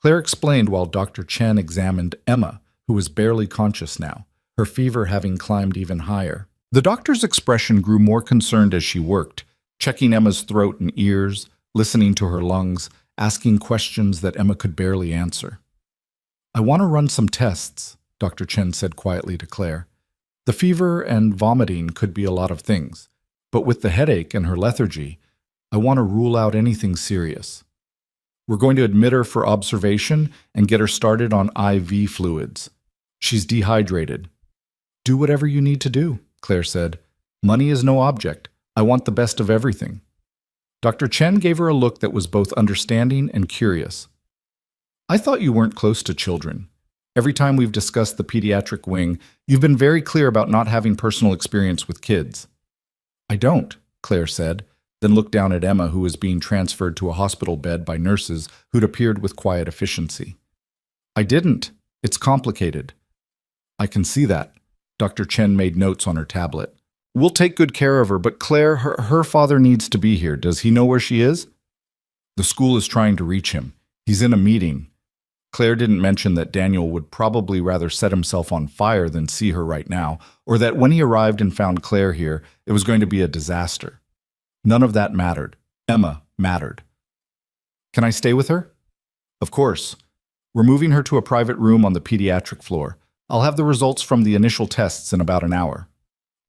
Speaker 2: Claire explained while Dr. Chen examined Emma, who was barely conscious now, her fever having climbed even higher. The doctor's expression grew more concerned as she worked, checking Emma's throat and ears, listening to her lungs, asking questions that Emma could barely answer. "I want to run some tests," Dr. Chen said quietly to Claire. "The fever and vomiting could be a lot of things, but with the headache and her lethargy, I want to rule out anything serious." We're going to admit her for observation and get her started on IV fluids. She's dehydrated. Do whatever you need to do, Claire said. Money is no object. I want the best of everything. Dr. Chen gave her a look that was both understanding and curious. I thought you weren't close to children. Every time we've discussed the pediatric wing, you've been very clear about not having personal experience with kids. I don't, Claire said, then looked down at Emma, who was being transferred to a hospital bed by nurses who'd appeared with quiet efficiency. I didn't. It's complicated. I can see that. Dr. Chen made notes on her tablet. We'll take good care of her, but Claire, her father needs to be here. Does he know where she is? The school is trying to reach him. He's in a meeting. Claire didn't mention that Daniel would probably rather set himself on fire than see her right now, or that when he arrived and found Claire here, it was going to be a disaster. None of that mattered. Emma mattered. Can I stay with her? Of course. We're moving her to a private room on the pediatric floor. I'll have the results from the initial tests in about an hour.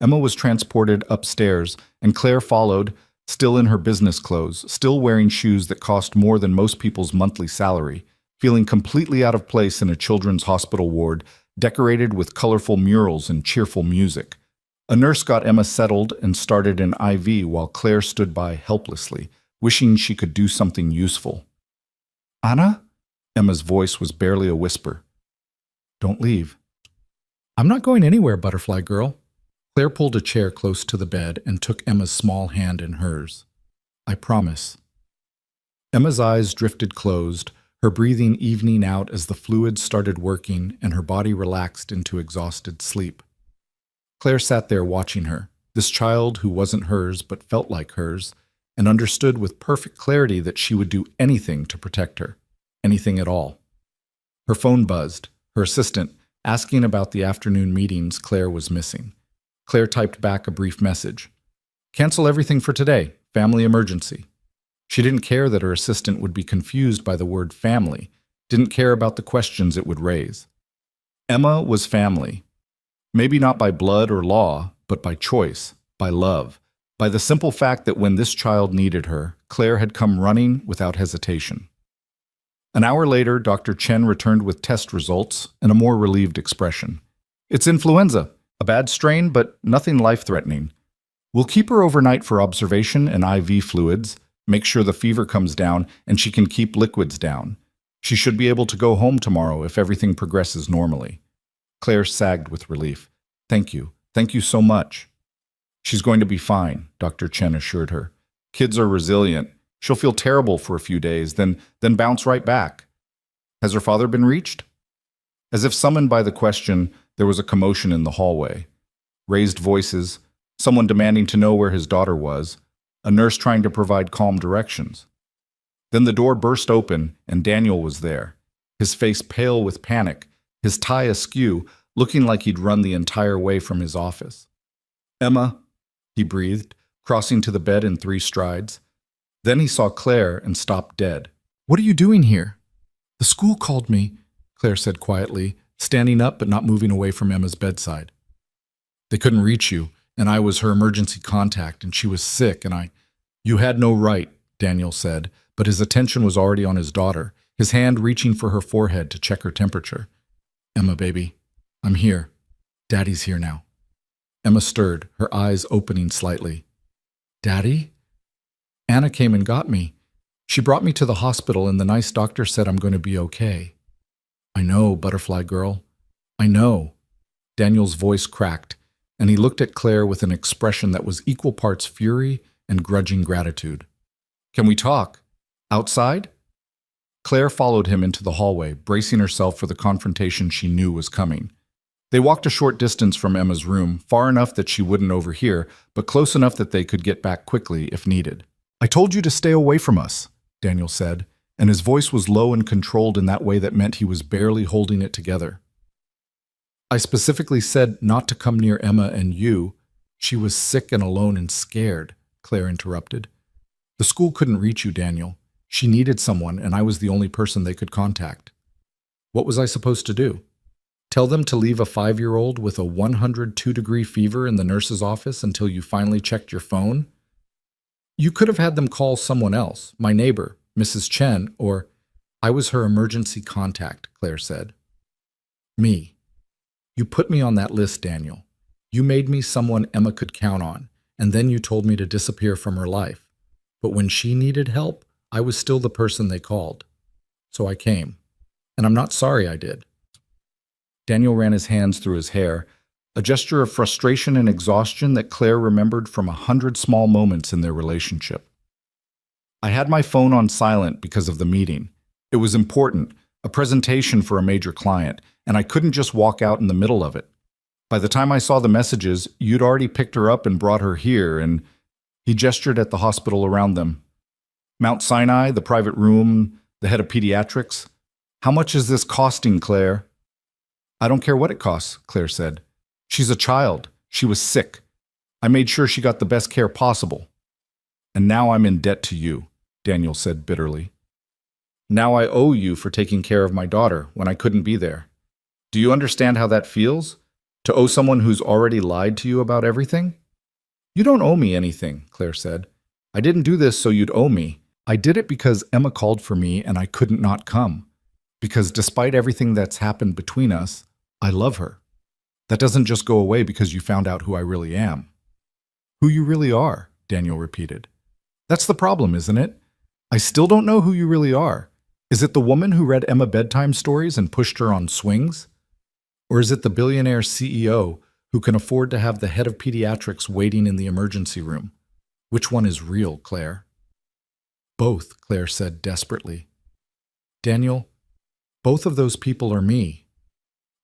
Speaker 2: Emma was transported upstairs, and Claire followed, still in her business clothes, still wearing shoes that cost more than most people's monthly salary, feeling completely out of place in a children's hospital ward, decorated with colorful murals and cheerful music. A nurse got Emma settled and started an IV while Claire stood by helplessly, wishing she could do something useful. Anna? Emma's voice was barely a whisper. Don't leave. I'm not going anywhere, butterfly girl. Claire pulled a chair close to the bed and took Emma's small hand in hers. I promise. Emma's eyes drifted closed, her breathing evening out as the fluids started working and her body relaxed into exhausted sleep. Claire sat there watching her, this child who wasn't hers but felt like hers, and understood with perfect clarity that she would do anything to protect her, anything at all. Her phone buzzed, her assistant, asking about the afternoon meetings Claire was missing. Claire typed back a brief message. Cancel everything for today. Family emergency. She didn't care that her assistant would be confused by the word family, didn't care about the questions it would raise. Emma was family. Maybe not by blood or law, but by choice, by love, by the simple fact that when this child needed her, Claire had come running without hesitation. An hour later, Dr. Chen returned with test results and a more relieved expression. It's influenza. A bad strain, but nothing life-threatening. We'll keep her overnight for observation and IV fluids, make sure the fever comes down and she can keep liquids down. She should be able to go home tomorrow if everything progresses normally. Claire sagged with relief. Thank you. Thank you so much. She's going to be fine, Dr. Chen assured her. Kids are resilient. She'll feel terrible for a few days, then bounce right back. Has her father been reached? As if summoned by the question, there was a commotion in the hallway. Raised voices, someone demanding to know where his daughter was, a nurse trying to provide calm directions. Then the door burst open, and Daniel was there, his face pale with panic, his tie askew, looking like he'd run the entire way from his office. Emma, he breathed, crossing to the bed in 3 strides. Then he saw Claire and stopped dead. What are you doing here? The school called me, Claire said quietly, standing up but not moving away from Emma's bedside. They couldn't reach you, and I was her emergency contact, and she was sick, and You had no right, Daniel said, but his attention was already on his daughter, his hand reaching for her forehead to check her temperature. Emma, baby, I'm here. Daddy's here now. Emma stirred, her eyes opening slightly. Daddy? Anna came and got me. She brought me to the hospital, and the nice doctor said I'm going to be okay. I know, butterfly girl. I know. Daniel's voice cracked, and he looked at Claire with an expression that was equal parts fury and grudging gratitude. Can we talk? Outside? Claire followed him into the hallway, bracing herself for the confrontation she knew was coming. They walked a short distance from Emma's room, far enough that she wouldn't overhear, but close enough that they could get back quickly if needed. I told you to stay away from us, Daniel said, and his voice was low and controlled in that way that meant he was barely holding it together. I specifically said not to come near Emma and you. She was sick and alone and scared, Claire interrupted. The school couldn't reach you, Daniel. She needed someone, and I was the only person they could contact. What was I supposed to do? Tell them to leave a 5-year-old with a 102-degree fever in the nurse's office until you finally checked your phone? You could have had them call someone else, my neighbor, Mrs. Chen, or I was her emergency contact, Claire said. Me. You put me on that list, Daniel. You made me someone Emma could count on, and then you told me to disappear from her life. But when she needed help, I was still the person they called. So I came. And I'm not sorry I did. Daniel ran his hands through his hair, a gesture of frustration and exhaustion that Claire remembered from 100 small moments in their relationship. I had my phone on silent because of the meeting. It was important, a presentation for a major client, and I couldn't just walk out in the middle of it. By the time I saw the messages, you'd already picked her up and brought her here, and he gestured at the hospital around them. Mount Sinai, the private room, the head of pediatrics. How much is this costing, Claire? I don't care what it costs, Claire said. She's a child. She was sick. I made sure she got the best care possible. And now I'm in debt to you, Daniel said bitterly. Now I owe you for taking care of my daughter when I couldn't be there. Do you understand how that feels? To owe someone who's already lied to you about everything? You don't owe me anything, Claire said. I didn't do this so you'd owe me. I did it because Emma called for me and I couldn't not come. Because despite everything that's happened between us, I love her. That doesn't just go away because you found out who I really am. Who you really are, Daniel repeated. That's the problem, isn't it? I still don't know who you really are. Is it the woman who read Emma bedtime stories and pushed her on swings? Or is it the billionaire CEO who can afford to have the head of pediatrics waiting in the emergency room? Which one is real, Claire? Both, Claire said desperately. Daniel, both of those people are me.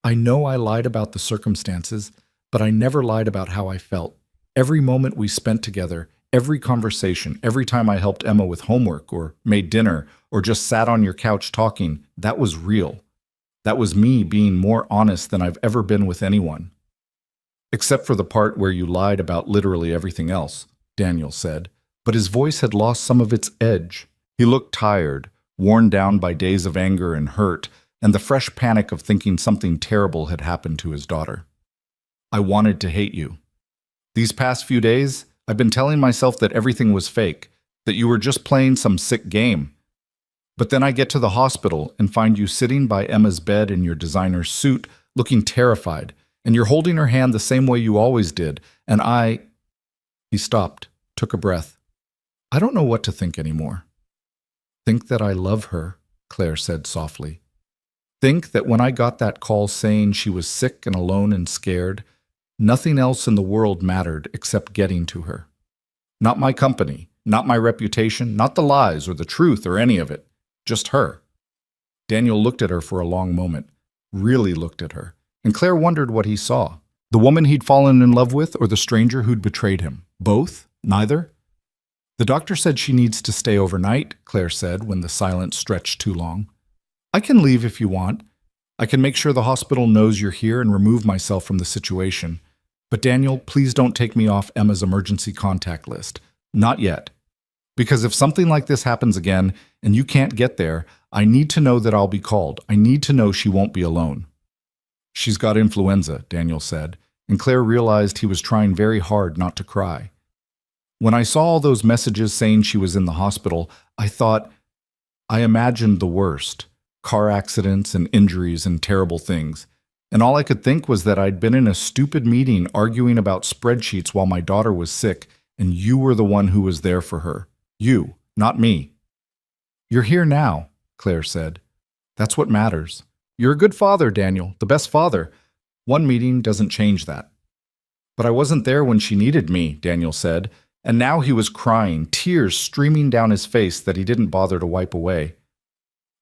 Speaker 2: I know I lied about the circumstances, but I never lied about how I felt. Every moment we spent together, every conversation, every time I helped Emma with homework or made dinner or just sat on your couch talking, that was real. That was me being more honest than I've ever been with anyone. Except for the part where you lied about literally everything else, Daniel said, but his voice had lost some of its edge. He looked tired, worn down by days of anger and hurt, and the fresh panic of thinking something terrible had happened to his daughter. I wanted to hate you. These past few days, I've been telling myself that everything was fake, that you were just playing some sick game. But then I get to the hospital and find you sitting by Emma's bed in your designer suit, looking terrified, and you're holding her hand the same way you always did, and I... He stopped, took a breath. I don't know what to think anymore. Think that I love her, Claire said softly. Think that when I got that call saying she was sick and alone and scared, nothing else in the world mattered except getting to her. Not my company, not my reputation, not the lies or the truth or any of it. Just her. Daniel looked at her for a long moment, really looked at her, and Claire wondered what he saw. The woman he'd fallen in love with or the stranger who'd betrayed him? Both? Neither? The doctor said she needs to stay overnight, Claire said when the silence stretched too long. I can leave if you want. I can make sure the hospital knows you're here and remove myself from the situation. But Daniel, please don't take me off Emma's emergency contact list. Not yet. Because if something like this happens again and you can't get there, I need to know that I'll be called. I need to know she won't be alone. She's got influenza, Daniel said, and Claire realized he was trying very hard not to cry. When I saw all those messages saying she was in the hospital, I imagined the worst. Car accidents and injuries and terrible things. And all I could think was that I'd been in a stupid meeting arguing about spreadsheets while my daughter was sick, and you were the one who was there for her. You, not me. You're here now, Claire said. That's what matters. You're a good father, Daniel, the best father. One meeting doesn't change that. But I wasn't there when she needed me, Daniel said, and now he was crying, tears streaming down his face that he didn't bother to wipe away.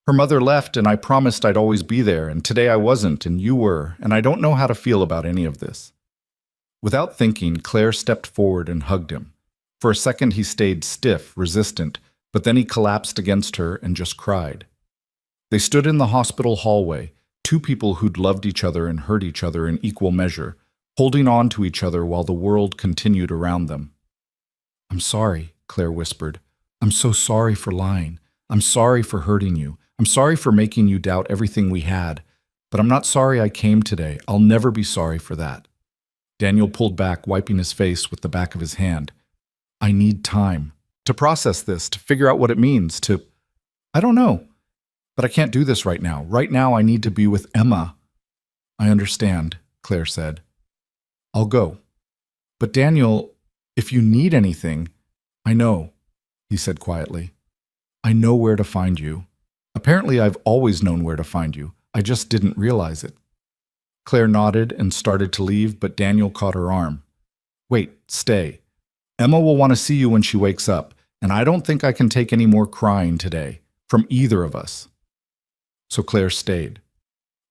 Speaker 2: Her mother left, and I promised I'd always be there, and today I wasn't, and you were, and I don't know how to feel about any of this. Without thinking, Claire stepped forward and hugged him. For a second he stayed stiff, resistant, but then he collapsed against her and just cried. They stood in the hospital hallway, two people who'd loved each other and hurt each other in equal measure, holding on to each other while the world continued around them. I'm sorry, Claire whispered. I'm so sorry for lying. I'm sorry for hurting you. I'm sorry for making you doubt everything we had, but I'm not sorry I came today. I'll never be sorry for that. Daniel pulled back, wiping his face with the back of his hand. I need time to process this, to figure out what it means, to...
Speaker 1: I don't know, but I can't do this right now. Right now, I need to be with Emma. I understand, Claire said. I'll go. But Daniel, if you need anything, I know, he said quietly. I know where to find you. Apparently, I've always known where to find you. I just didn't realize it. Claire nodded and started to leave, but Daniel caught her arm. Wait, stay. Emma will want to see you when she wakes up, and I don't think I can take any more crying today, from either of us. So Claire stayed.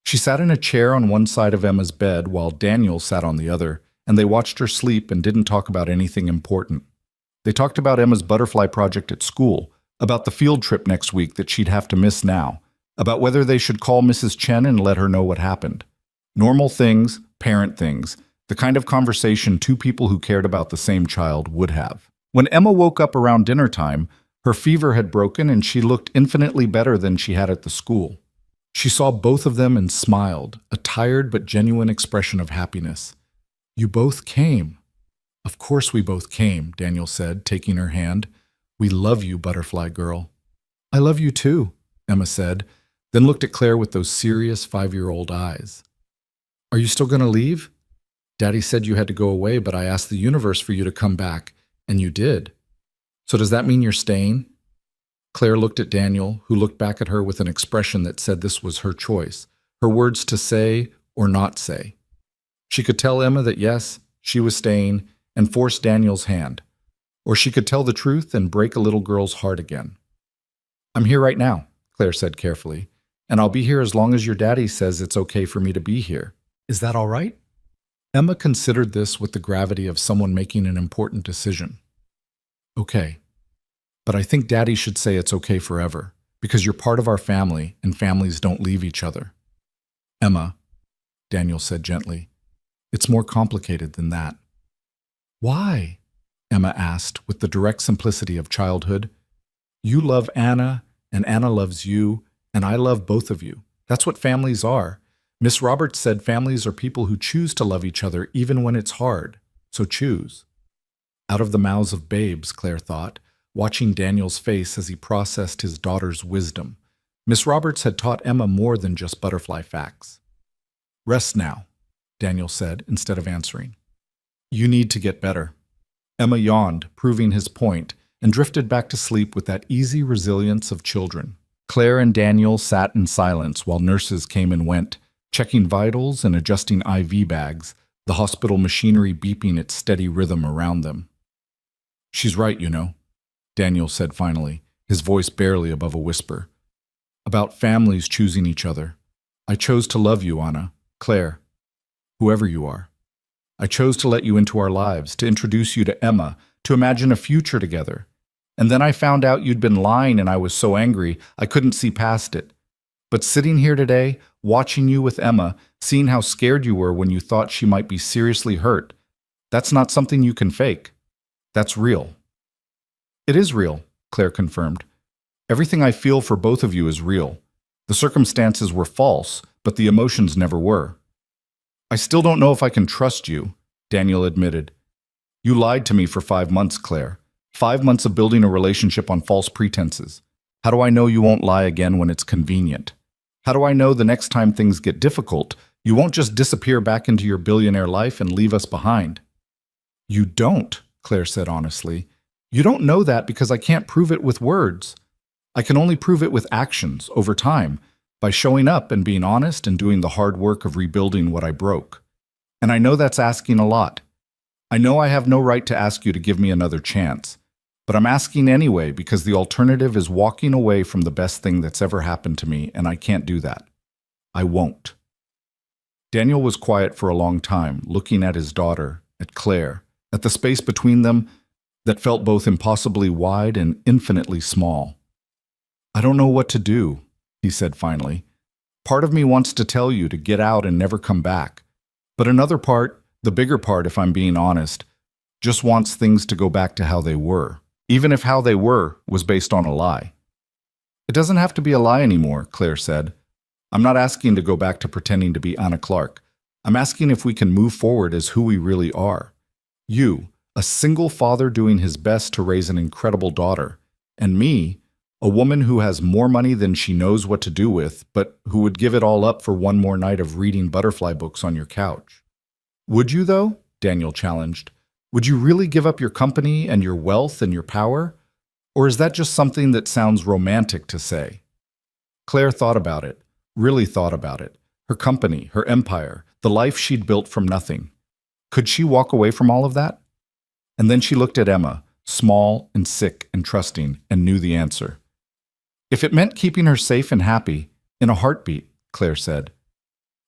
Speaker 1: She sat in a chair on one side of Emma's bed while Daniel sat on the other, and they watched her sleep and didn't talk about anything important. They talked about Emma's butterfly project at school, about the field trip next week that she'd have to miss now, about whether they should call Mrs. Chen and let her know what happened. Normal things, parent things, the kind of conversation two people who cared about the same child would have. When Emma woke up around dinner time, her fever had broken and she looked infinitely better than she had at the school. She saw both of them and smiled, a tired but genuine expression of happiness. You both came. Of course we both came, Daniel said, taking her hand. We love you, butterfly girl. I love you too, Emma said, then looked at Claire with those serious 5-year-old eyes. Are you still going to leave? Daddy said you had to go away, but I asked the universe for you to come back, and you did. So does that mean you're staying? Claire looked at Daniel, who looked back at her with an expression that said this was her choice, her words to say or not say. She could tell Emma that yes, she was staying, and force Daniel's hand. Or she could tell the truth and break a little girl's heart again. I'm here right now, Claire said carefully, and I'll be here as long as your daddy says it's okay for me to be here. Is that all right? Emma considered this with the gravity of someone making an important decision. Okay, but I think Daddy should say it's okay forever, because you're part of our family and families don't leave each other. Emma, Daniel said gently, it's more complicated than that. Why? Emma asked with the direct simplicity of childhood. You love Anna, and Anna loves you, and I love both of you. That's what families are. Miss Roberts said families are people who choose to love each other even when it's hard, so choose. Out of the mouths of babes, Claire thought, watching Daniel's face as he processed his daughter's wisdom. Miss Roberts had taught Emma more than just butterfly facts. Rest now, Daniel said instead of answering. You need to get better. Emma yawned, proving his point, and drifted back to sleep with that easy resilience of children. Claire and Daniel sat in silence while nurses came and went, checking vitals and adjusting IV bags, the hospital machinery beeping its steady rhythm around them. She's right, you know, Daniel said finally, his voice barely above a whisper. About families choosing each other. I chose to love you, Anna, Claire, whoever you are. I chose to let you into our lives, to introduce you to Emma, to imagine a future together. And then I found out you'd been lying and I was so angry I couldn't see past it. But sitting here today, watching you with Emma, seeing how scared you were when you thought she might be seriously hurt, that's not something you can fake. That's real. It is real, Claire confirmed. Everything I feel for both of you is real. The circumstances were false, but the emotions never were. I still don't know if I can trust you, Daniel admitted. You lied to me for 5 months, Claire. 5 months of building a relationship on false pretenses. How do I know you won't lie again when it's convenient? How do I know the next time things get difficult, you won't just disappear back into your billionaire life and leave us behind? You don't, Claire said honestly. You don't know that because I can't prove it with words. I can only prove it with actions over time, by showing up and being honest and doing the hard work of rebuilding what I broke. And I know that's asking a lot. I know I have no right to ask you to give me another chance, but I'm asking anyway because the alternative is walking away from the best thing that's ever happened to me, and I can't do that. I won't. Daniel was quiet for a long time, looking at his daughter, at Claire, at the space between them that felt both impossibly wide and infinitely small. I don't know what to do, he said finally. Part of me wants to tell you to get out and never come back, but another part, the bigger part if I'm being honest, just wants things to go back to how they were, even if how they were was based on a lie. It doesn't have to be a lie anymore, Claire said. I'm not asking to go back to pretending to be Anna Clark. I'm asking if we can move forward as who we really are. You, a single father doing his best to raise an incredible daughter, and me, A woman who has more money than she knows what to do with, but who would give it all up for one more night of reading butterfly books on your couch. Would you, though? Daniel challenged. Would you really give up your company and your wealth and your power? Or is that just something that sounds romantic to say? Claire thought about it, really thought about it. Her company, her empire, the life she'd built from nothing. Could she walk away from all of that? And then she looked at Emma, small and sick and trusting, and knew the answer. If it meant keeping her safe and happy, in a heartbeat, Claire said.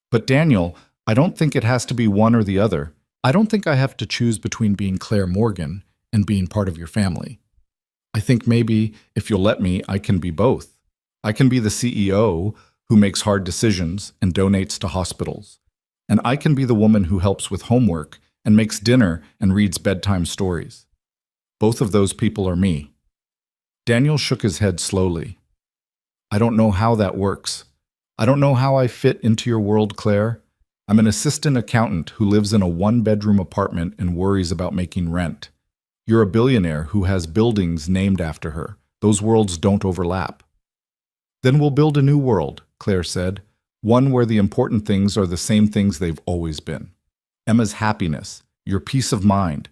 Speaker 1: But Daniel, I don't think it has to be one or the other. I don't think I have to choose between being Claire Morgan and being part of your family. I think maybe, if you'll let me, I can be both. I can be the CEO who makes hard decisions and donates to hospitals. And I can be the woman who helps with homework and makes dinner and reads bedtime stories. Both of those people are me. Daniel shook his head slowly. I don't know how that works. I don't know how I fit into your world, Claire. I'm an assistant accountant who lives in a one-bedroom apartment and worries about making rent. You're a billionaire who has buildings named after her. Those worlds don't overlap. Then we'll build a new world, Claire said, one where the important things are the same things they've always been. Emma's happiness, your peace of mind,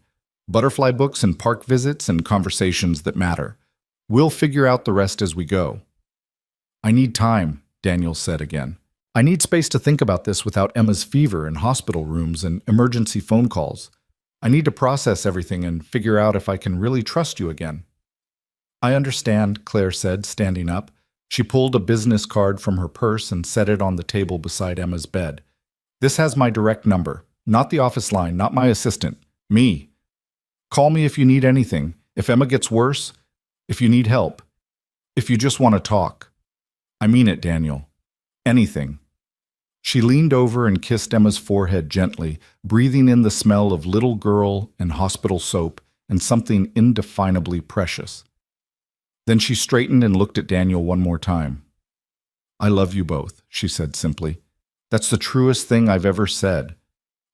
Speaker 1: butterfly books and park visits and conversations that matter. We'll figure out the rest as we go. I need time, Daniel said again. I need space to think about this without Emma's fever and hospital rooms and emergency phone calls. I need to process everything and figure out if I can really trust you again. I understand, Claire said, standing up. She pulled a business card from her purse and set it on the table beside Emma's bed. This has my direct number, not the office line, not my assistant, me. Call me if you need anything, if Emma gets worse, if you need help, if you just want to talk. I mean it, Daniel. Anything. She leaned over and kissed Emma's forehead gently, breathing in the smell of little girl and hospital soap and something indefinably precious. Then she straightened and looked at Daniel one more time. I love you both, she said simply. That's the truest thing I've ever said.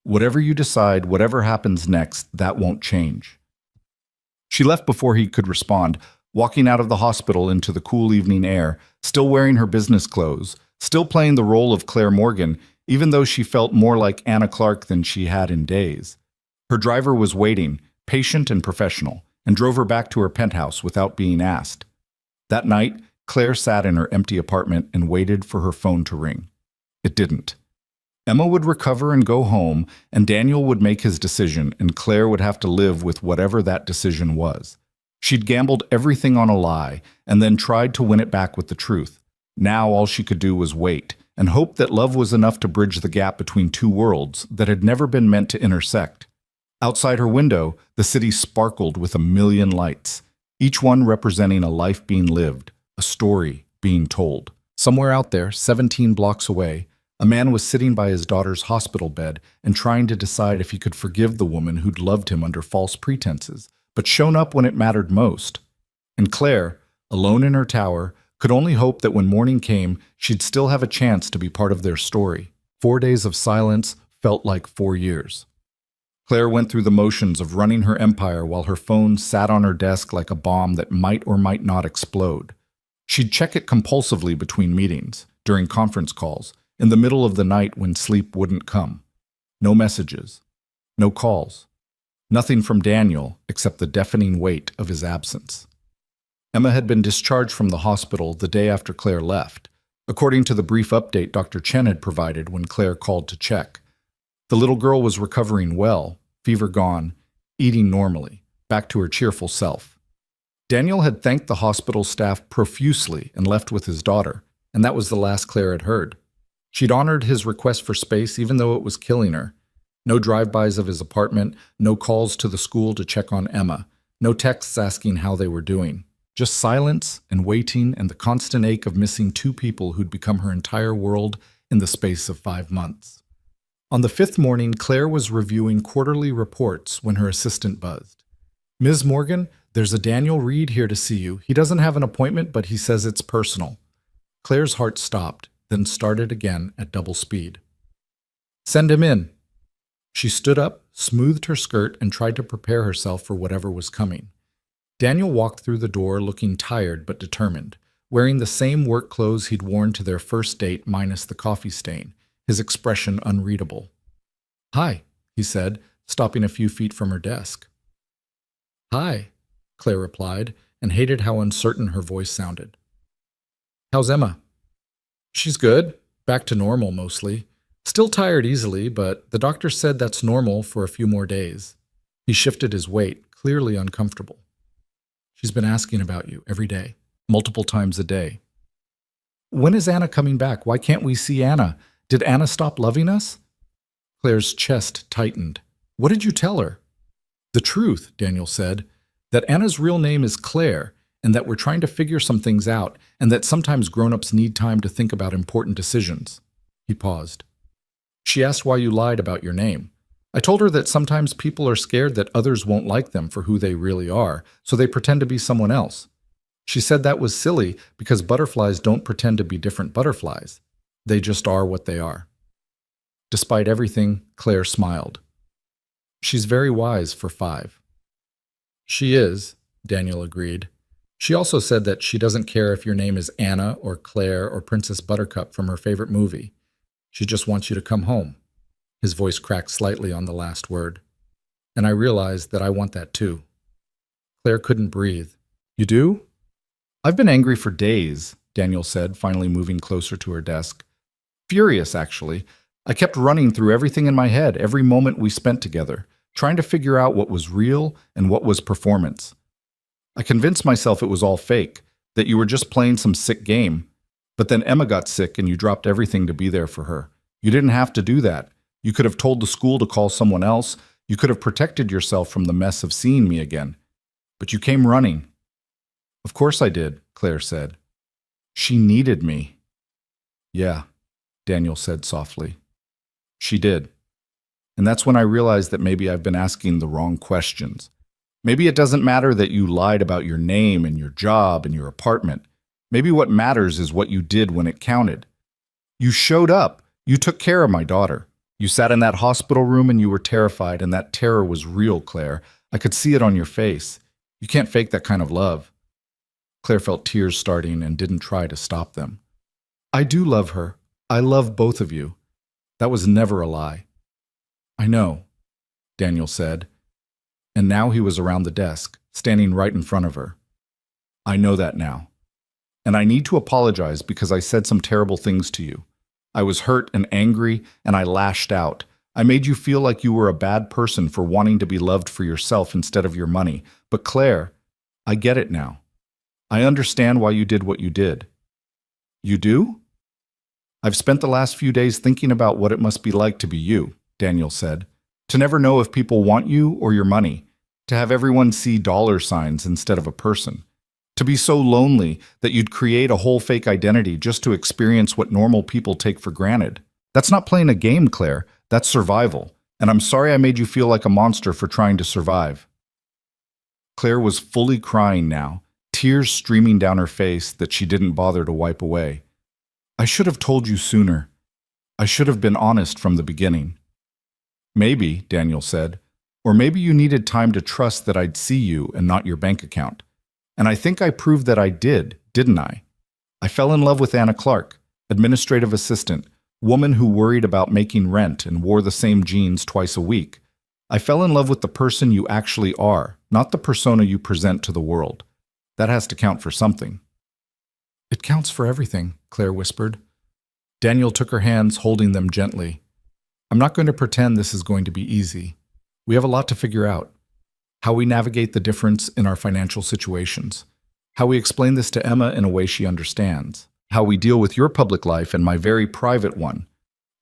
Speaker 1: Whatever you decide, whatever happens next, that won't change. She left before he could respond, walking out of the hospital into the cool evening air, still wearing her business clothes, still playing the role of Claire Morgan, even though she felt more like Anna Clark than she had in days. Her driver was waiting, patient and professional, and drove her back to her penthouse without being asked. That night, Claire sat in her empty apartment and waited for her phone to ring. It didn't. Emma would recover and go home, and Daniel would make his decision, and Claire would have to live with whatever that decision was. She'd gambled everything on a lie, and then tried to win it back with the truth. Now all she could do was wait, and hope that love was enough to bridge the gap between two worlds that had never been meant to intersect. Outside her window, the city sparkled with a million lights, each one representing a life being lived, a story being told. Somewhere out there, 17 blocks away, a man was sitting by his daughter's hospital bed and trying to decide if he could forgive the woman who'd loved him under false pretenses, but shown up when it mattered most. And Claire, alone in her tower, could only hope that when morning came, she'd still have a chance to be part of their story. 4 days of silence felt like 4 years. Claire went through the motions of running her empire while her phone sat on her desk like a bomb that might or might not explode. She'd check it compulsively between meetings, during conference calls, in the middle of the night when sleep wouldn't come. No messages. No calls. Nothing from Daniel except the deafening weight of his absence. Emma had been discharged from the hospital the day after Claire left, according to the brief update Dr. Chen had provided when Claire called to check. The little girl was recovering well, fever gone, eating normally, back to her cheerful self. Daniel had thanked the hospital staff profusely and left with his daughter, and that was the last Claire had heard. She'd honored his request for space even though it was killing her. No drive-bys of his apartment, no calls to the school to check on Emma, no texts asking how they were doing. Just silence and waiting and the constant ache of missing two people who'd become her entire world in the space of 5 months. On the 5th morning, Claire was reviewing quarterly reports when her assistant buzzed. Ms. Morgan, there's a Daniel Reed here to see you. He doesn't have an appointment, but he says it's personal. Claire's heart stopped, then started again at double speed. Send him in. She stood up, smoothed her skirt, and tried to prepare herself for whatever was coming.
Speaker 2: Daniel walked through the door looking tired but determined, wearing the same work clothes he'd worn to their first date minus the coffee stain, his expression unreadable. "Hi," he said, stopping a few feet from her desk. "Hi," Claire replied, and hated how uncertain her voice sounded. "How's Emma?" "She's good. Back to normal, mostly. Still tired easily, but the doctor said that's normal for a few more days." He shifted his weight, clearly uncomfortable. "She's been asking about you every day, multiple times a day." "When is Anna coming back? Why can't we see Anna? Did Anna stop loving us?" Claire's chest tightened. "What did you tell her?" "The truth," Daniel said, "that Anna's real name is Claire, and that we're trying to figure some things out, and that sometimes grown-ups need time to think about important decisions." He paused. "She asked why you lied about your name. I told her that sometimes people are scared that others won't like them for who they really are, so they pretend to be someone else. She said that was silly because butterflies don't pretend to be different butterflies. They just are what they are." Despite everything, Claire smiled. "She's very wise for 5. "She is," Daniel agreed. "She also said that she doesn't care if your name is Anna or Claire or Princess Buttercup from her favorite movie. She just wants you to come home." His voice cracked slightly on the last word. "And I realized that I want that too." Claire couldn't breathe. "You do?" "I've been angry for days," Daniel said, finally moving closer to her desk. "Furious, actually. I kept running through everything in my head, every moment we spent together, trying to figure out what was real and what was performance. I convinced myself it was all fake, that you were just playing some sick game. But then Emma got sick and you dropped everything to be there for her. You didn't have to do that. You could have told the school to call someone else. You could have protected yourself from the mess of seeing me again. But you came running." "Of course I did," Claire said. "She needed me." "Yeah," Daniel said softly. "She did. And that's when I realized that maybe I've been asking the wrong questions. Maybe it doesn't matter that you lied about your name and your job and your apartment. Maybe what matters is what you did when it counted. You showed up. You took care of my daughter. You sat in that hospital room and you were terrified, and that terror was real, Claire. I could see it on your face. You can't fake that kind of love." Claire felt tears starting and didn't try to stop them. "I do love her. I love both of you. That was never a lie." "I know," Daniel said. And now he was around the desk, standing right in front of her. "I know that now. And I need to apologize because I said some terrible things to you. I was hurt and angry, and I lashed out. I made you feel like you were a bad person for wanting to be loved for yourself instead of your money. But Claire, I get it now. I understand why you did what you did." "You do?" "I've spent the last few days thinking about what it must be like to be you," Daniel said. "To never know if people want you or your money. To have everyone see dollar signs instead of a person. To be so lonely that you'd create a whole fake identity just to experience what normal people take for granted. That's not playing a game, Claire. That's survival. And I'm sorry I made you feel like a monster for trying to survive." Claire was fully crying now, tears streaming down her face that she didn't bother to wipe away. "I should have told you sooner. I should have been honest from the beginning." "Maybe," Daniel said, "or maybe you needed time to trust that I'd see you and not your bank account. And I think I proved that I did, didn't I? I fell in love with Anna Clark, administrative assistant, woman who worried about making rent and wore the same jeans twice a week. I fell in love with the person you actually are, not the persona you present to the world. That has to count for something." "It counts for everything," Claire whispered. Daniel took her hands, holding them gently. "I'm not going to pretend this is going to be easy. We have a lot to figure out. How we navigate the difference in our financial situations. How we explain this to Emma in a way she understands. How we deal with your public life and my very private one.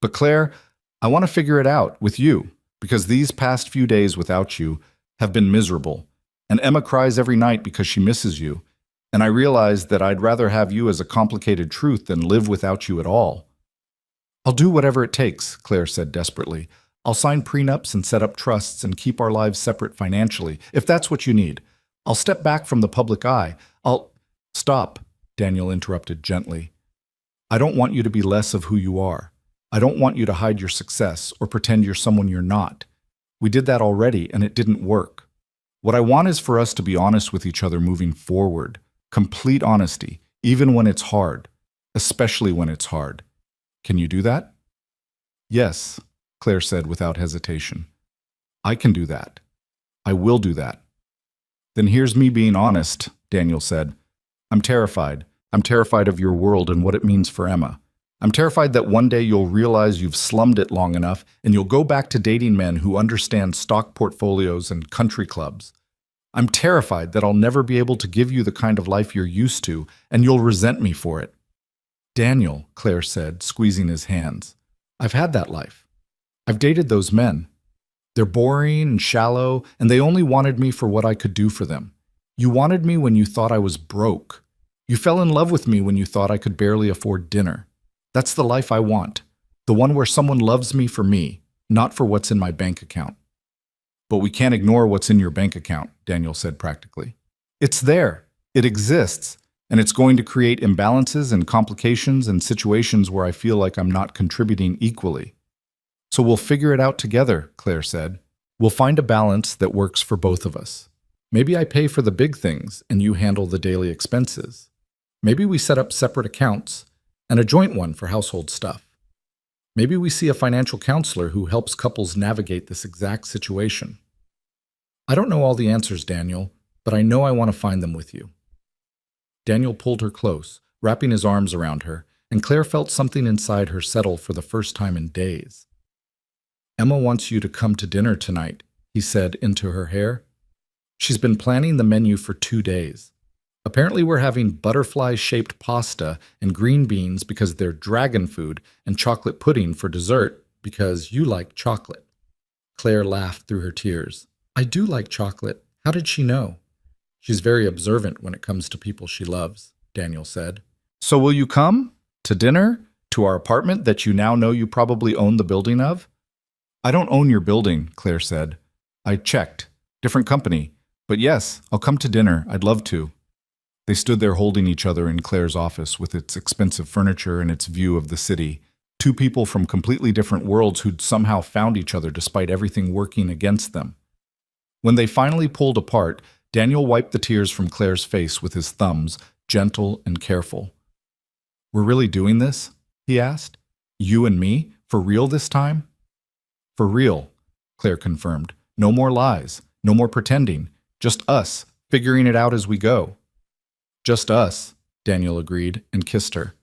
Speaker 2: But Claire, I want to figure it out with you, because these past few days without you have been miserable. And Emma cries every night because she misses you. And I realize that I'd rather have you as a complicated truth than live without you at all." "I'll do whatever it takes," Claire said desperately. "I'll sign prenups and set up trusts and keep our lives separate financially, if that's what you need. I'll step back from the public eye. Stop," Daniel interrupted gently. "I don't want you to be less of who you are. I don't want you to hide your success or pretend you're someone you're not. We did that already and it didn't work.
Speaker 1: What I want is for us to be honest with each other moving forward. Complete honesty, even when it's hard, especially when it's hard. Can you do that? Yes, Claire said without hesitation. I can do that. I will do that. Then here's me being honest, Daniel said. I'm terrified. I'm terrified of your world and what it means for Emma. I'm terrified that one day you'll realize you've slummed it long enough and you'll go back to dating men who understand stock portfolios and country clubs. I'm terrified that I'll never be able to give you the kind of life you're used to and you'll resent me for it. Daniel, Claire said, squeezing his hands. I've had that life. I've dated those men. They're boring and shallow, and they only wanted me for what I could do for them. You wanted me when you thought I was broke. You fell in love with me when you thought I could barely afford dinner. That's the life I want, the one where someone loves me for me, not for what's in my bank account. But we can't ignore what's in your bank account, Daniel said practically. It's there. It exists. And it's going to create imbalances and complications and situations where I feel like I'm not contributing equally. So we'll figure it out together, Claire said. We'll find a balance that works for both of us. Maybe I pay for the big things and you handle the daily expenses. Maybe we set up separate accounts and a joint one for household stuff. Maybe we see a financial counselor who helps couples navigate this exact situation. I don't know all the answers, Daniel, but I know I want to find them with you. Daniel pulled her close, wrapping his arms around her, and Claire felt something inside her settle for the first time in days. Emma wants you to come to dinner tonight, he said into her hair. She's been planning the menu for 2 days. Apparently we're having butterfly-shaped pasta and green beans because they're dragon food and chocolate pudding for dessert because you like chocolate. Claire laughed through her tears. I do like chocolate. How did she know? She's very observant when it comes to people she loves, Daniel said. So will you come? To dinner? To our apartment that you now know you probably own the building of? I don't own your building, Claire said. I checked. Different company. But yes, I'll come to dinner. I'd love to. They stood there holding each other in Claire's office with its expensive furniture and its view of the city. Two people from completely different worlds who'd somehow found each other despite everything working against them. When they finally pulled apart, Daniel wiped the tears from Claire's face with his thumbs, gentle and careful. We're really doing this? He asked. You and me? For real this time? For real, Claire confirmed. No more lies. No more pretending. Just us, figuring it out as we go. Just us, Daniel agreed and kissed her.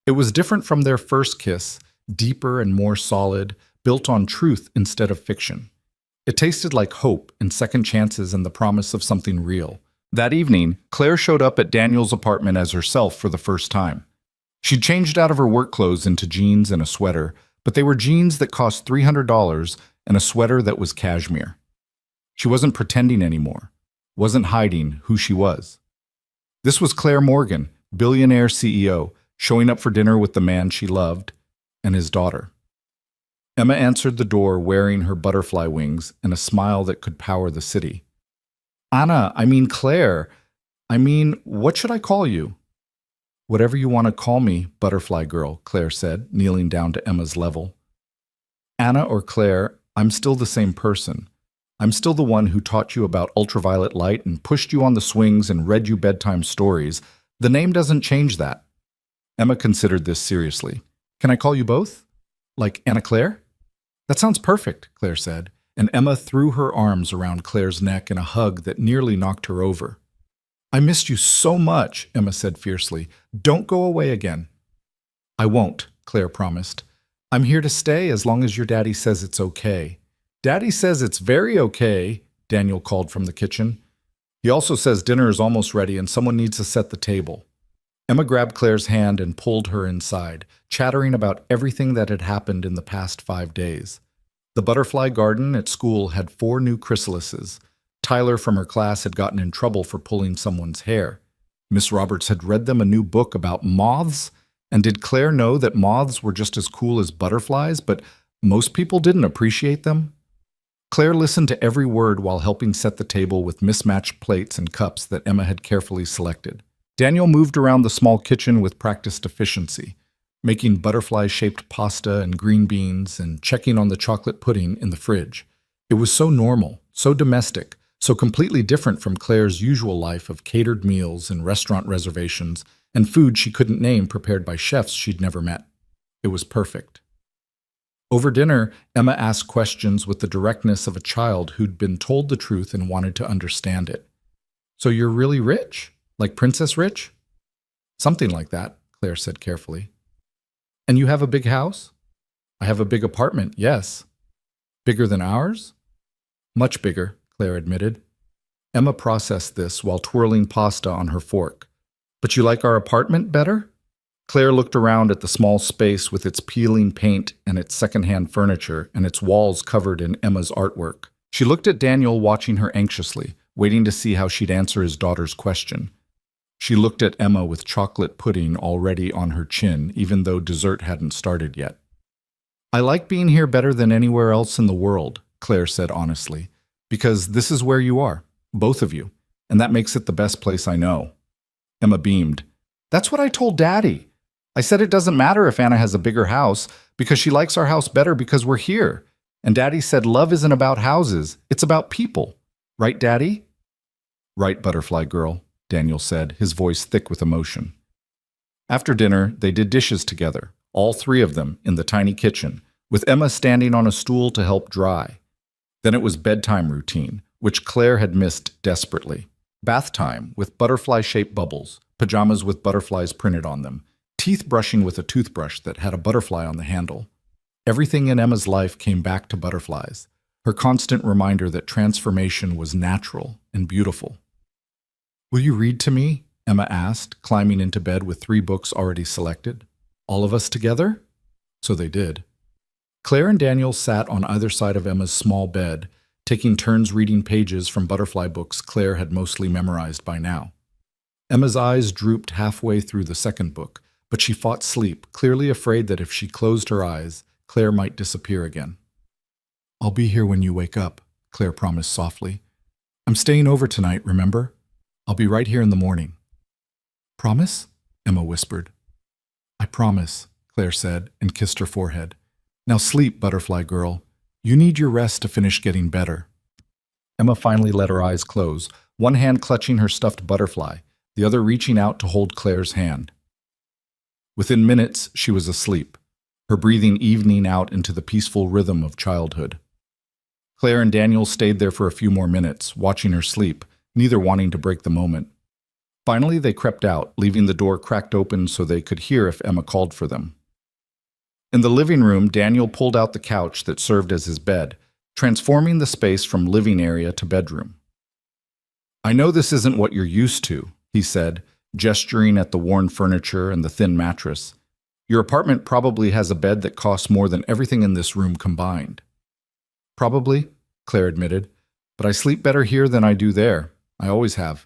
Speaker 1: It was different from their first kiss, deeper and more solid, built on truth instead of fiction. It tasted like hope and second chances and the promise of something real. That evening, Claire showed up at Daniel's apartment as herself for the first time. She'd changed out of her work clothes into jeans and a sweater, but they were jeans that cost $300 and a sweater that was cashmere. She wasn't pretending anymore, wasn't hiding who she was. This was Claire Morgan, billionaire CEO, showing up for dinner with the man she loved and his daughter. Emma answered the door wearing her butterfly wings and a smile that could power the city. Claire. What should I call you? Whatever you want to call me, butterfly girl, Claire said, kneeling down to Emma's level. Anna or Claire, I'm still the same person. I'm still the one who taught you about ultraviolet light and pushed you on the swings and read you bedtime stories. The name doesn't change that. Emma considered this seriously. Can I call you both? Like Anna Claire? That sounds perfect, Claire said, and Emma threw her arms around Claire's neck in a hug that nearly knocked her over. I missed you so much, Emma said fiercely. Don't go away again. I won't, Claire promised. I'm here to stay as long as your daddy says it's okay. Daddy says it's very okay, Daniel called from the kitchen. He also says dinner is almost ready and someone needs to set the table. Emma grabbed Claire's hand and pulled her inside, chattering about everything that had happened in the past 5 days. The butterfly garden at school had 4 new chrysalises. Tyler from her class had gotten in trouble for pulling someone's hair. Miss Roberts had read them a new book about moths. And did Claire know that moths were just as cool as butterflies, but most people didn't appreciate them? Claire listened to every word while helping set the table with mismatched plates and cups that Emma had carefully selected. Daniel moved around the small kitchen with practiced efficiency, making butterfly-shaped pasta and green beans and checking on the chocolate pudding in the fridge. It was so normal, so domestic,
Speaker 2: so completely different from Claire's usual life of catered meals and restaurant reservations and food she couldn't name prepared by chefs she'd never met. It was perfect. Over dinner, Emma asked questions with the directness of a child who'd been told the truth and wanted to understand it. "So you're really rich? Like Princess Rich?" "Something like that," Claire said carefully. "And you have a big house?" "I have a big apartment, yes." "Bigger than ours?" "Much bigger," Claire admitted. Emma processed this while twirling pasta on her fork. "But you like our apartment better?" Claire looked around at the small space with its peeling paint and its secondhand furniture and its walls covered in Emma's artwork. She looked at Daniel, watching her anxiously, waiting to see how she'd answer his daughter's question. She looked at Emma with chocolate pudding already on her chin, even though dessert hadn't started yet. "I like being here better than anywhere else in the world," Claire said honestly, "because this is where you are, both of you, and that makes it the best place I know." Emma beamed. "That's what I told Daddy. I said it doesn't matter if Anna has a bigger house, because she likes our house better because we're here. And Daddy said love isn't about houses, it's about people. Right, Daddy?" "Right, butterfly girl," Daniel said, his voice thick with emotion. After dinner, they did dishes together, all three of them, in the tiny kitchen, with Emma standing on a stool to help dry. Then it was bedtime routine, which Claire had missed desperately. Bath time with butterfly-shaped bubbles, pajamas with butterflies printed on them, teeth brushing with a toothbrush that had a butterfly on the handle. Everything in Emma's life came back to butterflies, her constant reminder that transformation was natural and beautiful. "Will you read to me?" Emma asked, climbing into bed with 3 books already selected. "All of us together?" So they did. Claire and Daniel sat on either side of Emma's small bed, taking turns reading pages from butterfly books Claire had mostly memorized by now. Emma's eyes drooped halfway through the second book, but she fought sleep, clearly afraid that if she closed her eyes, Claire might disappear again. "I'll be here when you wake up," Claire promised softly. "I'm staying over tonight, remember? I'll be right here in the morning." "Promise?" Emma whispered. "I promise," Claire said, and kissed her forehead. "Now sleep, butterfly girl. You need your rest to finish getting better." Emma finally let her eyes close, one hand clutching her stuffed butterfly, the other reaching out to hold Claire's hand. Within minutes, she was asleep, her breathing evening out into the peaceful rhythm of childhood. Claire and Daniel stayed there for a few more minutes, watching her sleep, neither wanting to break the moment. Finally, they crept out, leaving the door cracked open so they could hear if Emma called for them. In the living room, Daniel pulled out the couch that served as his bed, transforming the space from living area to bedroom. "I know this isn't what you're used to," he said, gesturing at the worn furniture and the thin mattress. "Your apartment probably has a bed that costs more than everything in this room combined." "Probably," Claire admitted, "but I sleep better here than I do there. I always have."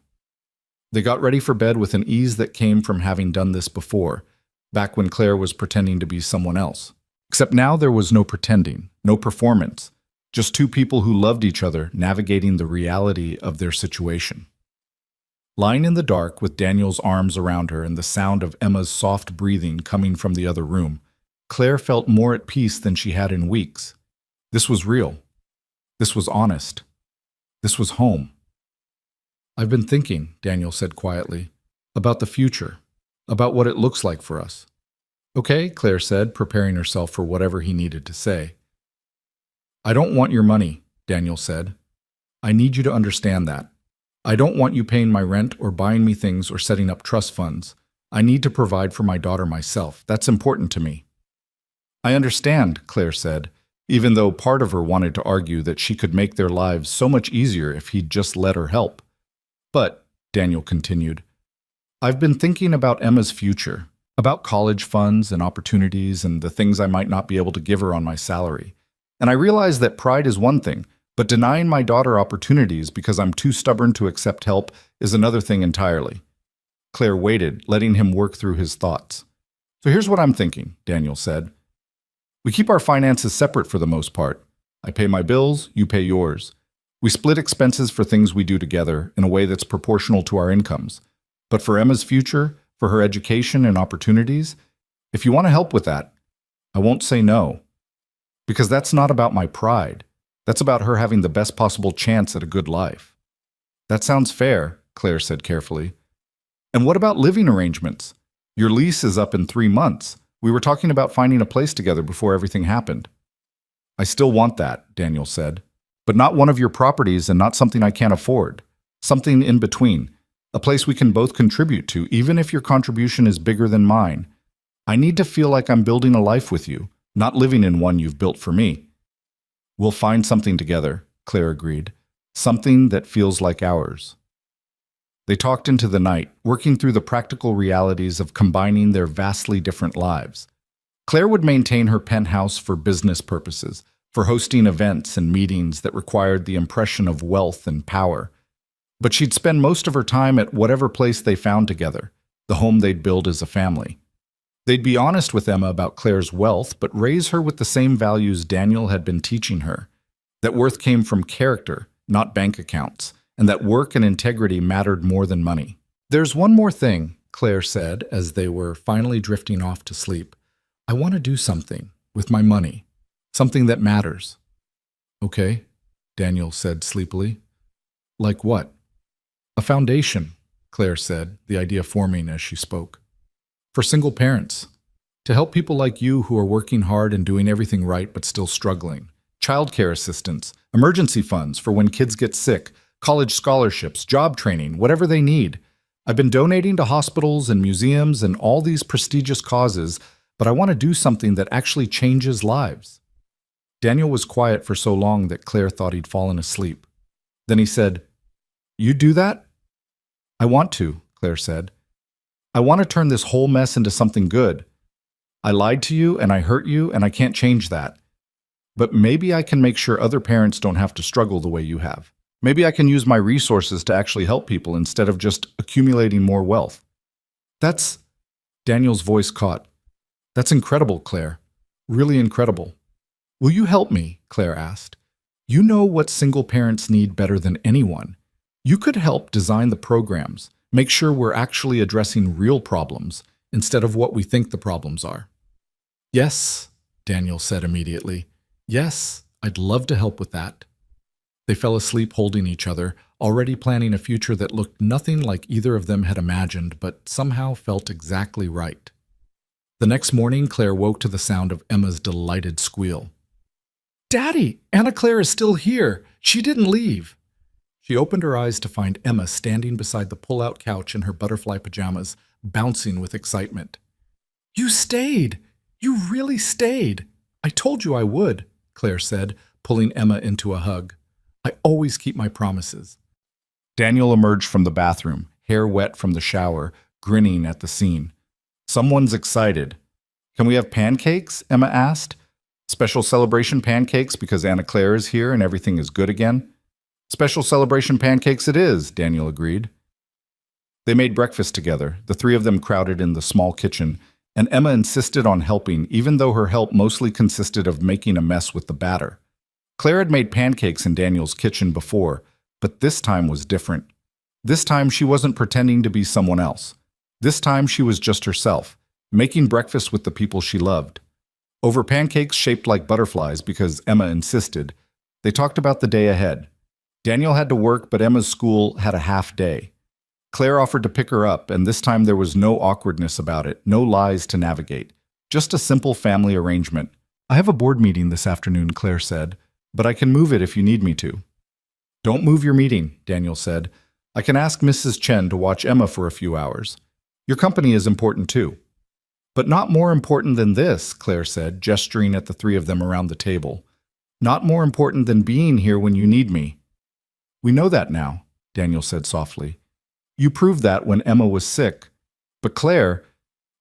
Speaker 2: They got ready for bed with an ease that came from having done this before, back when Claire was pretending to be someone else. Except now there was no pretending, no performance, just 2 people who loved each other navigating the reality of their situation. Lying in the dark with Daniel's arms around her and the sound of Emma's soft breathing coming from the other room, Claire felt more at peace than she had in weeks. This was real. This was honest. This was home. "I've been thinking," Daniel said quietly, "about the future, about what it looks like for us." "Okay," Claire said, preparing herself for whatever he needed to say. "I don't want your money," Daniel said. "I need you to understand that. I don't want you paying my rent or buying me things or setting up trust funds. I need to provide for my daughter myself. That's important to me." "I understand," Claire said, even though part of her wanted to argue that she could make their lives so much easier if he'd just let her help. "But," Daniel continued, "I've been thinking about Emma's future, about college funds and opportunities and the things I might not be able to give her on my salary. And I realize that pride is one thing, but denying my daughter opportunities because I'm too stubborn to accept help is another thing entirely." Claire waited, letting him work through his thoughts. "So here's what I'm thinking," Daniel said. "We keep our finances separate for the most part. I pay my bills, you pay yours. We split expenses for things we do together in a way that's proportional to our incomes. But for Emma's future, for her education and opportunities, if you want to help with that, I won't say no. Because that's not about my pride. That's about her having the best possible chance at a good life."
Speaker 1: That sounds fair, Claire said carefully. And what about living arrangements? Your lease is up in 3 months. We were talking about finding a place together before everything happened. I still want that, Daniel said. But not one of your properties and not something I can't afford. Something in between. A place we can both contribute to, even if your contribution is bigger than mine. I need to feel like I'm building a life with you, not living in one you've built for me. We'll find something together, Claire agreed. Something that feels like ours. They talked into the night, working through the practical realities of combining their vastly different lives. Claire would maintain her penthouse for business purposes, for hosting events and meetings that required the impression of wealth and power. But she'd spend most of her time at whatever place they found together, the home they'd build as a family. They'd be honest with Emma about Claire's wealth, but raise her with the same values Daniel had been teaching her. That worth came from character, not bank accounts, and that work and integrity mattered more than money. There's one more thing, Claire said as they were finally drifting off to sleep. I want to do something with my money, something that matters. Okay, Daniel said sleepily. Like what? A foundation, Claire said, the idea forming as she spoke. For single parents, to help people like you who are working hard and doing everything right but still struggling. Childcare assistance, emergency funds for when kids get sick, college scholarships, job training, whatever they need. I've been donating to hospitals and museums and all these prestigious causes, but I want to do something that actually changes lives. Daniel was quiet for so long that Claire thought he'd fallen asleep. Then he said, You do that? I want to, Claire said. I want to turn this whole mess into something good. I lied to you and I hurt you and I can't change that. But maybe I can make sure other parents don't have to struggle the way you have. Maybe I can use my resources to actually help people instead of just accumulating more wealth. That's... Daniel's voice caught. That's incredible, Claire. Really incredible. Will you help me? Claire asked. You know what single parents need better than anyone. You could help design the programs, make sure we're actually addressing real problems instead of what we think the problems are. Yes, Daniel said immediately. Yes, I'd love to help with that. They fell asleep holding each other, already planning a future that looked nothing like either of them had imagined, but somehow felt exactly right. The next morning, Claire woke to the sound of Emma's delighted squeal. Daddy, Anna Claire is still here. She didn't leave. She opened her eyes to find Emma standing beside the pull-out couch in her butterfly pajamas, bouncing with excitement. You stayed! You really stayed! I told you I would, Claire said, pulling Emma into a hug. I always keep my promises. Daniel emerged from the bathroom, hair wet from the shower, grinning at the scene. Someone's excited. Can we have pancakes? Emma asked. Special celebration pancakes because Anna Claire is here and everything is good again? Special celebration pancakes it is, Daniel agreed. They made breakfast together, the three of them crowded in the small kitchen, and Emma insisted on helping, even though her help mostly consisted of making a mess with the batter. Claire had made pancakes in Daniel's kitchen before, but this time was different. This time she wasn't pretending to be someone else. This time she was just herself, making breakfast with the people she loved. Over pancakes shaped like butterflies because Emma insisted, they talked about the day ahead. Daniel had to work, but Emma's school had a half day. Claire offered to pick her up, and this time there was no awkwardness about it, no lies to navigate. Just a simple family arrangement. I have a board meeting this afternoon, Claire said, but I can move it if you need me to. Don't move your meeting, Daniel said. I can ask Mrs. Chen to watch Emma for a few hours. Your company is important too. But not more important than this, Claire said, gesturing at the three of them around the table. Not more important than being here when you need me. We know that now, Daniel said softly. You proved that when Emma was sick. But Claire,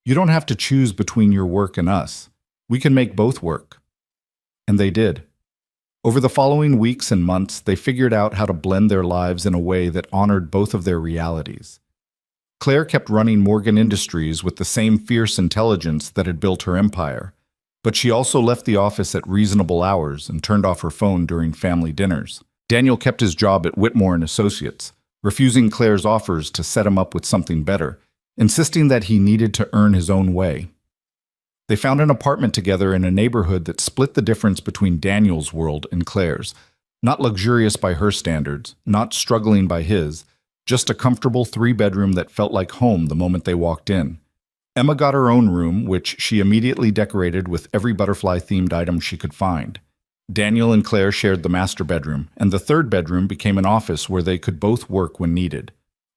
Speaker 1: you don't have to choose between your work and us. We can make both work. And they did. Over the following weeks and months, they figured out how to blend their lives in a way that honored both of their realities. Claire kept running Morgan Industries with the same fierce intelligence that had built her empire, but she also left the office at reasonable hours and turned off her phone during family dinners. Daniel kept his job at Whitmore & Associates, refusing Claire's offers to set him up with something better, insisting that he needed to earn his own way. They found an apartment together in a neighborhood that split the difference between Daniel's world and Claire's,
Speaker 2: Not luxurious by her standards, not struggling by his, just a comfortable 3-bedroom that felt like home the moment they walked in. Emma got her own room, which she immediately decorated with every butterfly-themed item she could find. Daniel and Claire shared the master bedroom, and the 3rd bedroom became an office where they could both work when needed.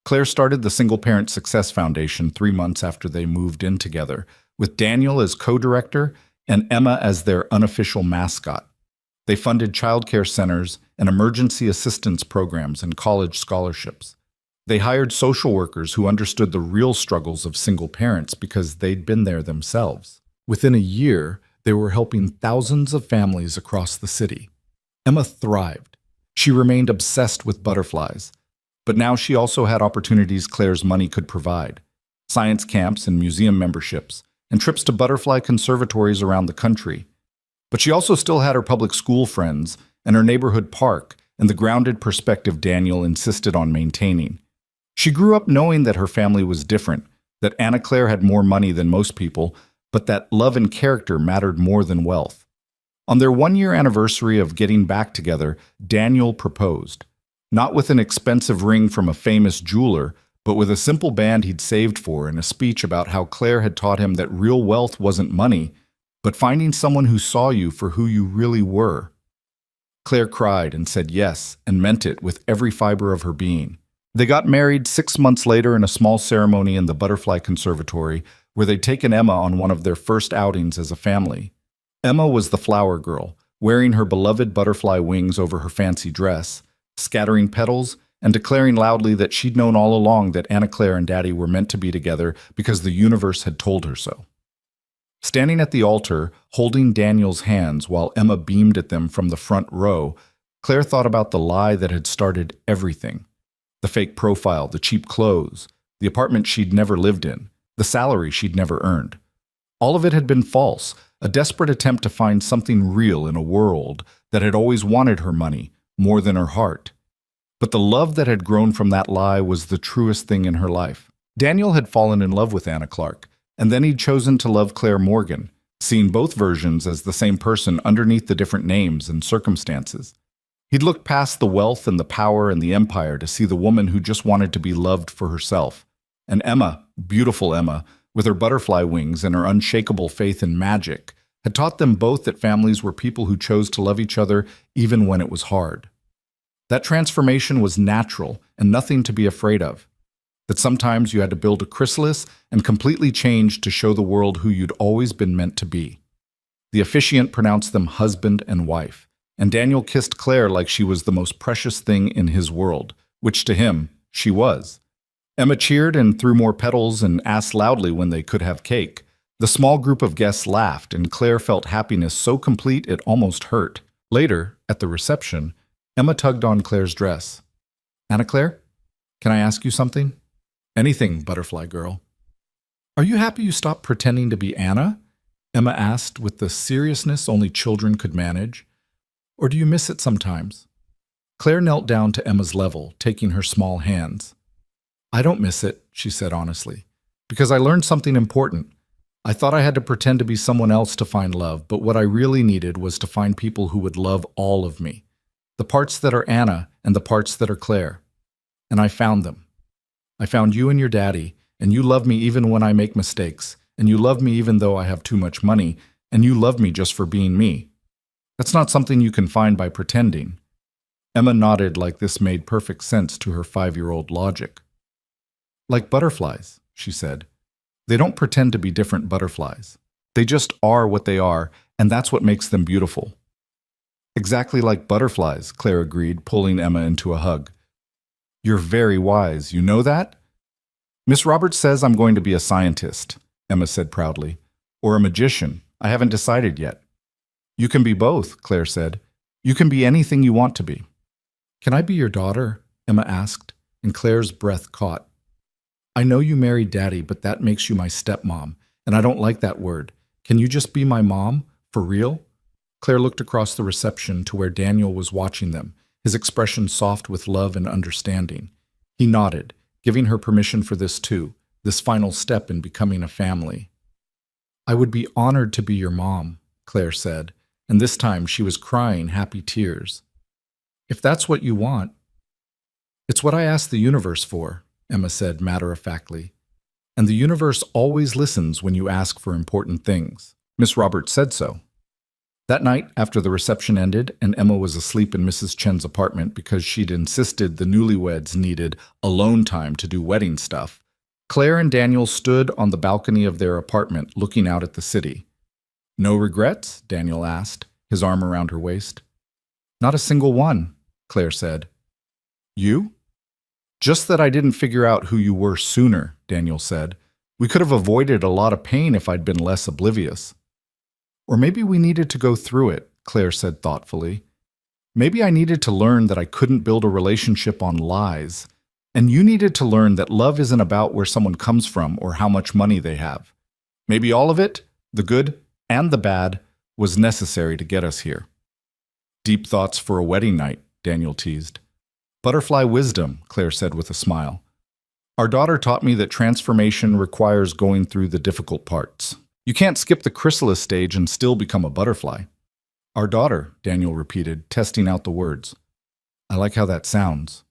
Speaker 2: Claire started the Single Parent Success Foundation 3 months after they moved in together, with Daniel as co-director and Emma as their unofficial mascot. They funded childcare centers and emergency assistance programs and college scholarships. They hired social workers who understood the real struggles of single parents because they'd been there themselves. Within a year, they were helping thousands of families across the city. Emma thrived. She remained obsessed with butterflies. But now she also had opportunities Claire's money could provide: science camps and museum memberships, and trips to butterfly conservatories around the country. But she also still had her public school friends and her neighborhood park and the grounded perspective Daniel insisted on maintaining. She grew up knowing that her family was different, that Anna Claire had more money than most people, but that love and character mattered more than wealth. On their 1-year anniversary of getting back together, Daniel proposed. Not with an expensive ring from a famous jeweler, but with a simple band he'd saved for and a speech about how Claire had taught him that real wealth wasn't money, but finding someone who saw you for who you really were. Claire cried and said yes, and meant it with every fiber of her being. They got married 6 months later in a small ceremony in the Butterfly Conservatory, where they'd taken Emma on one of their first outings as a family. Emma was the flower girl, wearing her beloved butterfly wings over her fancy dress, scattering petals, and declaring loudly that she'd known all along that Anna Claire and Daddy were meant to be together because the universe had told her so. Standing at the altar, holding Daniel's hands while Emma beamed at them from the front row, Claire thought about the lie that had started everything. The fake profile, the cheap clothes, the apartment she'd never lived in, the salary she'd never earned. All of it had been false, a desperate attempt to find something real in a world that had always wanted her money more than her heart. But the love that had grown from that lie was the truest thing in her life. Daniel had fallen in love with Anna Clark, and then he'd chosen to love Claire Morgan, seeing both versions as the same person underneath the different names and circumstances. He'd looked past the wealth and the power and the empire to see the woman who just wanted to be loved for herself. And Emma, beautiful Emma, with her butterfly wings and her unshakable faith in magic, had taught them both that families were people who chose to love each other even when it was hard. That transformation was natural and nothing to be afraid of. That sometimes you had to build a chrysalis and completely change to show the world who you'd always been meant to be. The officiant pronounced them husband and wife, and Daniel kissed Claire like she was the most precious thing in his world, which to him, she was. Emma cheered and threw more petals and asked loudly when they could have cake. The small group of guests laughed, and Claire felt happiness so complete it almost hurt. Later, at the reception, Emma tugged on Claire's dress. "Anna Claire, can I ask you something?" "Anything, butterfly girl." "Are you happy you stopped pretending to be Anna?" Emma asked with the seriousness only children could manage. "Or do you miss it sometimes?" Claire knelt down to Emma's level, taking her small hands. "I don't miss it," she said honestly, "because I learned something important. I thought I had to pretend to be someone else to find love, but what I really needed was to find people who would love all of me. The parts that are Anna and the parts that are Claire. And I found them. I found you and your daddy, and you love me even when I make mistakes, and you love me even though I have too much money, and you love me just for being me. That's not something you can find by pretending." Emma nodded like this made perfect sense to her 5-year-old logic. "Like butterflies," she said. "They don't pretend to be different butterflies. They just are what they are, and that's what makes them beautiful." "Exactly like butterflies," Claire agreed, pulling Emma into a hug. "You're very wise, you know that?" "Miss Roberts says I'm going to be a scientist," Emma said proudly. "Or a magician. I haven't decided yet." "You can be both," Claire said. "You can be anything you want to be." "Can I be your daughter?" Emma asked, and Claire's breath caught. "I know you married Daddy, but that makes you my stepmom, and I don't like that word. Can you just be my mom? For real?" Claire looked across the reception to where Daniel was watching them, his expression soft with love and understanding. He nodded, giving her permission for this too, this final step in becoming a family. "I would be honored to be your mom," Claire said, and this time she was crying happy tears. If that's what you want. It's what I asked the universe for, Emma said matter-of-factly. And the universe always listens when you ask for important things. Miss Roberts said so. That night, after the reception ended and Emma was asleep in Mrs. Chen's apartment because she'd insisted the newlyweds needed alone time to do wedding stuff, Claire and Daniel stood on the balcony of their apartment looking out at the city. "No regrets?" Daniel asked, his arm around her waist. "Not a single one," Claire said. "You?" "Just that I didn't figure out who you were sooner," Daniel said. "We could have avoided a lot of pain if I'd been less oblivious." "Or maybe we needed to go through it," Claire said thoughtfully. "Maybe I needed to learn that I couldn't build a relationship on lies. And you needed to learn that love isn't about where someone comes from or how much money they have. Maybe all of it, the good and the bad, was necessary to get us here." "Deep thoughts for a wedding night," Daniel teased. "Butterfly wisdom," Claire said with a smile. "Our daughter taught me that transformation requires going through the difficult parts. You can't skip the chrysalis stage and still become a butterfly." "Our daughter," Daniel repeated, testing out the words. "I like how that sounds."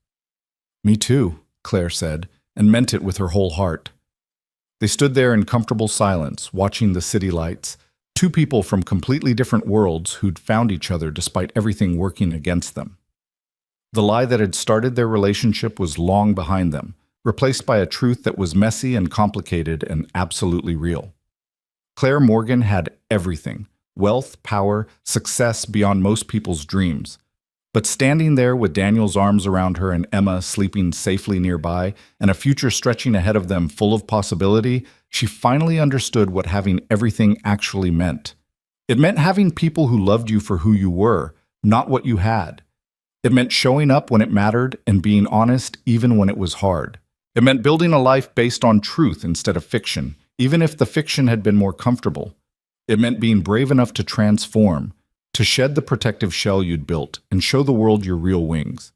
Speaker 2: "Me too," Claire said, and meant it with her whole heart. They stood there in comfortable silence, watching the city lights, two people from completely different worlds who'd found each other despite everything working against them. The lie that had started their relationship was long behind them, replaced by a truth that was messy and complicated and absolutely real. Claire Morgan had everything: wealth, power, success beyond most people's dreams. But standing there with Daniel's arms around her and Emma sleeping safely nearby, and a future stretching ahead of them full of possibility, she finally understood what having everything actually meant. It meant having people who loved you for who you were, not what you had. It meant showing up when it mattered and being honest even when it was hard. It meant building a life based on truth instead of fiction, even if the fiction had been more comfortable. It meant being brave enough to transform, to shed the protective shell you'd built and show the world your real wings.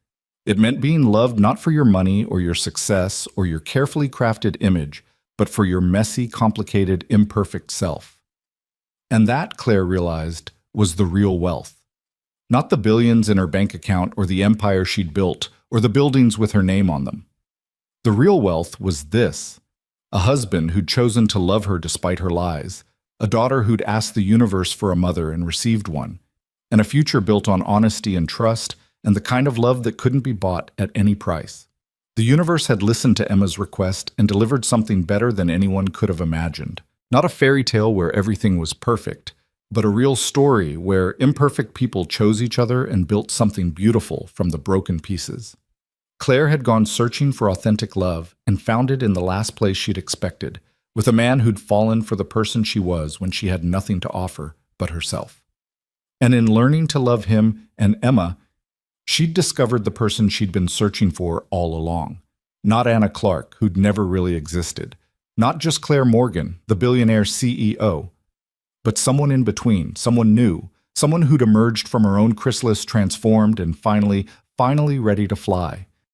Speaker 2: It meant being loved not for your money or your success or your carefully crafted image, but for your messy, complicated, imperfect self. And that, Claire realized, was the real wealth. Not the billions in her bank account or the empire she'd built or the buildings with her name on them. The real wealth was this: a husband who'd chosen to love her despite her lies, a daughter who'd asked the universe for a mother and received one, and a future built on honesty and trust and the kind of love that couldn't be bought at any price. The universe had listened to Emma's request and delivered something better than anyone could have imagined. Not a fairy tale where everything was perfect, but a real story where imperfect people chose each other and built something beautiful from the broken pieces. Claire had gone searching for authentic love and found it in the last place she'd expected, with a man who'd fallen for the person she was when she had nothing to offer but herself. And in learning to love him and Emma, she'd discovered the person she'd been searching for all along. Not Anna Clark, who'd never really existed. Not just Claire Morgan, the billionaire CEO. But someone in between, someone new, someone who'd emerged from her own chrysalis transformed and finally ready to fly.